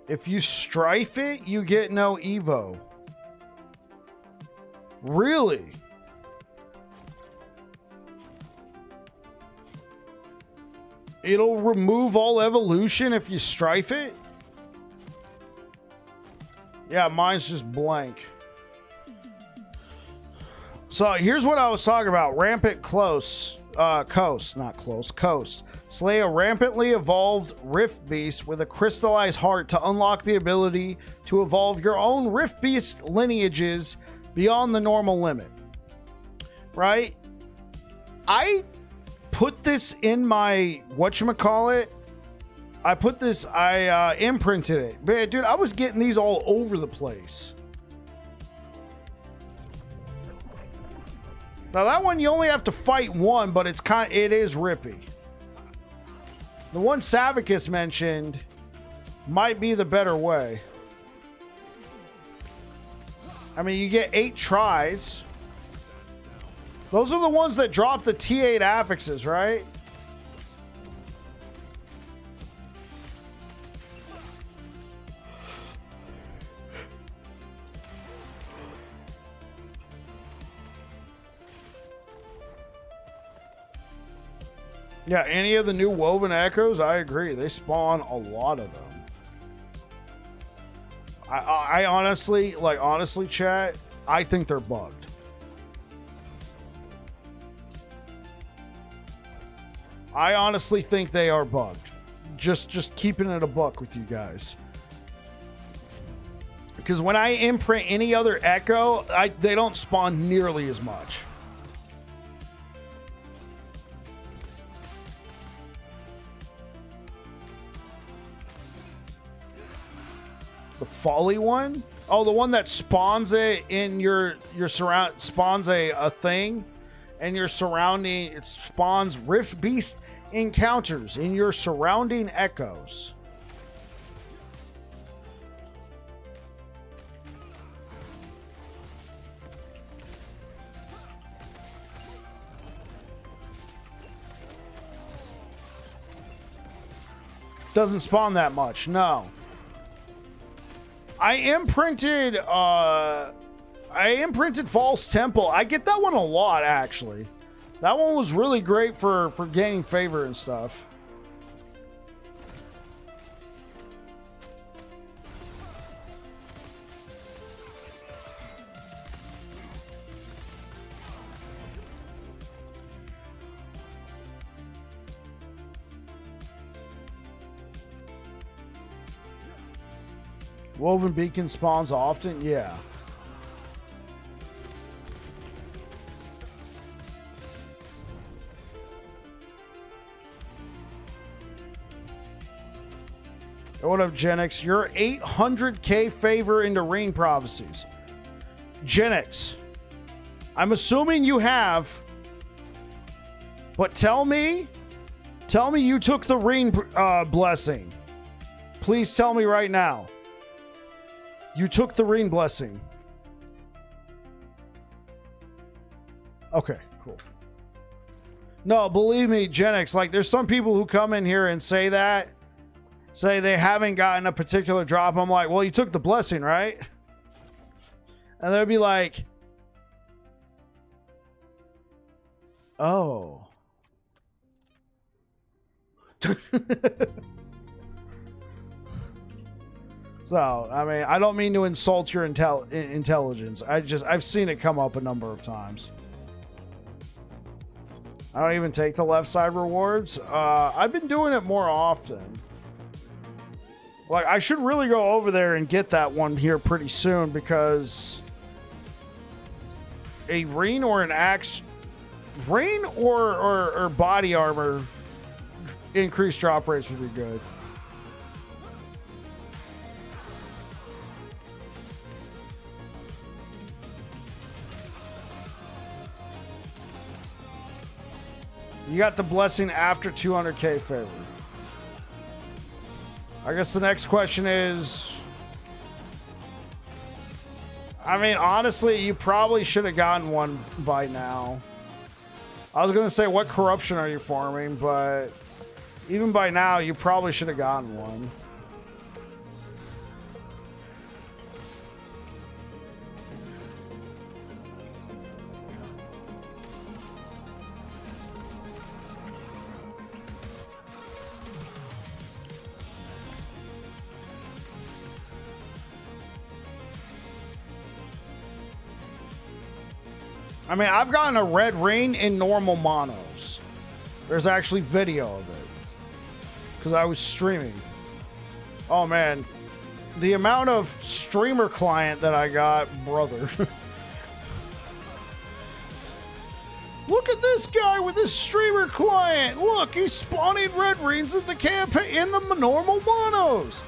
Speaker 1: If you strife it, you get no Evo. Really? It'll remove all evolution if you strife it? Yeah, mine's just blank. So here's what I was talking about. Rampant Coast. Slay a rampantly evolved Rift Beast with a crystallized heart to unlock the ability to evolve your own Rift Beast lineages beyond the normal limit. Right? I put this in my whatchamacallit. I imprinted it. But dude, I was getting these all over the place. Now that one you only have to fight one, but it is rippy. The one Savicus mentioned might be the better way. I mean, you get 8 tries. Those are the ones that drop the T8 affixes, right? Yeah, any of the new woven echoes, I agree. They spawn a lot of them. I honestly, chat, I think they're bugged. I honestly think they are bugged. Just keeping it a buck with you guys. Because when I imprint any other echo, they don't spawn nearly as much. The folly one? Oh, the one that spawns it in your surround, spawns a thing and your surrounding, it spawns Rift Beast encounters in your surrounding echoes. Doesn't spawn that much, no. I imprinted False Temple. I get that one a lot, actually. That one was really great for gaining favor and stuff. Woven Beacon spawns often? Yeah. What up, Genix? You're 800k favor into Rain Prophecies. Genix, I'm assuming you have, but tell me you took the Rain blessing. Please tell me right now. You took the Rain blessing. Okay, cool. No, believe me, Genix, like there's some people who come in here and say they haven't gotten a particular drop. I'm like, well, you took the blessing, right? And they'll be like, oh. So, I mean, I don't mean to insult your intelligence. I've seen it come up a number of times. I don't even take the left side rewards. I've been doing it more often. Like, I should really go over there and get that one here pretty soon because a rain or an axe, rain or body armor increased drop rates would be good. You got the blessing after 200k favor. I guess the next question is, I mean, honestly, you probably should have gotten one by now. I was going to say, what corruption are you farming? But even by now, you probably should have gotten one. I mean, I've gotten a red rain in normal monos. There's actually video of it. Because I was streaming. Oh, man. The amount of streamer client that I got, brother. Look at this guy with his streamer client. Look, he's spawning red rains in the campaign in the normal monos.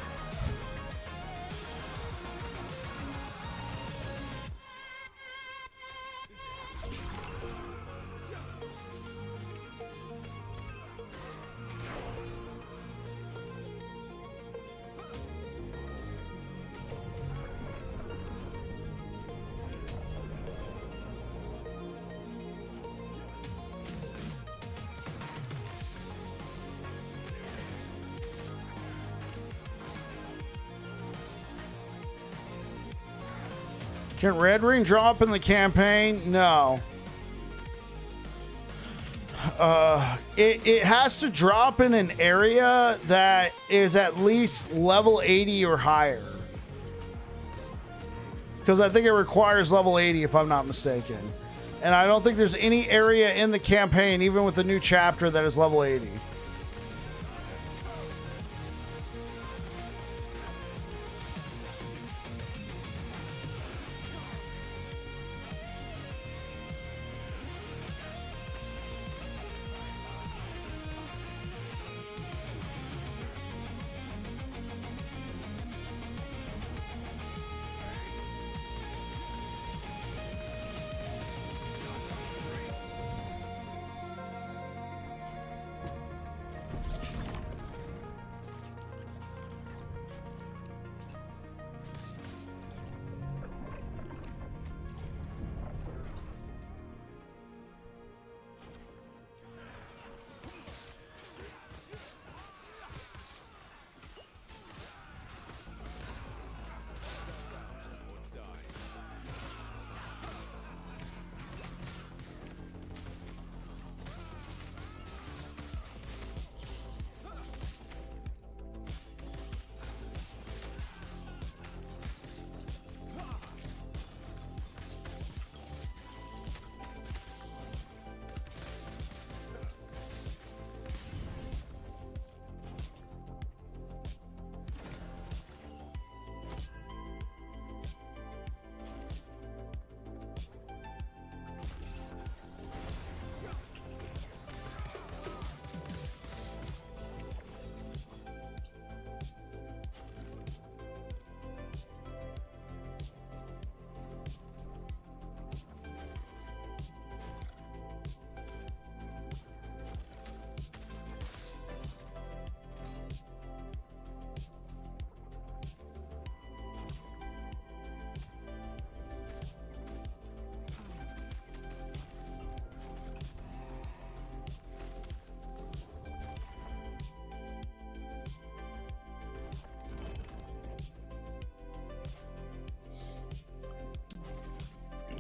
Speaker 1: Can Red Ring drop in the campaign? No. It has to drop in an area that is at least level 80 or higher. Because I think it requires level 80 if I'm not mistaken. And I don't think there's any area in the campaign, even with the new chapter, that is level 80.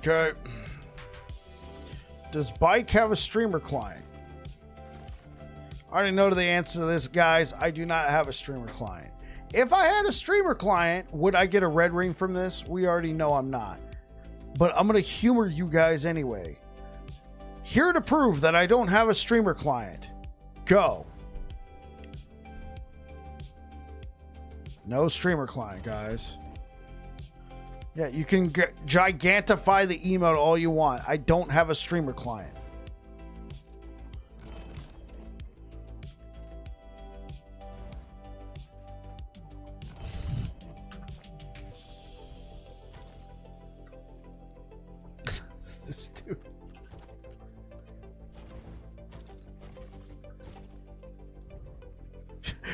Speaker 1: Okay. Does Bike have a streamer client? I already know the answer to this, guys. I do not have a streamer client. If I had a streamer client, would I get a red ring from this? We already know I'm not. But I'm going to humor you guys anyway. Here to prove that I don't have a streamer client. Go. No streamer client, guys. Yeah, you can gigantify the emote all you want. I don't have a streamer client. This dude.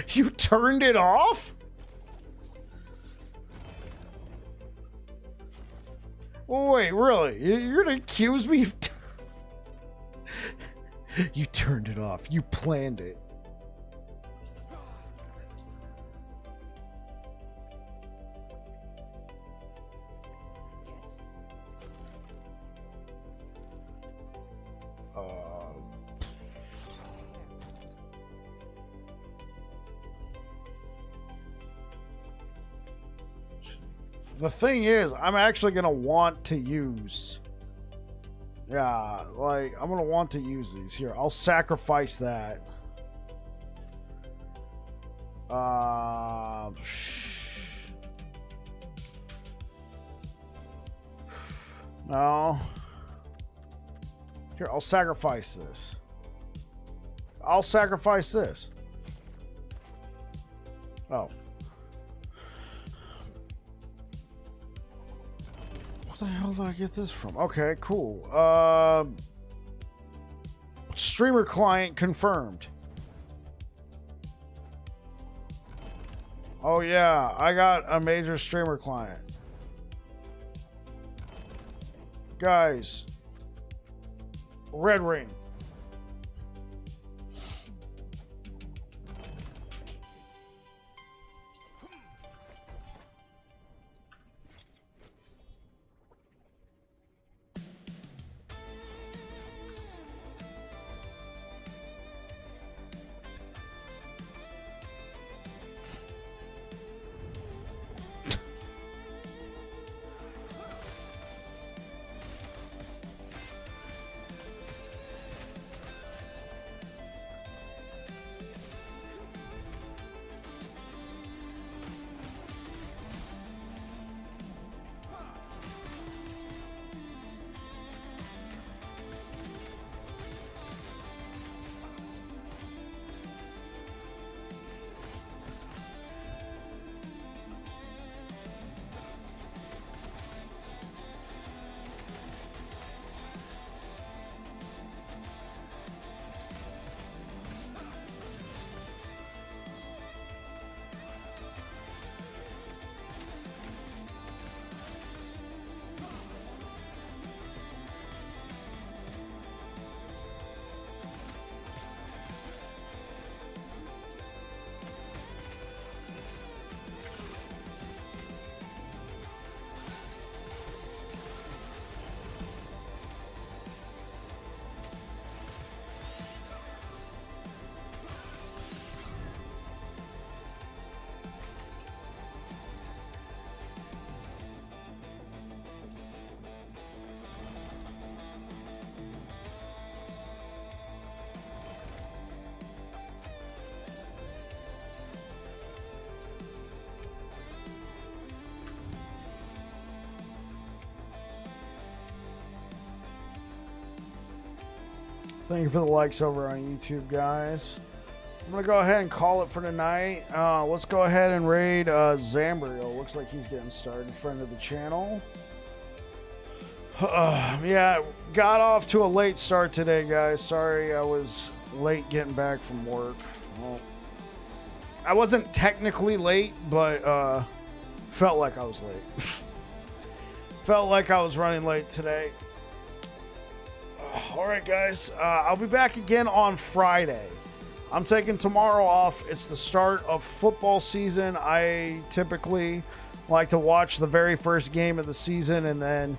Speaker 1: You turned it off? Wait, really? You're gonna accuse me of... You turned it off. You planned it. The thing is, I'm actually going to want to use... Yeah, like, I'm going to want to use these. Here, I'll sacrifice that. No. Here, I'll sacrifice this. I'll sacrifice this. Oh. Where the hell did I get this from? Okay, cool. Streamer client confirmed. Oh yeah, I got a major streamer client. Guys, red ring. Thank you for the likes over on YouTube, guys. I'm going to go ahead and call it for tonight. Let's go ahead and raid Zambrio. Looks like he's getting started. Friend of the channel. Yeah, got off to a late start today, guys. Sorry I was late getting back from work. Well, I wasn't technically late, but felt like I was late. Felt like I was running late today. All right, guys. I'll be back again on Friday. I'm taking tomorrow off. It's the start of football season. I typically like to watch the very first game of the season, and then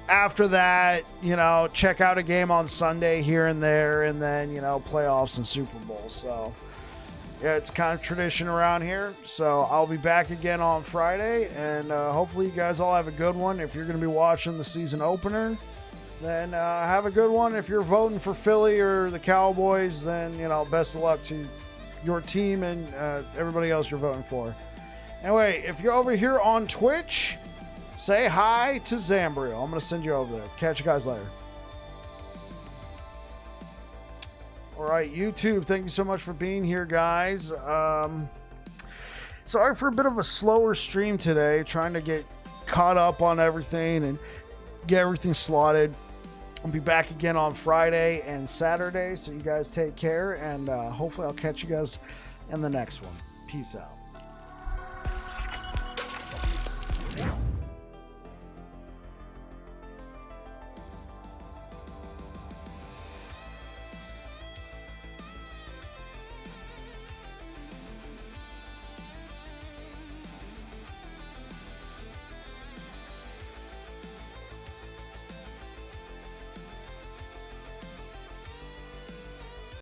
Speaker 1: after that, you know, check out a game on Sunday here and there, and then, you know, playoffs and Super Bowl. So, yeah, it's kind of tradition around here. So I'll be back again on Friday, and hopefully you guys all have a good one. If you're going to be watching the season opener, then have a good one. If you're voting for Philly or the Cowboys, then, you know, best of luck to your team and everybody else you're voting for. Anyway, if you're over here on Twitch, say hi to Zambrio. I'm going to send you over there. Catch you guys later. All right, YouTube, thank you so much for being here, guys. Sorry for a bit of a slower stream today, trying to get caught up on everything and get everything slotted. I'll be back again on Friday and Saturday, so you guys take care, and hopefully I'll catch you guys in the next one. Peace out.